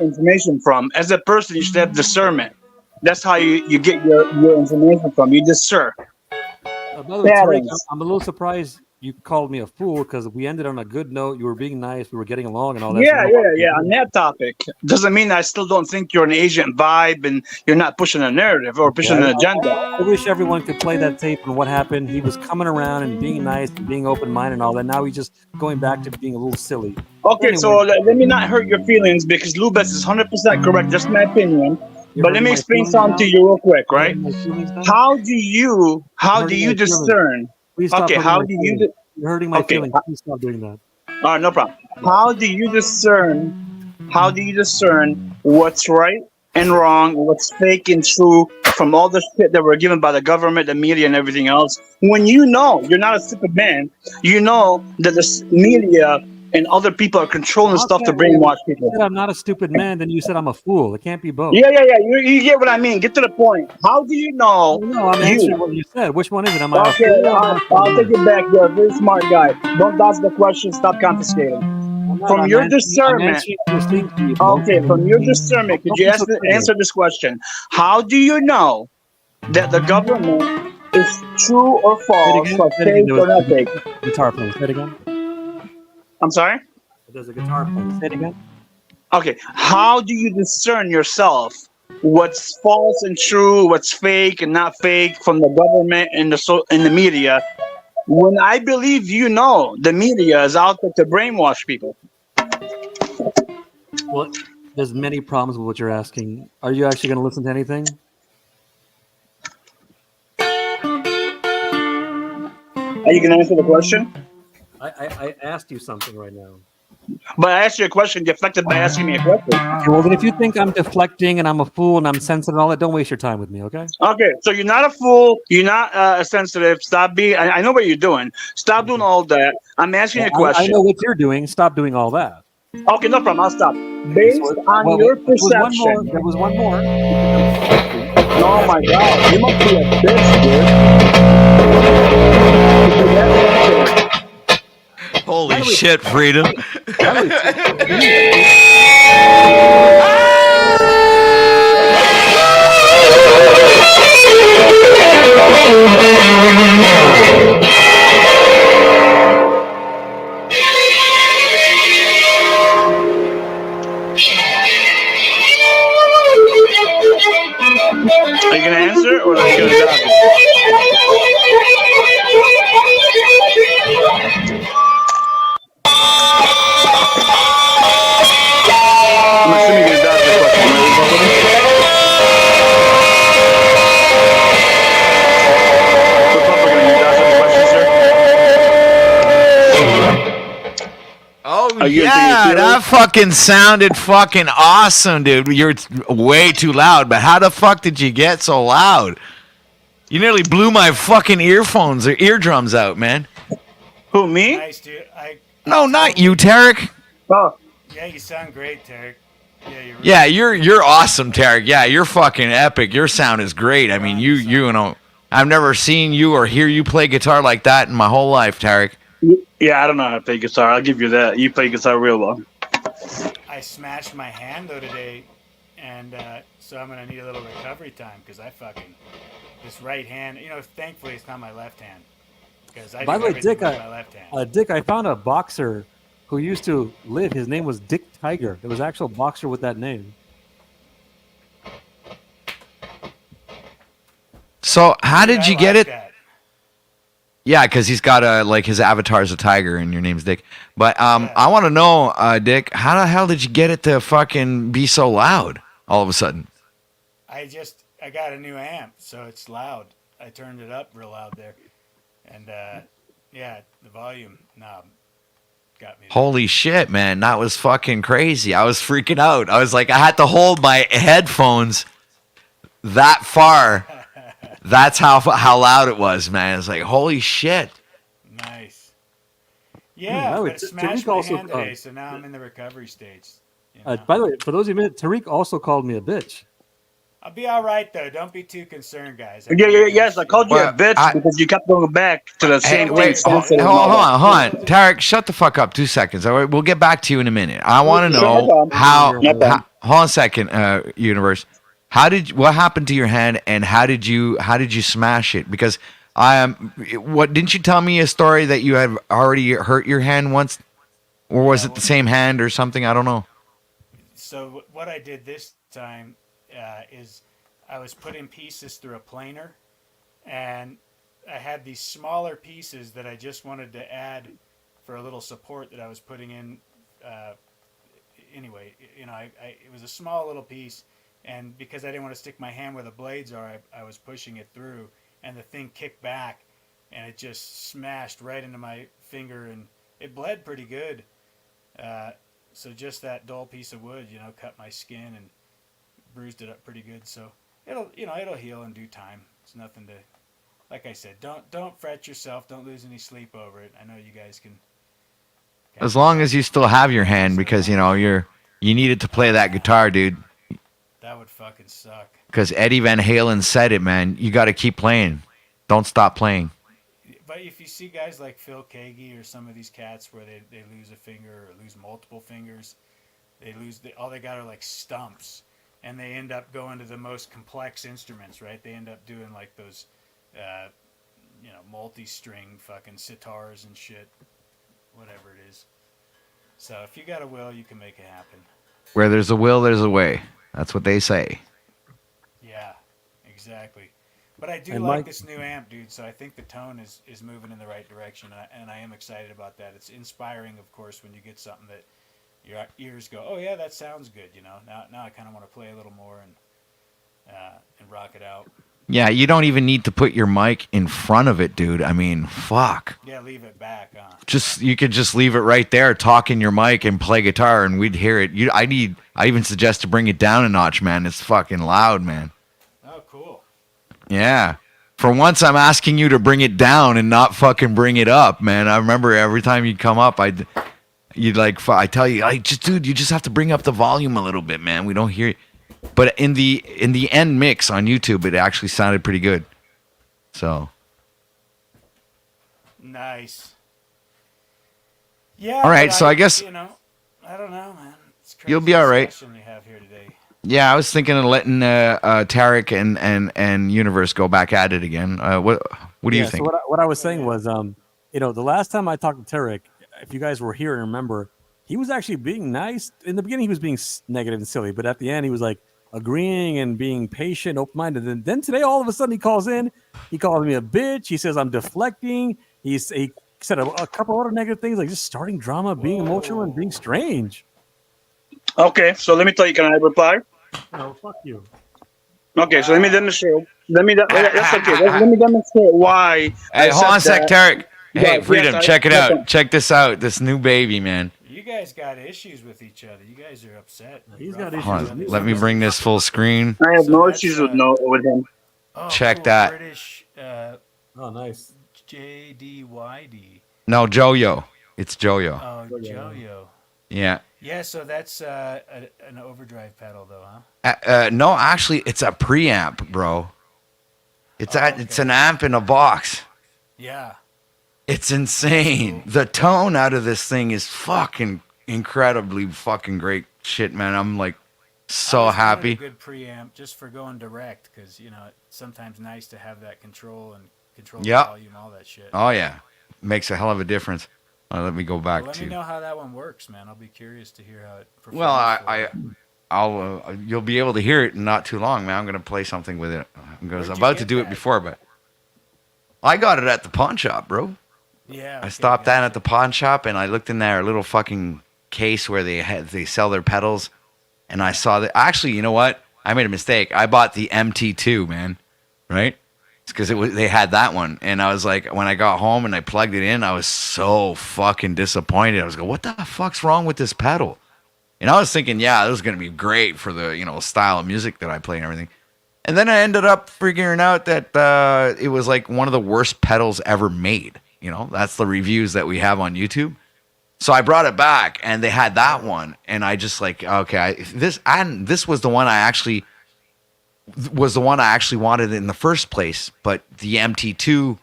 information from? As a person, you should have discernment. That's how you get your information from. You discern. By the way, Tariq, I'm a little surprised you called me a fool because we ended on a good note. You were being nice. We were getting along and all that. Yeah. On that topic. Doesn't mean I still don't think you're an agent vibe and you're not pushing a narrative or pushing an agenda. I wish everyone could play that tape and what happened. He was coming around and being nice and being open-minded and all that. Now he's just going back to being a little silly. Okay, anyway. So let me not hurt your feelings because Lubez is 100% correct. Just my opinion. But let me explain something to you real quick, right? How do you discern? Okay, how do you? You're hurting my feelings. Please stop doing that. All right, no problem. How do you discern what's right and wrong, what's fake and true from all the shit that we're given by the government, the media, and everything else? When you know you're not a stupid man, you know that the media and other people are controlling stuff to brainwash people. You said I'm not a stupid man, then you said I'm a fool. It can't be both. Yeah. You get what I mean. Get to the point. How do you know? No, I'm answering what you said. Which one is it? I'll take it back. You're a very smart guy. Don't dodge the question. Stop confiscating. From your discernment. Okay, from your discernment, could you answer this question? How do you know that the government is true or false, or fake or not fake? Guitar playing. Say it again. I'm sorry? There's a guitar playing. Say it again. Okay. How do you discern yourself what's false and true, what's fake and not fake from the government and the media? When I believe the media is out there to brainwash people. Well, there's many problems with what you're asking. Are you actually going to listen to anything? Are you going to answer the question? I asked you something right now. But I asked you a question deflected by asking me a question. Okay, well, then if you think I'm deflecting and I'm a fool and I'm sensitive and all that, don't waste your time with me, okay? Okay, so you're not a fool. You're not sensitive. Stop being... I know what you're doing. Stop doing all that. I'm asking you a question. I know what you're doing. Stop doing all that. Okay, no problem. I'll stop. Based on your perception. There was one more. Oh my god, you must be a bitch, dude. Holy shit, freedom. Are you gonna answer or are you gonna dodge it? I'm assuming you're gonna dodge the question, right, Republican? Republican, are you dodging the question, sir? Oh Are you yeah, that fucking sounded fucking awesome, dude. You're way too loud, but how the fuck did you get so loud? You nearly blew my fucking earphones or eardrums out, man. Who, me? Nice, dude. No, not you, Tarek. Oh. Yeah, you sound great, Tarek. Yeah, you're awesome, Tarek. Yeah, you're fucking epic. Your sound is great. I mean, you know, I've never seen you or hear you play guitar like that in my whole life, Tarek. Yeah, I don't know how to play guitar. I'll give you that. You play guitar real well. I smashed my hand though today, and so I'm gonna need a little recovery time because this right hand. You know, thankfully it's not my left hand because I By do the way, everything Dick, with my left hand. Dick, I found a boxer who used to live. His name was Dick Tiger. There was an actual boxer with that name. So how did you get it? That. Yeah, because he's got his avatar is a tiger and your name's Dick. But I want to know, Dick, how the hell did you get it to fucking be so loud all of a sudden? I got a new amp, so it's loud. I turned it up real loud there, and yeah, the volume knob got me. Holy shit, man, that was fucking crazy. I was freaking out. I was like, I had to hold my headphones that far. That's how loud it was, man. It's like, holy shit. Nice. Yeah, By the way, but it smashed Tariq my also, hand today, so now I'm in the recovery stage. By the way, for those of you, Tariq also called me a bitch. I'll be all right though. Don't be too concerned, guys. Yes, I called you a bitch because you kept going back to the same thing. Wait, hold on. Tarek, shut the fuck up 2 seconds. All right, we'll get back to you in a minute. I want to know how hold on a second, Universe. What happened to your hand and how did you smash it? Because what didn't you tell me a story that you had already hurt your hand once, or was it the same hand or something? I don't know. So what I did this time is I was putting pieces through a planer, and I had these smaller pieces that I just wanted to add for a little support that I was putting in. Anyway, you know, it was a small little piece. And because I didn't want to stick my hand where the blades are, I was pushing it through, and the thing kicked back, and it just smashed right into my finger, and it bled pretty good. So just that dull piece of wood, you know, cut my skin and bruised it up pretty good. So it'll heal in due time. It's nothing to, like I said, don't fret yourself. Don't lose any sleep over it. I know you guys can. As long as you still have your hand, because you know you needed to play that guitar, dude. That would fucking suck. Because Eddie Van Halen said it, man. You got to keep playing. Don't stop playing. But if you see guys like Phil Kagi or some of these cats where they lose a finger or lose multiple fingers, all they got are like stumps, and they end up going to the most complex instruments, right? They end up doing like those, multi-string fucking sitars and shit, whatever it is. So if you got a will, you can make it happen. Where there's a will, there's a way. That's what they say. Yeah, exactly. But I do like this new amp, dude, so I think the tone is moving in the right direction, and I am excited about that. It's inspiring, of course, when you get something that your ears go, oh, yeah, that sounds good, you know. Now I kind of want to play a little more and rock it out. Yeah, you don't even need to put your mic in front of it, dude. I mean, fuck. Yeah, leave it back, huh? You could just leave it right there, talk in your mic and play guitar, and we'd hear it. I even suggest to bring it down a notch, man. It's fucking loud, man. Oh, cool. Yeah. For once, I'm asking you to bring it down and not fucking bring it up, man. I remember every time you'd come up, You'd like, I tell you, like, just dude, you just have to bring up the volume a little bit, man. We don't hear. But in the end mix on YouTube, it actually sounded pretty good. So. Nice. Yeah. All right, so I guess I don't know, man. It's crazy you'll be all right. discussion we have here today. Yeah, I was thinking of letting Tarek and Universe go back at it again. What do you think? So what I was saying was, the last time I talked to Tarek, if you guys were here and remember, he was actually being nice. In the beginning, he was being negative and silly, but at the end, he was like agreeing and being patient, open-minded. And then today, all of a sudden, he calls in. He calls me a bitch. He says I'm deflecting. He said a couple other negative things, like just starting drama, being emotional, and being strange. Okay, so let me tell you. Can I reply? No, fuck you. Okay, so let me demonstrate. That's okay. Let me demonstrate why. Hey, hold on a sec, Tarek. Hey, Yeah, Freedom, yes, check it out. Check this out. This new baby, man. You guys got issues with each other. You guys are upset. He's got issues. Hold on, let me bring this full screen. I have no issues with him. Oh, Check cool. that. British. Oh, nice. JDYD. No, Joyo. It's Joyo. Oh, Joyo. Yeah. Yeah, so that's an overdrive pedal, though, huh? No, actually, it's a preamp, bro. It's an amp in a box. Yeah. It's insane. The tone out of this thing is fucking incredibly fucking great shit, man. I'm like so happy. A good preamp just for going direct, because it's sometimes nice to have that control and control the volume, all that shit. Oh yeah, makes a hell of a difference. Let me go back Let me know how that one works, man. I'll be curious to hear how it performs. Well, I'll you'll be able to hear it in not too long, man. I'm gonna play something with it. I'm about to do it before, but I got it at the pawn shop, bro. Yeah. I stopped that at the pawn shop and I looked in their little fucking case where they sell their pedals, and I saw that. Actually, you know what? I made a mistake. I bought the MT2, man. Right? It's because they had that one, and I was like, when I got home and I plugged it in, I was so fucking disappointed. I was going, what the fuck's wrong with this pedal? And I was thinking, yeah, this is gonna be great for the style of music that I play and everything. And then I ended up figuring out that it was like one of the worst pedals ever made. That's the reviews that we have on YouTube. So I brought it back, and they had that one, and I just like, okay, this was the one I actually wanted in the first place, but the MT2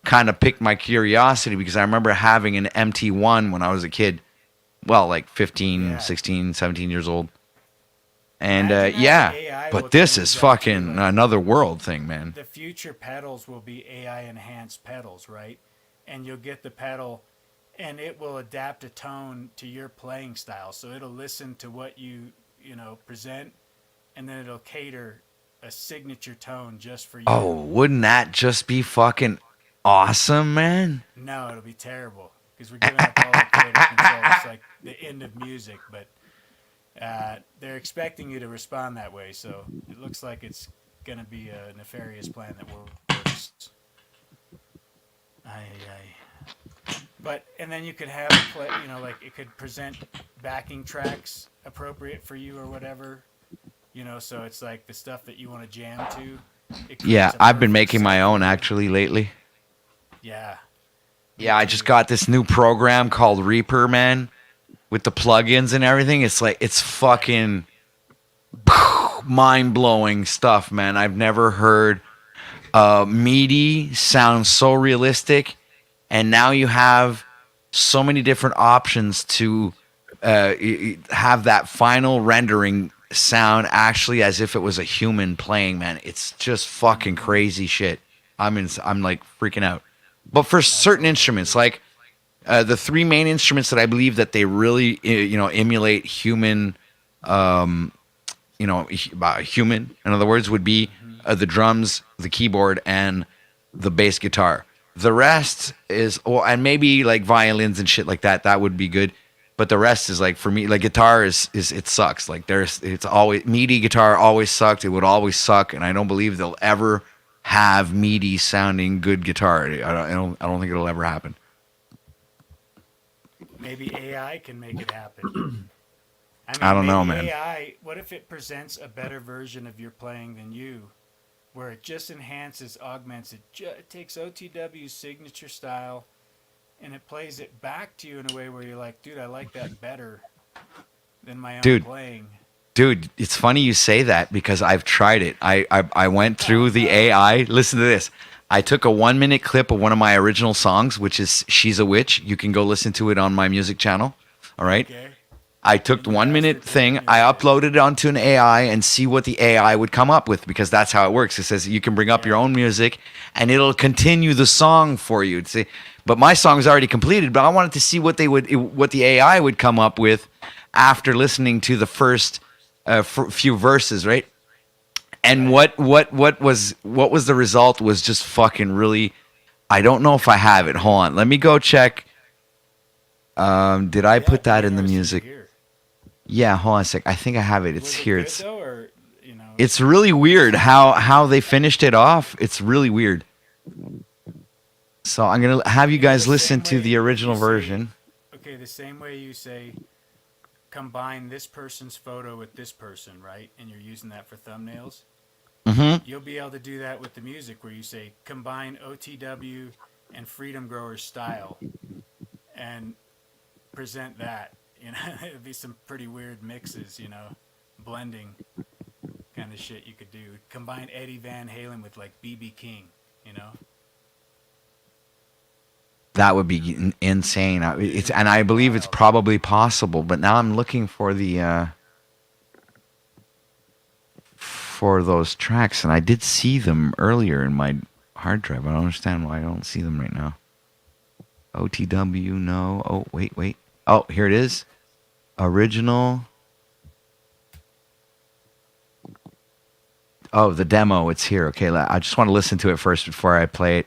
kind of piqued my curiosity because I remember having an MT1 when I was a kid, well, like 15, 16, 17 years old. And but this is fucking another world thing, man. The future pedals will be AI enhanced pedals, right? And you'll get the pedal and it will adapt a tone to your playing style. So it'll listen to what you present, and then it'll cater a signature tone just for you. Oh, wouldn't that just be fucking awesome, man? No, it'll be terrible because we're giving up all the creative control. It's like the end of music, but they're expecting you to respond that way. So it looks like it's going to be a nefarious plan that works. But and then you could have like it could present backing tracks appropriate for you or whatever. So it's like the stuff that you want to jam to. Yeah, I've been making my own actually lately. Yeah. Yeah, I just got this new program called Reaper, man, with the plugins and everything. It's like, it's fucking mind-blowing stuff, man. I've never heard MIDI sound so realistic, and now you have so many different options to have that final rendering sound actually as if it was a human playing, man. It's just fucking crazy shit. I'm like freaking out. But for certain instruments, like the three main instruments that I believe that they really emulate human, human, in other words, would be the drums, the keyboard, and the bass guitar. The rest is, and maybe like violins and shit like that. That would be good. But the rest is like, for me, like guitar is it sucks. Like it's always, MIDI guitar always sucked. It would always suck, and I don't believe they'll ever have MIDI sounding good guitar. I don't think it'll ever happen. Maybe AI can make it happen. I don't know, man. AI, what if it presents a better version of your playing than you, where it just enhances, augments it? It takes OTW's signature style, and it plays it back to you in a way where you're like, dude, I like that better than my own Dude. playing. Dude, it's funny you say that because I've tried it. I went through the AI. Listen to this. I took a 1-minute clip of one of my original songs, which is She's a Witch. You can go listen to it on my music channel. All right. Okay. I took the 1-minute thing, I uploaded it onto an AI and see what the AI would come up with, because that's how it works. It says you can bring up your own music and it'll continue the song for you. See, but my song is already completed, but I wanted to see what the AI would come up with after listening to the first few verses, right? And what was the result was just fucking really. I don't know if I have it. Hold on, let me go check. Did I put that in the music? Yeah, hold on a sec. I think I have it. It's here. It's it's really weird how they finished it off. It's really weird. So I'm gonna have you guys listen to the original version. Okay, the same way you say, combine this person's photo with this person, right? And you're using that for thumbnails. Mm-hmm. You'll be able to do that with the music, where you say combine OTW and Freedom Growers style, and present that. You know, it'd be some pretty weird mixes, you know, blending kind of shit you could do. Combine Eddie Van Halen with like BB King, you know. That would be insane. And I believe it's probably possible. But now I'm looking for the for those tracks, and I did see them earlier in my hard drive. I don't understand why I don't see them right now. OTW, no. Oh, wait. Oh, here it is. Original. Oh, the demo. It's here. Okay, I just want to listen to it first before I play it.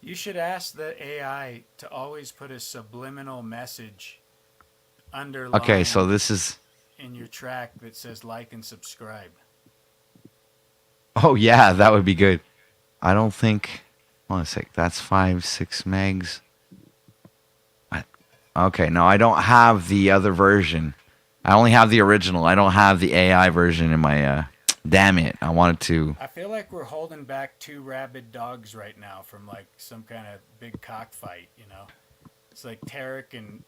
You should ask the AI to always put a subliminal message underlined. Okay, so this is in your track that says like and subscribe. Oh yeah, that would be good. I don't think. Hold on a sec. That's 5-6 megs. Okay, no, I don't have the other version. I only have the original. I don't have the AI version in my. Damn it! I wanted to. I feel like we're holding back 2 rabid dogs right now from like some kind of big cockfight. You know, it's like Tarek and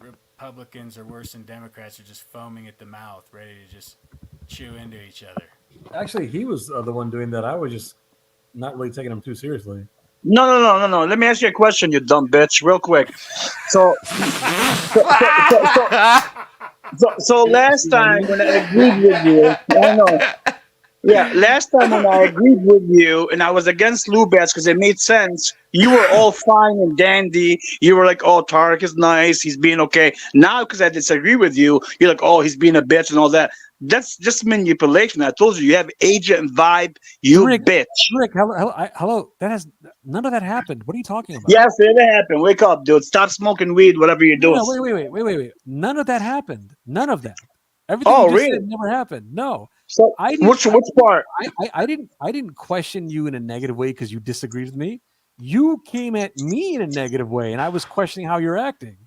Republicans are worse than Democrats are just foaming at the mouth, ready to just chew into each other. Actually, he was the one doing that. I was just not really taking him too seriously. No. Let me ask you a question, you dumb bitch, real quick. So last time when I agreed with you, I know. Yeah, last time when I agreed with you and I was against Lubez because it made sense, you were all fine and dandy. You were like, oh, Tarek is nice. He's being okay. Now, because I disagree with you, you're like, oh, he's being a bitch and all that. That's just manipulation. I told you have agent vibe, you Rick, bitch. Rick, hello. That has none of that happened. What are you talking about? Yes, it happened. Wake up, dude. Stop smoking weed, whatever you're doing. No, wait. None of that happened. None of that. Everything you just said never happened. No. So which part? I didn't question you in a negative way because you disagreed with me. You came at me in a negative way, and I was questioning how you're acting.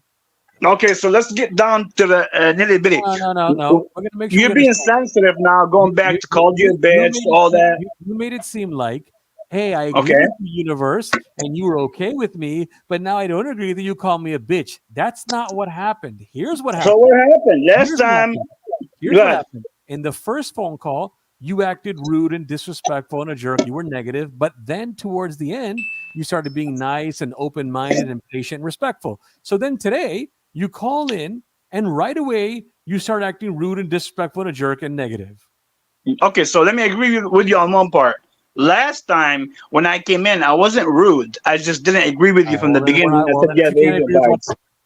Okay, so let's get down to the nitty bitty. No. We're gonna make sure you're being sensitive now, going back to call you a bitch, all that. You made it seem like, hey, I agree with the universe, and you were okay with me, but now I don't agree that you call me a bitch. That's not what happened. Here's what happened. So what happened last time? Here's what happened. In the first phone call, you acted rude and disrespectful and a jerk. You were negative, but then towards the end, you started being nice and open-minded and patient and respectful. So then today, you call in, and right away, you start acting rude and disrespectful and a jerk and negative. Okay, so let me agree with you on one part. Last time when I came in, I wasn't rude. I just didn't agree with you from the beginning.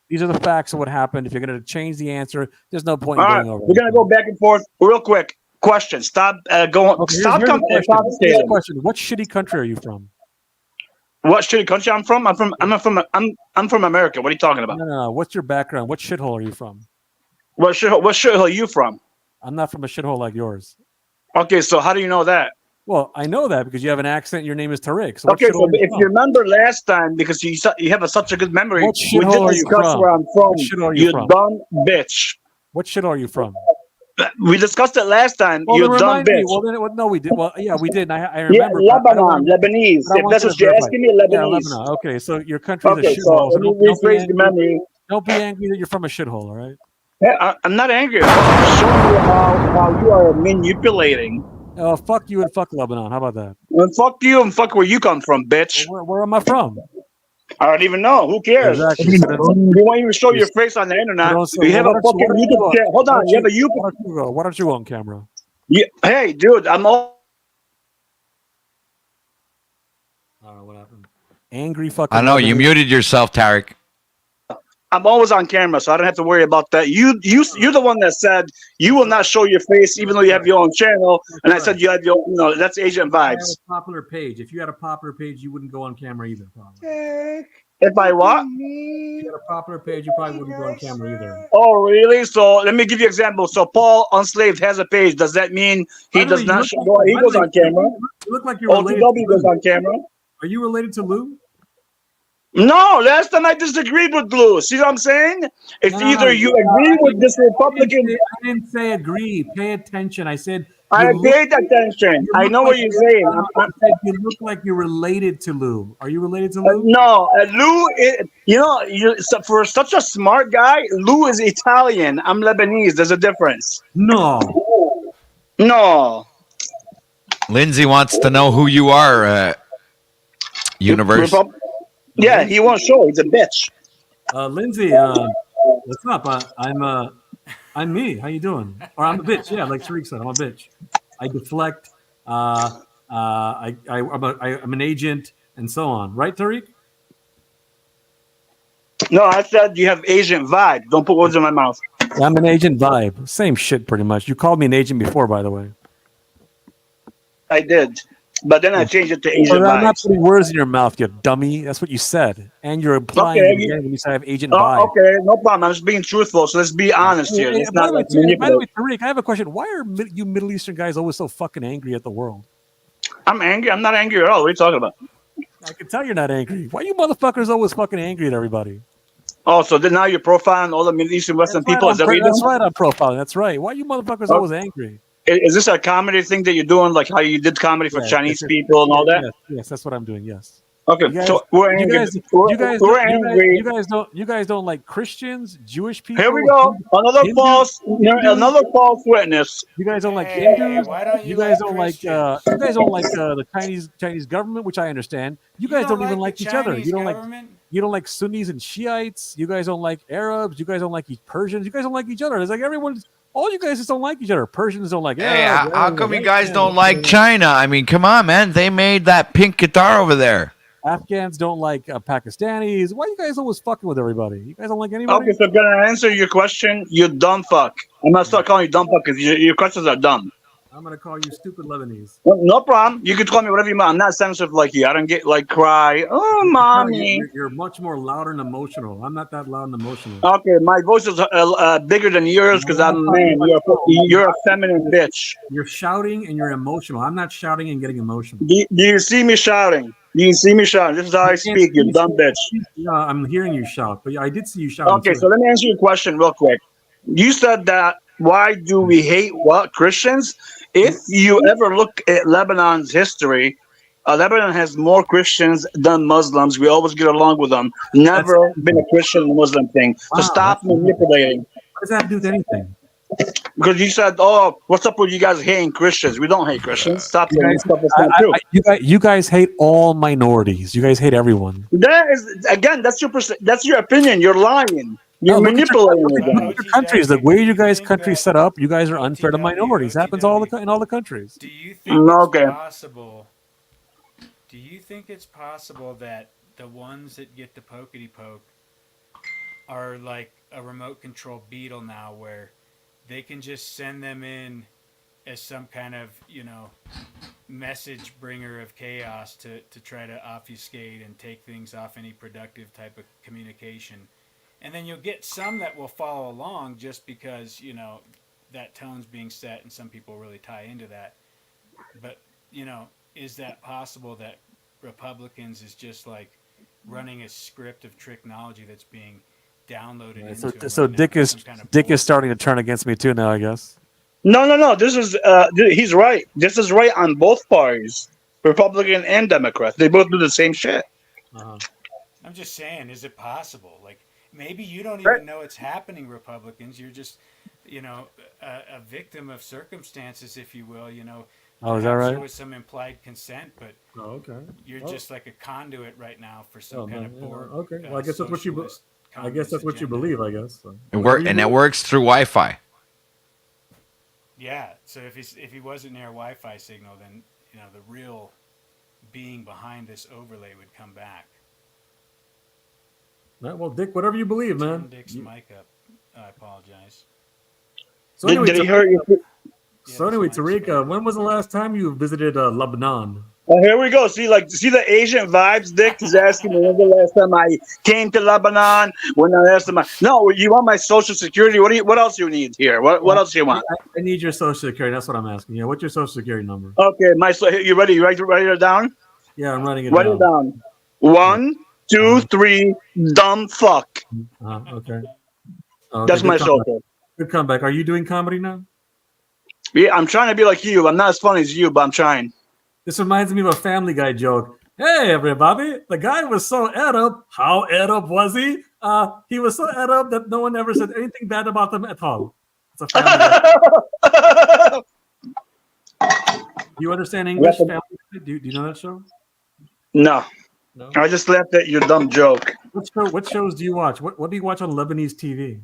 These are the facts of what happened. If you're going to change the answer, there's no point in going over. We're going to go back and forth real quick. Question. Stop going. Okay, stop here's coming. the question. What shitty country are you from? What shitty country I'm from? I'm from America. What are you talking about? No. What's your background? What shithole are you from? What shithole are you from? I'm not from a shithole like yours. Okay, so how do you know that? Well, I know that because you have an accent. Your name is Tariq. So okay, so if you remember last time, because you have such a good memory, what shithole are you from? Where I'm from. What shithole are you from? dumb bitch. What shithole are you from? We discussed it last time. Well, You then dumb remind me. bitch. Well, then, no, we did. Well, yeah, we did. And I Yeah, remember. But I don't Lebanon, want to. Lebanese. But I If want that's you to what you're verify. asking me, Yeah, Lebanese. Lebanon. Okay, so your country's a Okay, so shithole. So let me don't be rephrase the angry. memory. Don't be angry that you're from a shithole. All right. I'm not angry. I'm showing you how you are manipulating. Oh, fuck you and fuck Lebanon. How about that? And fuck you and fuck where you come from, bitch. Well, where am I from? I don't even know. Who cares? Exactly. So then, You won't even show you your face on the internet. don't say, You well, have a fucking YouTube channel. Hold on. You have a YouTube. Why don't you go? Why don't you go on camera? Yeah. Hey, dude, I'm all. I don't know what happened. Angry fucking. I know you Lebanese. muted yourself, Tarek. I'm always on camera, so I don't have to worry about that. You're the one that said you will not show your face, even though you have your own channel. And I said you have your, that's Asian I had vibes. a popular page. If you had a popular page, you wouldn't go on camera either. Probably. If I what? If you had a popular page, you probably wouldn't go on camera either. Oh, really? So let me give you an example. So Paul Unslaved has a page. Does that mean he does not show? He goes on camera. You look like you're related. OTW goes on camera. Are you related to Lou? No, last time I disagreed with Blue. See what I'm saying? It's either you agree with this Republican. I didn't say agree. Pay attention. I said. I paid attention. I know what you're saying. You look like you're related to Lou. Are you related to Lou? No, Lou. For such a smart guy, Lou is Italian. I'm Lebanese. There's a difference. No. No. Lindsay wants to know who you are, Universe. Yeah, he won't show. He's a bitch. Lindsay, what's up? I'm me. How you doing? Or I'm a bitch. Yeah, like Tariq said, I'm a bitch. I deflect. I'm an agent, and so on. Right, Tariq? No, I said you have Asian vibe. Don't put words in my mouth. I'm an agent vibe. Same shit, pretty much. You called me an agent before, by the way. I did. But then I changed it to Asian I'm not vibes. putting words in your mouth, you dummy. That's what you said. And you're implying it again when you say I have agent vibe. Okay, no problem. I'm just being truthful. So let's be honest here. It's By not the way, like Tariq, I have a question. Why are you Middle Eastern guys always so fucking angry at the world? I'm angry. I'm not angry at all. What are you talking about? I can tell you're not angry. Why you motherfuckers always fucking angry at everybody? Oh, so then now you're profiling all the Middle Eastern Western people? Is that what you're That's doing? right, I'm profiling. That's right. Why you motherfuckers always angry? Is this a comedy thing that you're doing, like how you did comedy for Chinese people and all that? Yes, that's what I'm doing. Yes. Okay, so we're angry. You guys don't like Christians, Jewish people. Here we go. Another false witness. You guys don't like Hindus. You guys don't like the Chinese government, which I understand. You guys don't even like each other. You don't like Sunnis and Shiites. You guys don't like Arabs. You guys don't like Persians. You guys don't like each other. It's like all you guys just don't like each other. Persians don't like. Hey, how come you guys don't like China? I mean, come on, man. They made that pink guitar over there. Afghans don't like Pakistanis. Why are you guys always fucking with everybody? You guys don't like anybody? Okay, so can I answer your question? You dumb fuck. I'm gonna start calling you dumb fuck because your questions are dumb. I'm gonna call you stupid Lebanese. No problem. You can call me whatever you want. I'm not sensitive like you. I don't get like cry. Oh, mommy. You're much more loud and emotional. I'm not that loud and emotional. Okay, my voice is bigger than yours because I'm a man. You're a feminine bitch. You're shouting and you're emotional. I'm not shouting and getting emotional. Do you see me shouting? Do you see me shouting? This is how I speak, you dumb bitch. Yeah, I'm hearing you shout, but I did see you shouting. Okay, too. so let me answer your question real quick. You said that why do we hate what Christians? If you ever look at Lebanon's history, Lebanon has more Christians than Muslims. We always get along with them. Never been a Christian Muslim thing. So stop manipulating. What does that have to do with anything? Because you said, "Oh, what's up with you guys hating Christians?" We don't hate Christians. Stop saying stuff that's not true. You guys hate all minorities. You guys hate everyone. That is again. That's your opinion. You're lying. You're manipulating your countries. The way you guys' countries set up, you guys are unfair to minorities. Happens in all the countries. Do you think it's possible? Do you think it's possible that the ones that get the pokety poke are like a remote control beetle now, where they can just send them in as some kind of message bringer of chaos to try to obfuscate and take things off any productive type of communication? And then you'll get some that will follow along just because, that tone's being set and some people really tie into that. But, is that possible that Republicans is just like running a script of technology that's being downloaded into them So right Dick now, is some kind of Dick is starting to turn against me too now, I guess. No. This is he's right. This is right on both parties, Republican and Democrat. They both do the same shit. I'm just saying, is it possible? Like, maybe you don't even know it's happening, Republicans. You're just, a victim of circumstances, if you will. Oh, is that Perhaps right? there was some implied consent, but okay. you're just like a conduit right now for some Oh, kind man, of yeah, board. okay. Well, I guess that's what you. socialist I guess that's what you believe. I guess. So. It works through Wi-Fi. Yeah. So if he wasn't near a Wi-Fi signal, then the real being behind this overlay would come back. Right, well, Dick, whatever you believe, man. Turn Dick's mic up. I apologize. So anyway, Did he hurt you? Tariq, when was the last time you visited Lebanon? Oh, here we go. See the Asian vibes. Dick is asking me when the last time I came to Lebanon. When I asked him, no, you want my social security? What else you need here? What else you want? I need your social security. That's what I'm asking. Yeah, what's your social security number? Okay, you ready? You write it down? Yeah, I'm writing it Write down. it down. 1, 2, 3. Dumb fuck. Okay. That's my good social. comeback. Good comeback. Are you doing comedy now? Yeah, I'm trying to be like you. I'm not as funny as you, but I'm trying. This reminds me of a Family Guy joke. Hey, everybody. The guy was so Arab. How Arab was he? He was so Arab that no one ever said anything bad about him at all. It's a Family Guy. Do you understand English? Family Guy? Do you know that show? No. No? I just laughed at your dumb joke. What shows do you watch? What do you watch on Lebanese TV?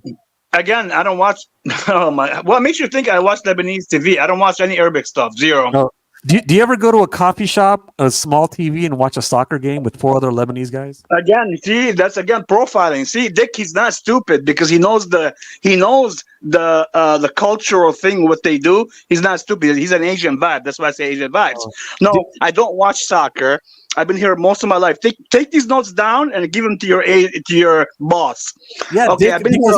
Again, I don't watch. Oh my! What makes you think I watch Lebanese TV? I don't watch any Arabic stuff. Zero. No. Do you ever go to a coffee shop, a small TV, and watch a soccer game with 4 other Lebanese guys? Again, see, that's profiling. See, Dick, he's not stupid because he knows the cultural thing, what they do. He's not stupid. He's an Asian vibe. That's why I say Asian vibes. No, I don't watch soccer. I've been here most of my life. Take these notes down and give them to your boss. Yeah, okay. Dick, I've been because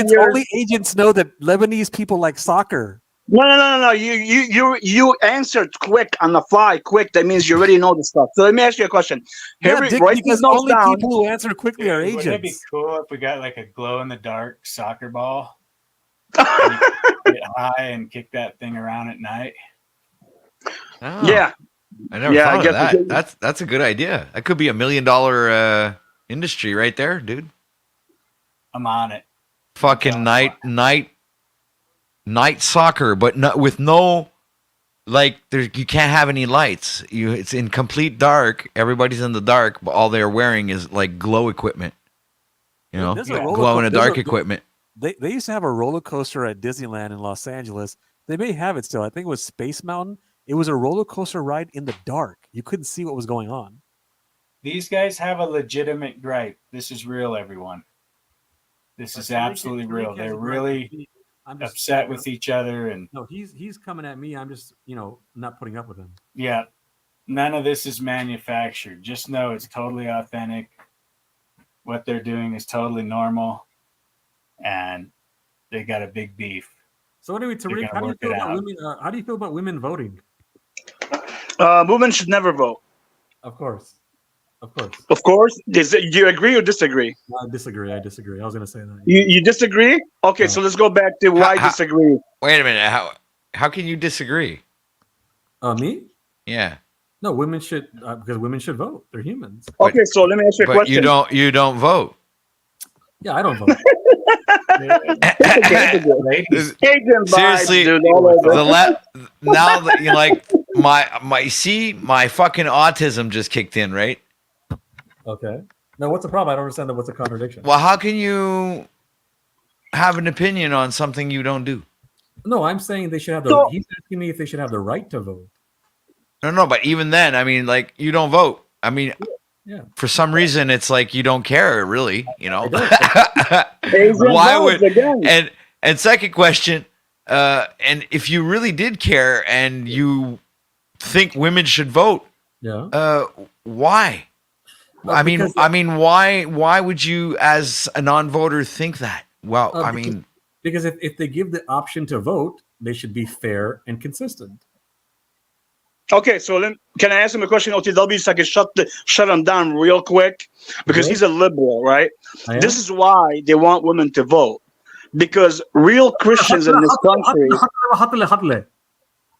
here only agents know that Lebanese people like soccer. No. You answered quick on the fly. Quick. That means you already know the stuff. So let me ask you a question. Yeah, Dick, because only people who answer quickly are agents. Wouldn't it be cool if we got like a glow-in-the-dark soccer ball? Get high and kick that thing around at night. Oh, yeah. I never thought of that. That's a good idea. That could be $1 million industry right there, dude. I'm on it. Fucking night soccer, but not with no you can't have any lights. It's in complete dark. Everybody's in the dark, but all they're wearing is like glow equipment. Glow in the dark equipment. They used to have a roller coaster at Disneyland in Los Angeles. They may have it still. I think it was Space Mountain. It was a roller coaster ride in the dark. You couldn't see what was going on. These guys have a legitimate gripe. This is real, everyone. This is absolutely real. They're really upset with each other, and no, he's coming at me. I'm just not putting up with him. Yeah, none of this is manufactured. Just know it's totally authentic. What they're doing is totally normal, and they got a big beef. So anyway, Tariq, how do you feel about women voting? Women should never vote. Of course. Of course. Do you agree or disagree? I disagree. I was going to say that. You disagree? Okay, so let's go back to why I disagree. Wait a minute. How can you disagree? Me? Yeah. No, women should because women should vote. They're humans. Okay, so let me ask you a question. You don't vote. Yeah, I don't vote. Seriously, now that you like my fucking autism just kicked in, right? Okay. Now, what's the problem? I don't understand what's the contradiction. Well, how can you have an opinion on something you don't do? No, I'm saying they should have he's asking me if they should have the right to vote. No, but even then, I mean, like, you don't vote. I mean, for some reason, it's like you don't care, really. Why would? And second question, and if you really did care and you think women should vote, why? I mean, why would you, as a non-voter, think that? Well, because if they give the option to vote, they should be fair and consistent. Okay, so can I ask him a question, OTW, so I can shut him down real quick? Because he's a liberal, right? This is why they want women to vote. because real Christians in this country.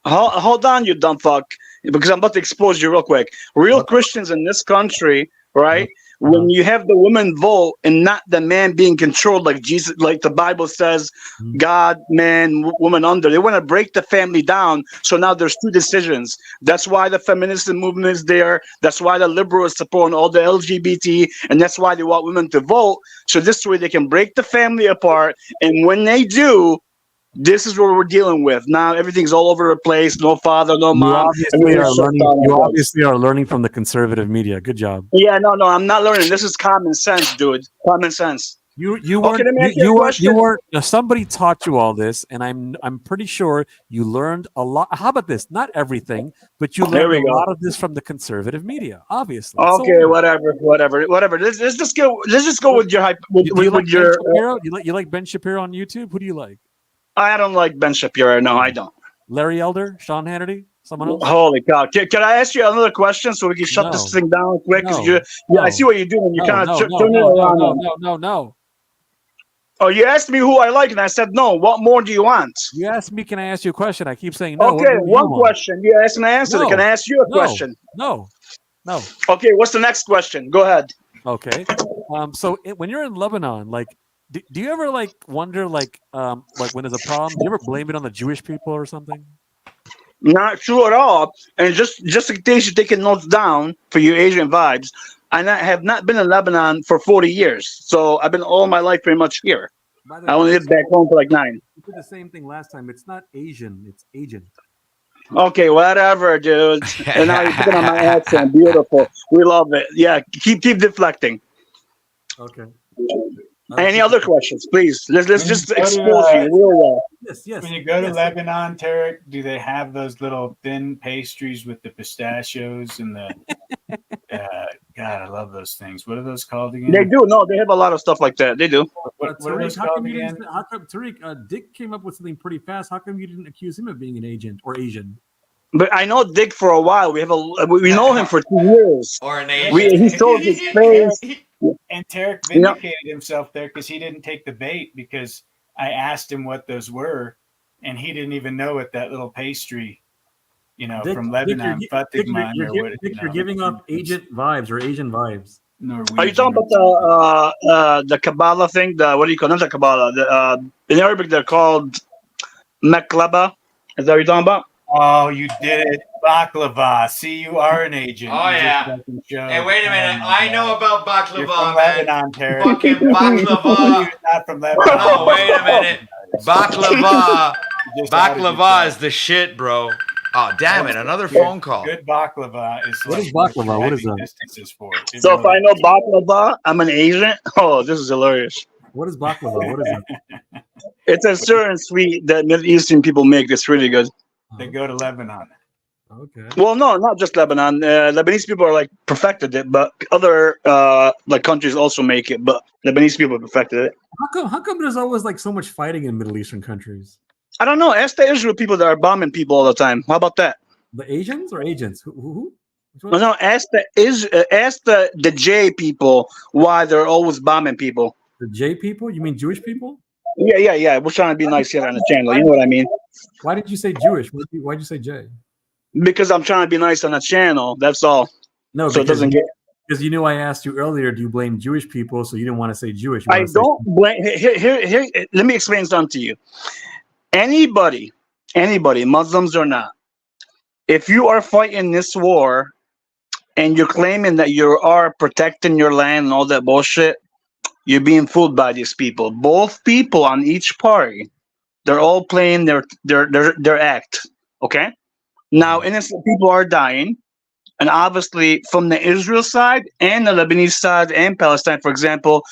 Hold on, you dumb fuck, because I'm about to expose you real quick. Real Christians in this country, right? When you have the women vote and not the man being controlled, like Jesus, like the Bible says, God, man, woman under. They want to break the family down. So now there's two decisions. That's why the feminist movement is there. That's why the liberals support all the LGBT, and that's why they want women to vote. So this way they can break the family apart. And when they do, this is what we're dealing with. Now everything's all over the place. No father, no mom. You obviously are learning from the conservative media. Good job. Yeah, no, I'm not learning. This is common sense, dude. Common sense. You weren't. Somebody taught you all this, and I'm pretty sure you learned a lot. How about this? Not everything, but you learned a lot of this from the conservative media. Obviously. Okay, whatever. Let's just go with your hype. You like Ben Shapiro on YouTube? Who do you like? I don't like Ben Shapiro. No, I don't. Larry Elder, Sean Hannity, someone else. Holy cow! Can I ask you another question so we can shut this thing down quick? I see what you're doing. You kind of turn it around. No. Oh, you asked me who I like, and I said no. What more do you want? You asked me, can I ask you a question? I keep saying no. Okay, one question. You asked and I answered it. Can I ask you a question? No. Okay, what's the next question? Go ahead. Okay. So when you're in Lebanon, like, do you ever wonder like when there's a problem, do you ever blame it on the Jewish people or something? Not true at all. And just in case you're taking notes down for your Asian vibes, I have not been in Lebanon for 40 years. So I've been all my life pretty much here. I only lived back home for like 9. You did the same thing last time. It's not Asian, it's agent. Okay, whatever, dude. And now you're picking on my accent. Beautiful. We love it. Yeah, keep deflecting. Okay. Any other questions, please? Let's just expose you real well. Yes. When you go to Lebanon, Tarek, do they have those little thin pastries with the pistachios and the? God, I love those things. What are those called again? They do. No, they have a lot of stuff like that. They do. What are those called again? How come Tariq? Dick came up with something pretty fast. How come you didn't accuse him of being an agent or Asian? But I know Dick for a while. We know him for 2 years. Or an agent. He sold his face. And Tarek vindicated himself there because he didn't take the bait, because I asked him what those were, and he didn't even know what that little pastry, Dick, from Lebanon, you're giving off agent vibes or Asian vibes. Norwegian. Are you talking about the Kabbalah thing? What do you call it? Not the Kabbalah. In Arabic, they're called maklaba. Is that what you're talking about? Oh, you did it. Baklava. See, you are an agent. Oh, yeah. Hey, wait a minute. I know about baklava, You're from man. Lebanon, Tarek. Fucking baklava. You're not from Lebanon. No, wait a minute. Baklava is the shit, bro. Oh, damn it. Another phone call. Good baklava is What is baklava? What is that? Distances for. So if I know baklava, I'm an agent. Oh, this is hilarious. What is baklava? What is it? It's a certain sweet that Middle Eastern people make that's really good. They go to Lebanon. Okay. Well, no, not just Lebanon. Lebanese people are like perfected it, but other countries also make it. But Lebanese people perfected it. How come there's always like so much fighting in Middle Eastern countries? I don't know. Ask the Israel people that are bombing people all the time. How about that? The Asians or agents? Who? No. Ask the J people why they're always bombing people. The J people? You mean Jewish people? Yeah. We're trying to be nice here on the channel. You know what I mean? Why did you say Jewish? Why'd you say J? Because I'm trying to be nice on the channel. That's all. No, so it doesn't get. Because you knew I asked you earlier, do you blame Jewish people? So you didn't want to say Jewish. I don't blame. Here. Let me explain something to you. Anybody, Muslims or not, if you are fighting this war and you're claiming that you are protecting your land and all that bullshit, you're being fooled by these people. Both people on each party, they're all playing their act. Okay. Now, innocent people are dying. And obviously, from the Israel side and the Lebanese side and Palestine, for example,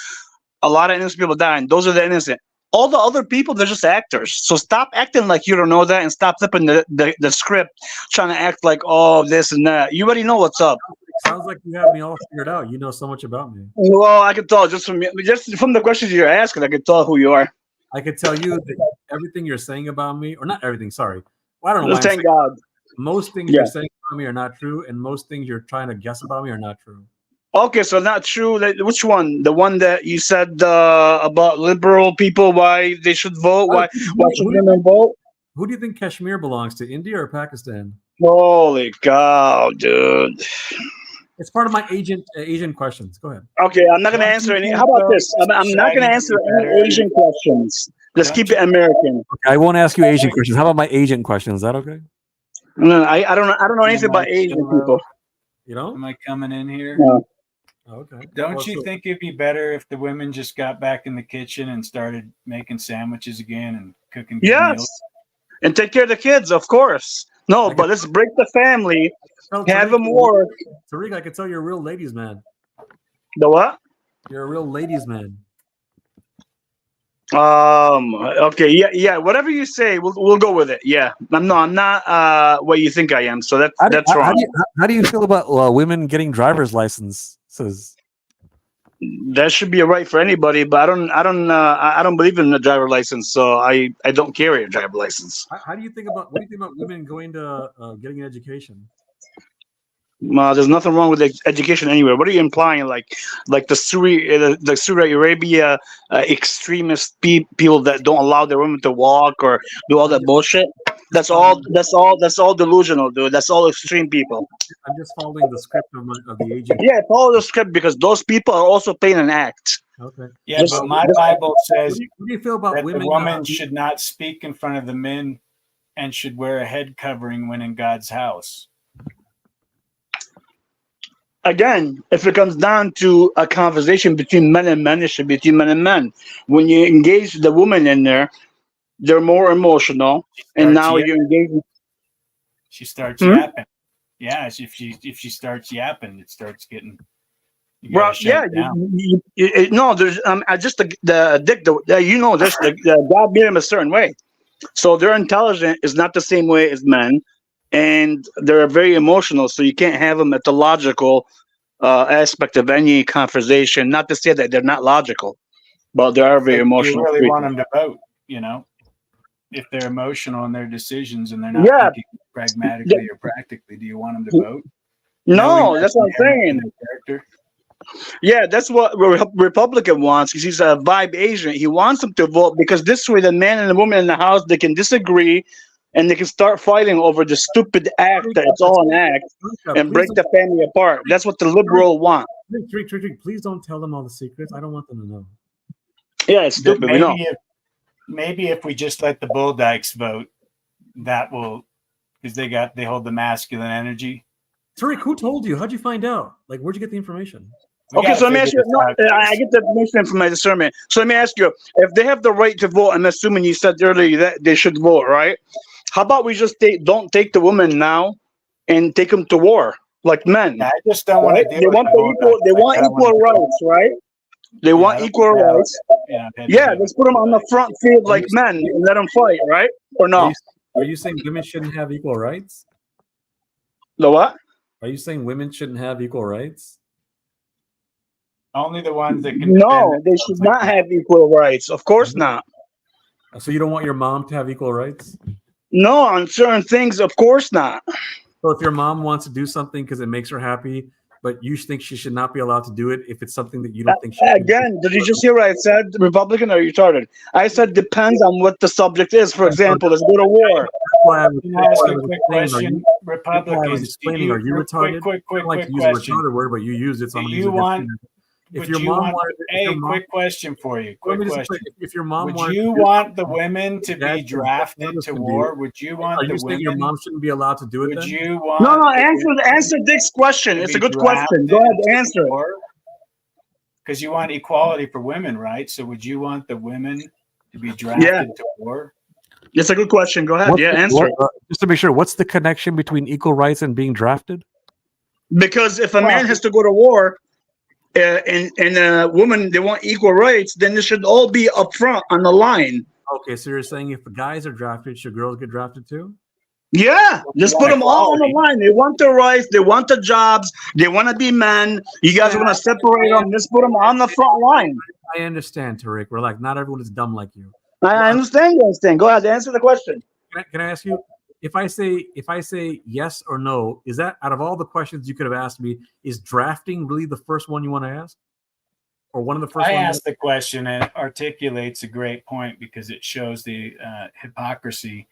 a lot of innocent people dying. Those are the innocent. All the other people, they're just actors. So stop acting like you don't know that and stop flipping the script, trying to act like, oh, this and that. You already know what's up. Sounds like you have me all figured out. You know so much about me. Well, I can tell just from the questions you're asking, I can tell who you are. I could tell you that everything you're saying about me, or not everything, sorry. Well, I don't know. Thank God. Most things you're saying about me are not true, and most things you're trying to guess about me are not true. Okay, so not true. Which one? The one that you said about liberal people, why they should vote, why should women vote? Who do you think Kashmir belongs to, India or Pakistan? Holy cow, dude! It's part of my Asian questions. Go ahead. Okay, I'm not gonna answer any. How about this? I'm not gonna answer any Asian questions. Let's keep it American. Okay, I won't ask you Asian questions. How about my Asian questions? Is that okay? No, I don't know anything about Asian people. You know? Am I coming in here? No. Okay. Don't you think it'd be better if the women just got back in the kitchen and started making sandwiches again and cooking good Yes, meals? and take care of the kids, of course. No, but let's break the family, have them work. Tariq, I can tell you're a real ladies' man. The what? You're a real ladies' man. Okay, yeah. Whatever you say, we'll go with it. Yeah, I'm not what you think I am. So that's wrong. How do you feel about women getting driver's licenses? That should be a right for anybody, but I don't believe in the driver license, so I don't carry a driver license. How do you think about what do you think about women going to getting an education? There's nothing wrong with education anywhere. What are you implying? Like the Saudi Arabia extremist people that don't allow their women to walk or do all that bullshit? That's all delusional, dude. That's all extreme people. I'm just following the script of the agent. Yeah, follow the script because those people are also playing an act. Okay. Yeah, but my Bible says what do you feel about that women? The woman should not speak in front of the men and should wear a head covering when in God's house. Again, if it comes down to a conversation between men and men, it should be between men and men. When you engage the woman in there, they're more emotional, and now you're engaging. She starts yapping. Yeah, if she starts yapping, it starts getting. Well, yeah, no. There's just the dick. You know, there's the God made them a certain way, so their intelligence is not the same way as men, and they're very emotional. So you can't have them at the logical aspect of any conversation. Not to say that they're not logical, but they are very emotional. You really want them to vote, you know, if they're emotional in their decisions and they're not thinking pragmatically or practically. Do you want them to vote? No, that's what I'm saying. Yeah, that's what Republican wants because he's a vibe agent. He wants them to vote because this way the man and the woman in the house, they can disagree and they can start fighting over the stupid act that it's all an act and break the family apart. That's what the liberal want. Please don't tell them all the secrets. I don't want them to know. Yeah, it's stupid. Maybe if we just let the bull dykes vote, that will, because they hold the masculine energy. Tariq, who told you? How'd you find out? Like, where'd you get the information? Okay, so let me ask you. No, I get the information from my discernment. So let me ask you: if they have the right to vote, I'm assuming you said earlier that they should vote, right? How about we just don't take the women now and take them to war like men? I just don't want to. They want equal rights, right? They want equal rights. Yeah, let's put them on the front field like men and let them fight, right? Or no? Are you saying women shouldn't have equal rights? The what? Are you saying women shouldn't have equal rights? Only the ones that can. No, they should not have equal rights. Of course not. So you don't want your mom to have equal rights? No, on certain things, of course not. So if your mom wants to do something because it makes her happy, but you think she should not be allowed to do it if it's something that you don't think she should again, did you just hear what I said? Republican or retarded? I said depends on what the subject is. For example, let's go to war. Can I ask a quick question? Republicans, are you retarded? Quick question. Retarded word, but you use it. So I'm you want? If your mom wanted, quick question for you. Quick question. If your mom would you want the women to be drafted to war? Would you want the women? Your mom shouldn't be allowed to do it. Would you want? No. Answer Dick's question. It's a good question. Go ahead, answer. Because you want equality for women, right? So would you want the women to be drafted to war? It's a good question. Go ahead. Answer. Just to make sure, what's the connection between equal rights and being drafted? Because if a man has to go to war, and a woman, they want equal rights, then they should all be up front on the line. Okay, so you're saying if the guys are drafted, should girls get drafted too? Yeah, just put them all on the line. They want the rights, they want the jobs, they want to be men. You guys want to separate them, just put them on the front line. I understand, Tariq. We're like, not everyone is dumb like you. I understand. Go ahead, answer the question. Can I ask you, if I say yes or no, is that out of all the questions you could have asked me, is drafting really the first one you want to ask, or one of the first? I ones asked the question, and it articulates a great point because it shows the hypocrisy,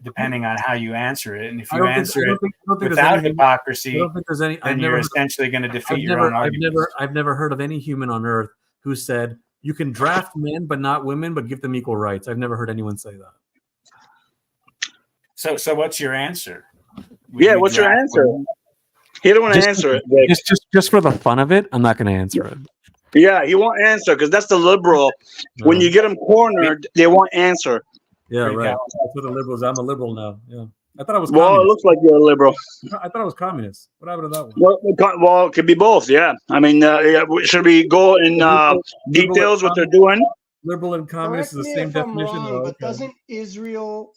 depending on how you answer it. And if you answer it without hypocrisy, I don't think there's any. then you're essentially going to defeat your own argument. I've never heard of any human on Earth who said you can draft men but not women, but give them equal rights. I've never heard anyone say that. So what's your answer? What's your answer? He don't want to answer it. Just for the fun of it, I'm not going to answer it. Yeah, he won't answer because that's the liberal. When you get them cornered, they won't answer. Yeah, right. That's what the liberals. I'm a liberal now. Yeah, I thought I was. Well, communist. it looks like you're a liberal. I thought I was communist. What happened to that one? Well, it could be both. Yeah, I mean, should we go in details what they're doing? Liberal and communist is the same definition. Wrong, but doesn't Israel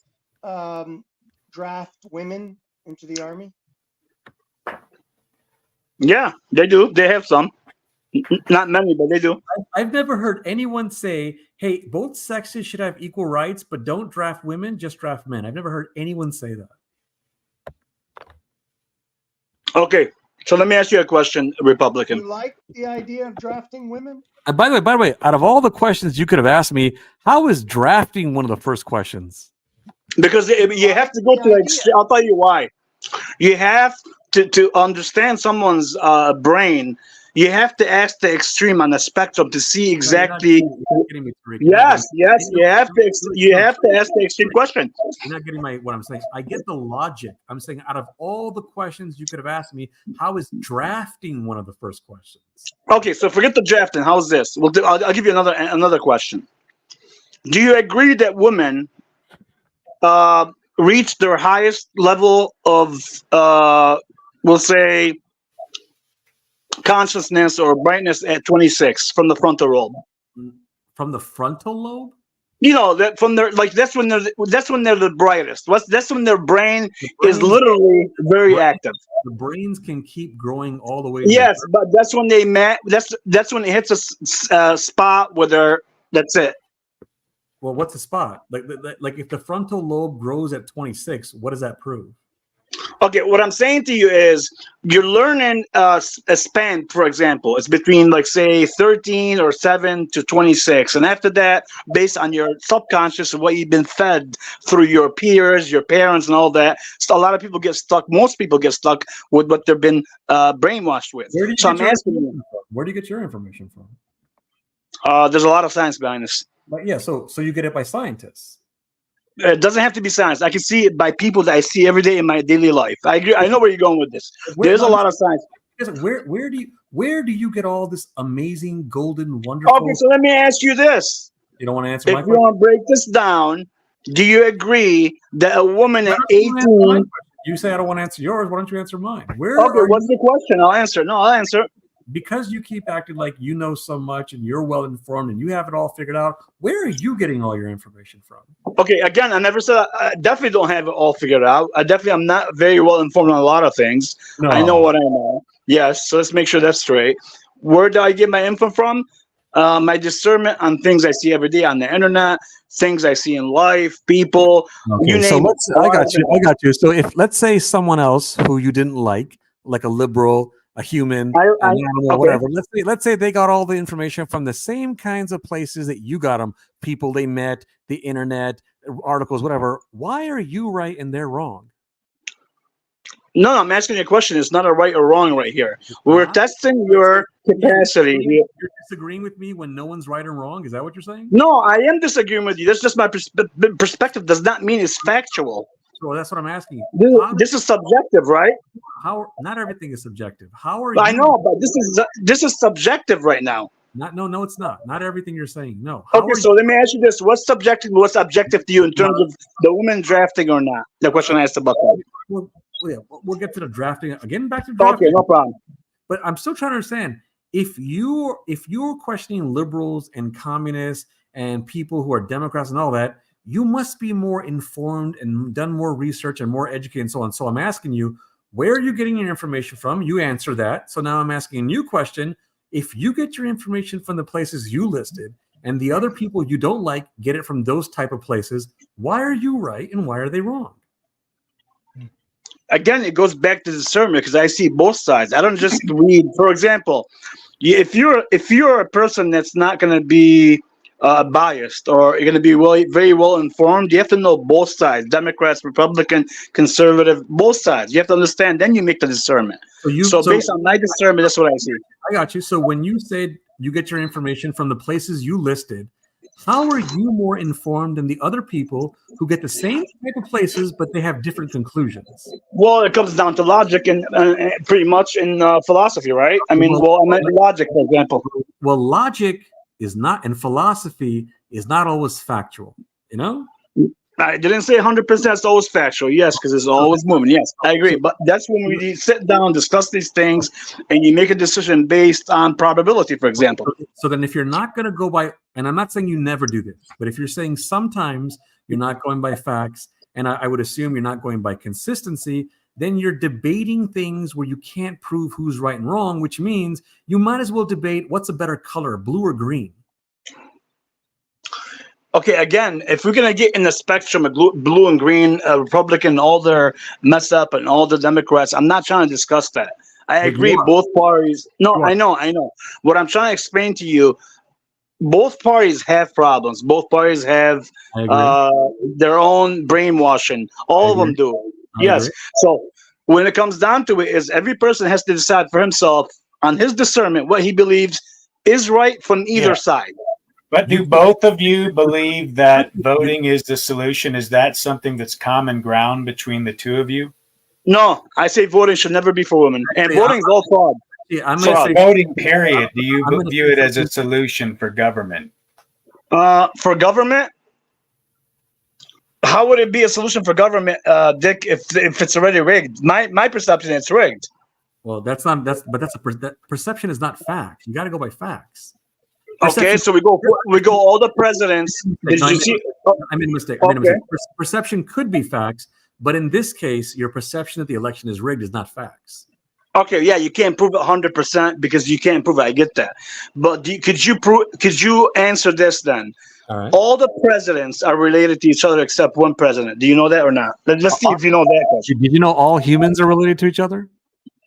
draft women into the army? Yeah, they do. They have some. Not many, but they do. I've never heard anyone say, hey, both sexes should have equal rights, but don't draft women, just draft men. I've never heard anyone say that. Okay, so let me ask you a question, Republican. You like the idea of drafting women? By the way, out of all the questions you could have asked me, how is drafting one of the first questions? Because you have to go to I'll tell you why. You have to understand someone's brain. You have to ask the extreme on the spectrum to see exactly. Yes. You have to ask the extreme question. You're not getting what I'm saying. I get the logic. I'm saying out of all the questions you could have asked me, how is drafting one of the first questions? Okay, so forget the drafting. How's this? I'll give you another question. Do you agree that women reach their highest level of, we'll say, consciousness or brightness at 26 from the frontal lobe? From the frontal lobe? You know, that from their that's when they're the brightest. That's when their brain is literally very active. The brains can keep growing all the way. Yes, but that's when that's when it hits a spot where that's it. Well, what's the spot? Like if the frontal lobe grows at 26, what does that prove? Okay, what I'm saying to you is you're learning a span, for example, it's between like say 13 or 7 to 26. And after that, based on your subconscious and what you've been fed through your peers, your parents and all that, so a lot of people get stuck. Most people get stuck with what they've been brainwashed with. So I'm asking you, where do you get your information from? There's a lot of science behind this. But yeah, so you get it by scientists. It doesn't have to be science. I can see it by people that I see every day in my daily life. I agree. I know where you're going with this. There's a lot of science. Where do you get all this amazing, golden, wonderful? Okay, so let me ask you this. You don't want to answer my question? If you want to break this down, do you agree that a woman at 18... You say I don't want to answer yours. Why don't you answer mine? Okay, what's the question? I'll answer. No, I'll answer. Because you keep acting like you know so much and you're well informed and you have it all figured out, where are you getting all your information from? Okay, again, I never said I definitely don't have it all figured out. I'm not very well informed on a lot of things. No. I know what I know. Yes, so let's make sure that's straight. Where do I get my info from? My discernment on things I see every day on the internet, things I see in life, people. Okay, you name it. I got you. So if let's say someone else who you didn't like a liberal, a human, an animal, whatever. Let's say they got all the information from the same kinds of places that you got them, people they met, the internet, articles, whatever. Why are you right and they're wrong? No, I'm asking you a question. It's not a right or wrong right here. We're testing your capacity. You're disagreeing with me when no one's right or wrong? Is that what you're saying? No, I am disagreeing with you. That's just my perspective. Does not mean it's factual. So that's what I'm asking you. This is subjective, right? How? Not everything is subjective. How are you? I know, but this is subjective right now. No, it's not. Not everything you're saying. No. Okay, so let me ask you this: what's subjective? What's objective to you in terms of the women drafting or not? The question I asked about that. We'll get to the drafting again. Back to drafting. Okay, no problem. But I'm still trying to understand if you're questioning liberals and communists and people who are Democrats and all that. You must be more informed and done more research and more educated and so on. So I'm asking you, where are you getting your information from? You answer that. So now I'm asking a new question. If you get your information from the places you listed and the other people you don't like get it from those type of places, why are you right and why are they wrong? again, it goes back to discernment because I see both sides. I don't just read. For example, if you're a person that's not going to be biased or you're going to be very well informed, you have to know both sides: Democrats, Republican, conservative, both sides. You have to understand. Then you make the discernment. So based on my discernment, that's what I see. I got you. So when you said you get your information from the places you listed, how are you more informed than the other people who get the same type of places, but they have different conclusions? Well, it comes down to logic and pretty much in philosophy, right? I mean, I meant logic, for example. Well, logic is not, and philosophy is not always factual, you know? I didn't say 100% it's always factual. Yes, because it's always moving. Yes, I agree. But that's when we sit down, discuss these things, and you make a decision based on probability, for example. So then if you're not going to go by, and I'm not saying you never do this, but if you're saying sometimes you're not going by facts, and I would assume you're not going by consistency, then you're debating things where you can't prove who's right and wrong, which means you might as well debate what's a better color, blue or green. Okay, again, if we're going to get in the spectrum of blue and green, Republican, all their mess up and all the Democrats, I'm not trying to discuss that. I agree, both parties. No, I know. What I'm trying to explain to you, both parties have problems. Both parties have their own brainwashing. All of them do. Yes. So when it comes down to it, is every person has to decide for himself on his discernment what he believes is right from either side. But do both of you believe that voting is the solution? Is that something that's common ground between the two of you? No, I say voting should never be for women, and voting is all fraud. Yeah, I'm going to say voting. Period. Do you view it as a solution for government? For government, how would it be a solution for government, Dick? If it's already rigged, my perception it's rigged. Well, that perception is not fact. You got to go by facts. Okay, so we go all the presidents. I made a mistake. Perception could be facts, but in this case, your perception that the election is rigged is not facts. Okay, yeah, you can't prove it 100% because you can't prove it. I get that, but could you answer this then? All right. All the presidents are related to each other except one president. Do you know that or not? Let's see if you know that question. Did you know all humans are related to each other?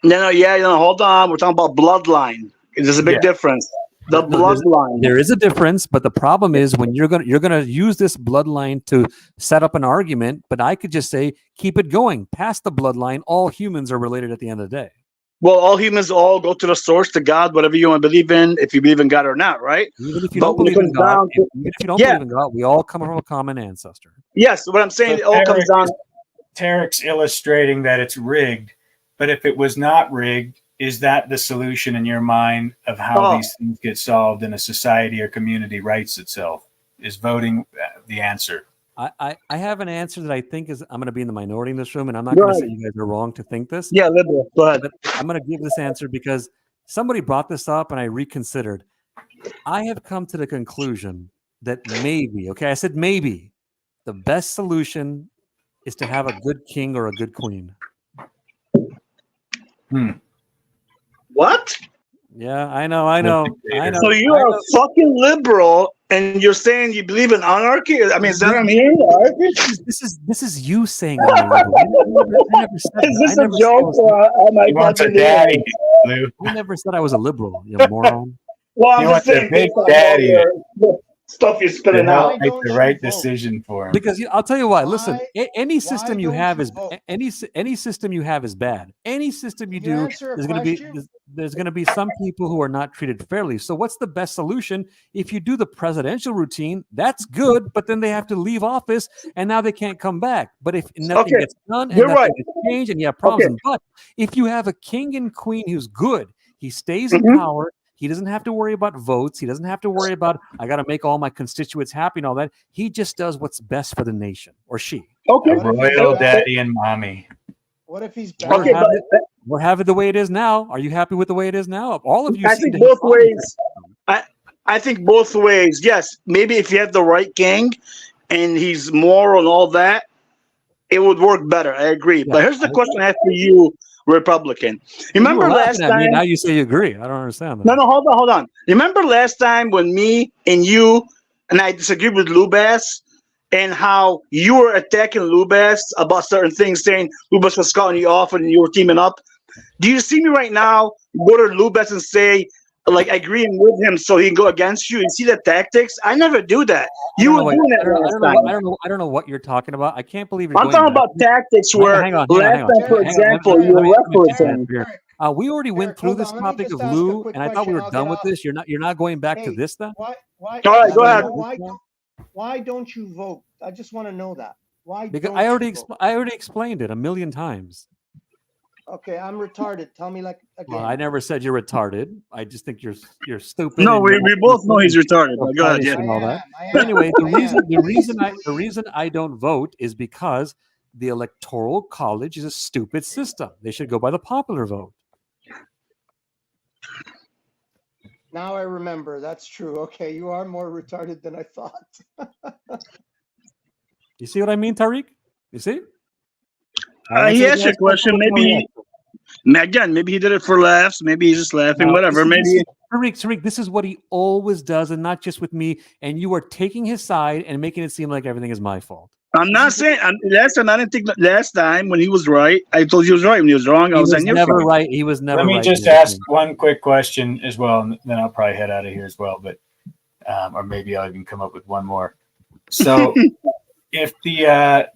No, hold on. We're talking about bloodline. There's a big difference. The bloodline. There is a difference, but the problem is when you're gonna use this bloodline to set up an argument. But I could just say, keep it going past the bloodline. All humans are related at the end of the day. Well, all humans all go to the source, to God, whatever you want to believe in, if you believe in God or not, right? Even if you don't believe in God, believe in God, we all come from a common ancestor. Yes, what I'm saying, it all comes down. Tarek's illustrating that it's rigged, but if it was not rigged, is that the solution in your mind of how these things get solved in a society or community rights itself? Is voting the answer? I have an answer that I think is, I'm going to be in the minority in this room, and I'm not going to say you guys are wrong to think this. Yeah, liberal. Go ahead. But I'm going to give this answer because somebody brought this up and I reconsidered. I have come to the conclusion that maybe, I said maybe, the best solution is to have a good king or a good queen. What? Yeah, I know. So you are fucking liberal, and you're saying you believe in anarchy? I mean, is that what I'm hearing? This is you saying I'm liberal. I never said is this a joke? He wants a daddy, Lou. I never said I was a liberal, you moron. Well, I'm just saying, big daddy. Stuff you're spitting out. Make the right decision for him. Because I'll tell you what. Listen, any system you have is any system you have is bad. Any system you do, there's going to be some people who are not treated fairly. So what's the best solution? If you do the presidential routine, that's good, but then they have to leave office and now they can't come back. But if nothing gets done and nothing gets changed and you have problems, but if you have a king and queen who's good, he stays in power. He doesn't have to worry about votes. He doesn't have to worry about, I got to make all my constituents happy and all that. He just does what's best for the nation, or she. Okay. Royal daddy and mommy. What if he's bad? We're having the way it is now. Are you happy with the way it is now? All of you. I think both ways. I think both ways. Yes, maybe if you have the right king and he's moral and all that, it would work better. I agree. Yeah, but here's the question I have for you, Republican. Remember last time? Now you say you agree. I don't understand that. No, hold on. Remember last time when me and you and I disagreed with Lou Bass, and how you were attacking Lubez about certain things, saying Lubez was scouting you off and you were teaming up. Do you see me right now go to Lubez and say, like, agreeing with him so he can go against you? You see the tactics? I never do that. You were doing that last time. I don't know what you're talking about. I can't believe you're I'm going talking back. about tactics where hang on. last time, for example, you were referencing. We already went through this topic of Lou, and I thought we were done with this. You're not going back to this then? Why? All right, go ahead. Why don't you vote? I just want to know that. Why? Because don't I already you vote? I already explained it a million times. Okay, I'm retarded. Tell me like again. Well, I never said you're retarded. I just think you're stupid. No, we both know he's retarded. But go ahead, yeah. And all that. But anyway, the reason I don't vote is because the Electoral College is a stupid system. They should go by the popular vote. Now I remember. That's true. Okay, you are more retarded than I thought. You see what I mean, Tariq? You see? He asked you a question. Maybe he did it for laughs. Maybe he's just laughing. Whatever. Maybe. Tariq, this is what he always does, and not just with me. And you are taking his side and making it seem like everything is my fault. I'm not saying last time. I didn't think last time when he was right. I told you he was right. When he was wrong, I was on your side. Right. He was never right. Let me just ask one quick question as well, and then I'll probably head out of here as well. But or maybe I'll even come up with one more. So, if the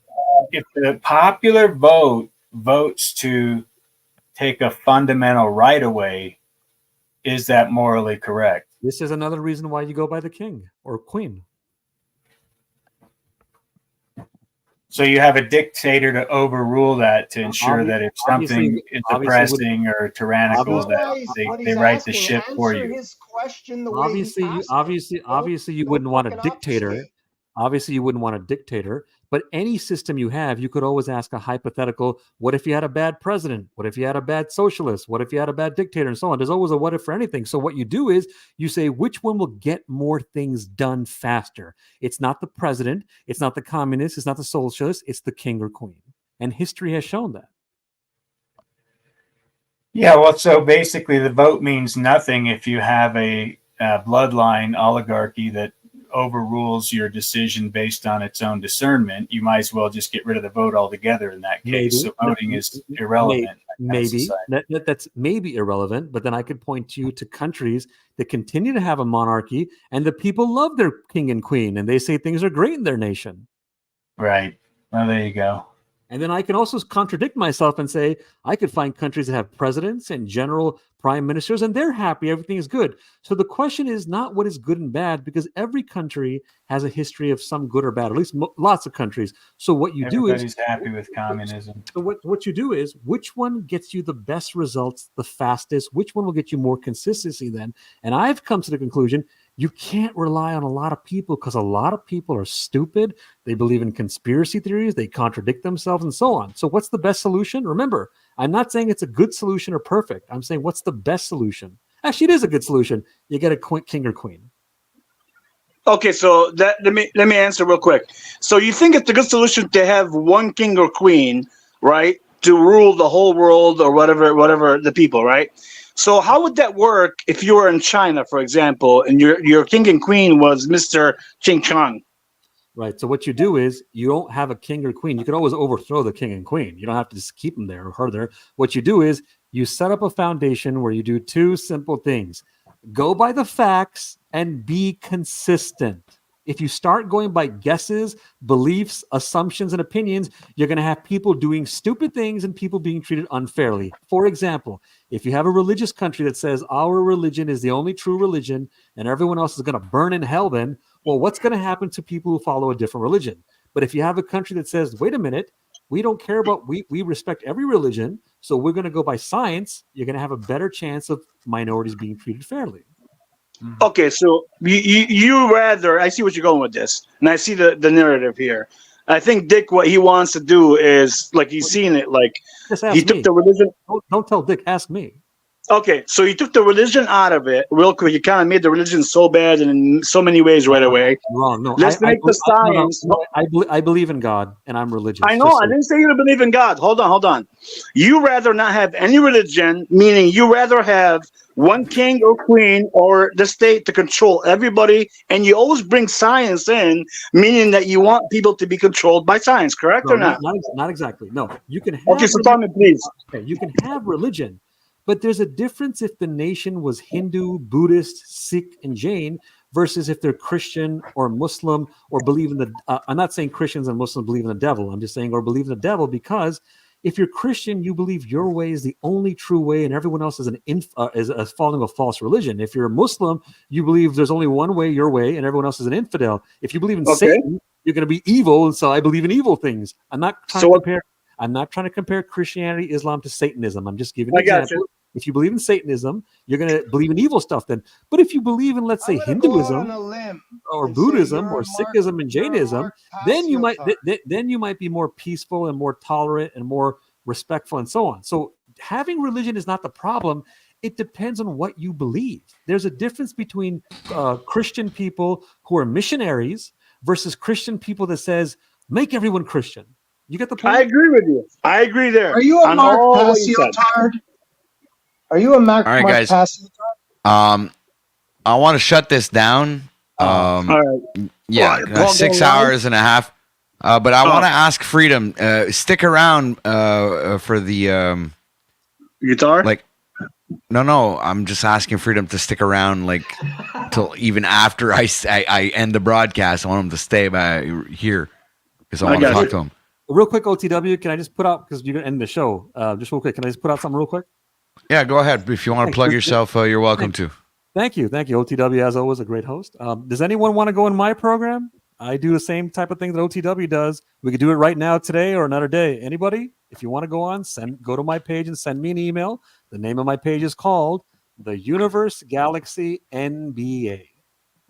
popular vote votes to take a fundamental right away, is that morally correct? This is another reason why you go by the king or queen. So you have a dictator to overrule that to ensure that if something is oppressing or tyrannical, that they right the ship for you. Obviously, you wouldn't want a dictator. Obviously, you wouldn't want a dictator. But any system you have, you could always ask a hypothetical, what if you had a bad president? What if you had a bad socialist? What if you had a bad dictator? And so on. There's always a what if for anything. So what you do is you say, which one will get more things done faster? It's not the president. It's not the communist. It's not the socialist. It's the king or queen. And history has shown that. Yeah, well, so basically the vote means nothing if you have a bloodline oligarchy that overrules your decision based on its own discernment. You might as well just get rid of the vote altogether in that case. Maybe. So voting is irrelevant. Maybe that's maybe irrelevant, but then I could point you to countries that continue to have a monarchy and the people love their king and queen and they say things are great in their nation. Right. Well, there you go. And then I can also contradict myself and say I could find countries that have presidents and general prime ministers and they're happy, everything is good. So the question is not what is good and bad, because every country has a history of some good or bad, at least lots of countries. So what you do is everybody's happy with communism. So what you do is which one gets you the best results the fastest, which one will get you more consistency then. And I've come to the conclusion you can't rely on a lot of people because a lot of people are stupid. They believe in conspiracy theories. They contradict themselves and so on. So what's the best solution? Remember, I'm not saying it's a good solution or perfect. I'm saying what's the best solution? Actually, it is a good solution. You get a king or queen. Okay, so let me answer real quick. So you think it's a good solution to have one king or queen, right, to rule the whole world or whatever the people, right? So how would that work if you were in China, for example, and your king and queen was Mr. Ching Chong? Right. So what you do is you don't have a king or queen. You can always overthrow the king and queen. You don't have to just keep them there or her there. What you do is you set up a foundation where you do two simple things. Go by the facts and be consistent. If you start going by guesses, beliefs, assumptions, and opinions, you're going to have people doing stupid things and people being treated unfairly. For example, if you have a religious country that says our religion is the only true religion and everyone else is going to burn in hell then, well, what's going to happen to people who follow a different religion? But if you have a country that says, wait a minute, we don't care about, we respect every religion, so we're going to go by science, you're going to have a better chance of minorities being treated fairly. Okay, so you rather, I see what you're going with this, and I see the narrative here. I think Dick, what he wants to do is, like, he's seen it, like, he took the religion. Don't tell Dick, ask me. Okay, so you took the religion out of it real quick. You kind of made the religion so bad in so many ways right away. Wrong. No, Let's make the science. I believe in God and I'm religious. I know. I didn't say you don't believe in God. Hold on. You rather not have any religion, meaning you rather have one king or queen or the state to control everybody, and you always bring science in, meaning that you want people to be controlled by science. Correct or not? Not exactly. No, you can have. Okay, so tell me, please. Okay, you can have religion, but there's a difference if the nation was Hindu, Buddhist, Sikh, and Jain versus if they're Christian or Muslim or believe in the. I'm not saying Christians and Muslims believe in the devil. I'm just saying or believe in the devil because if you're Christian, you believe your way is the only true way, and everyone else is is following a false religion. If you're a Muslim, you believe there's only one way, your way, and everyone else is an infidel. If you believe in Satan, you're going to be evil, and so I believe in evil things. I'm not trying to compare. I'm not trying to compare Christianity, Islam to Satanism. I'm just giving an example. If you believe in Satanism, you're going to believe in evil stuff then. But if you believe in, let's say, Hinduism or Buddhism or Sikhism and Jainism, then you might be more peaceful and more tolerant and more respectful and so on. So having religion is not the problem. It depends on what you believe. There's a difference between Christian people who are missionaries versus Christian people that says, make everyone Christian. You get the point? I agree with you. I agree there. Are you a Mark Passio-tard? Are you a Mark All right, guys. Passio-tard? I want to shut this down. All right. Yeah, 6 hours and a half. But I want to ask Freedom, stick around for the guitar. Like, no, I'm just asking Freedom to stick around, like, till even after I end the broadcast. I want him to stay here because I want to talk to him. Real quick, OTW, can I just put out, because you're going to end the show, just real quick, can I just put out something real quick? Yeah, go ahead. If you want to plug yourself, you're welcome to. Thank you. OTW, as always, a great host. Does anyone want to go in my program? I do the same type of thing that OTW does. We could do it right now, today, or another day. Anybody? If you want to go on, go to my page and send me an email. The name of my page is called The Universe Galaxy NBA.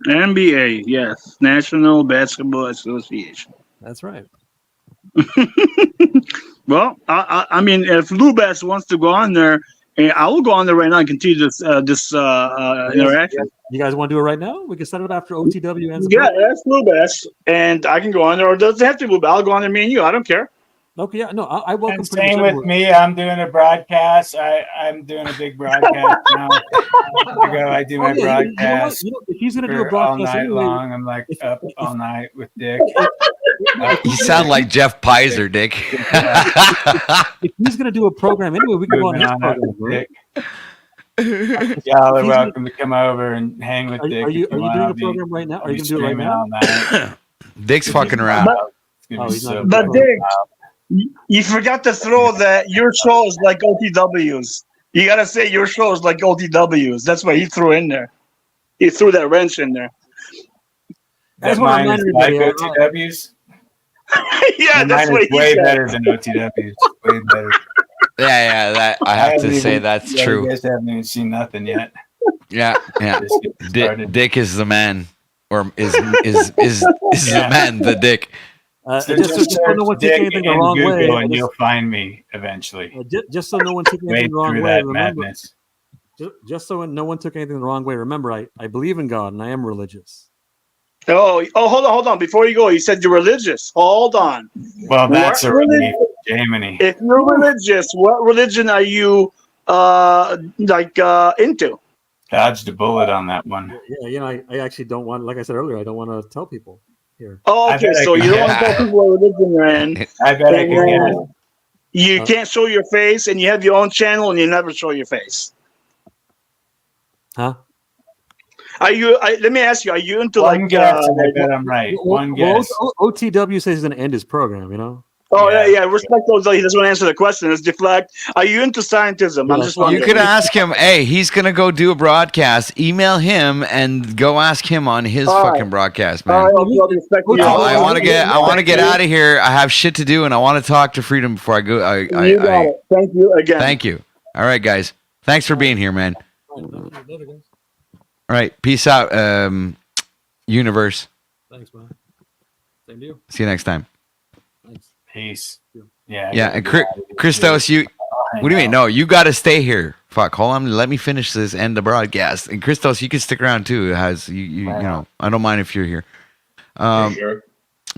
NBA, yes. National Basketball Association. That's right. Well, I mean, if Lubas wants to go on there, I will go on there right now and continue this interaction. You guys want to do it right now? We can set it up after OTW ends. Yeah, that's Lubas, and I can go on there, or it doesn't have to be Lubas. I'll go on there, me and you. I don't care. Okay, yeah, no, I welcome. And same with me. I'm doing a broadcast. I'm doing a big broadcast now. I do my broadcast. If he's going to do a broadcast all night anyway, long, I'm like up all night with Dick. You sound like Jeff Pizer, Dick. If he's going to do a program anyway, we can go on his program, right? Y'all are welcome to come over and hang with Dick. Are you doing a program right now? Are you going to do it right now? Dick's fucking around. But Dick, you forgot to throw that your show is like OTW's. You got to say your show is like OTW's. That's what he threw in there. He threw that wrench in there. That's mine is like OTW's. Yeah, that's mine what is he way said. better than OTW's. Way better. Yeah, that I have to say that's true. You guys haven't even seen nothing yet. Yeah. Dick is the man, or is the man the Dick? Just so no one takes anything the wrong way, and you'll find me eventually. Just so no one took anything the wrong way. Remember, madness. just so no one took anything the wrong way. Remember, I believe in God and I am religious. Oh, hold on. Before you go, you said you're religious. Hold on. Well, that's a relief, Jamie. If you're religious, what religion are you into? Dodged a bullet on that one. Yeah, I actually don't want, like I said earlier, I don't want to tell people here. Oh, okay, so you don't want to tell people what religion you're in. I bet I can. You can't show your face, and you have your own channel, and you never show your face. Huh? Are you? Let me ask you. Are you into One guess, and I bet I'm right. One guess. OTW says he's going to end his program. You know. Oh yeah. Respect those. He doesn't want to answer the question. Let's deflect. Are you into scientism? I'm just wondering. You could ask him. Hey, he's gonna go do a broadcast. Email him and go ask him on his fucking broadcast, man. I want to get out of here. I have shit to do, and I want to talk to Freedom before I go. You got it. Thank you again. Thank you. All right, guys. Thanks for being here, man. All right, peace out, universe. Thanks, man. Same to you. See you next time. Peace. Yeah. Yeah, and Christos, what do you mean? No, you got to stay here Fuck, hold on. Let me finish this end the broadcast. And Christos, you can stick around too. It has you know, I don't mind if you're here. Sure.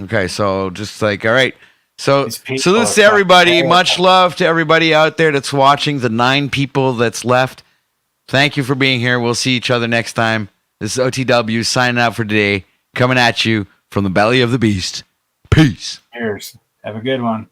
Okay, so just like, all right. So people salutes are to everybody. fucking Much love to everybody out there that's watching. The 9 people that's left. Thank you for being here. We'll see each other next time. This is OTW signing out for today. Coming at you from the belly of the beast. Peace. Cheers. Have a good one.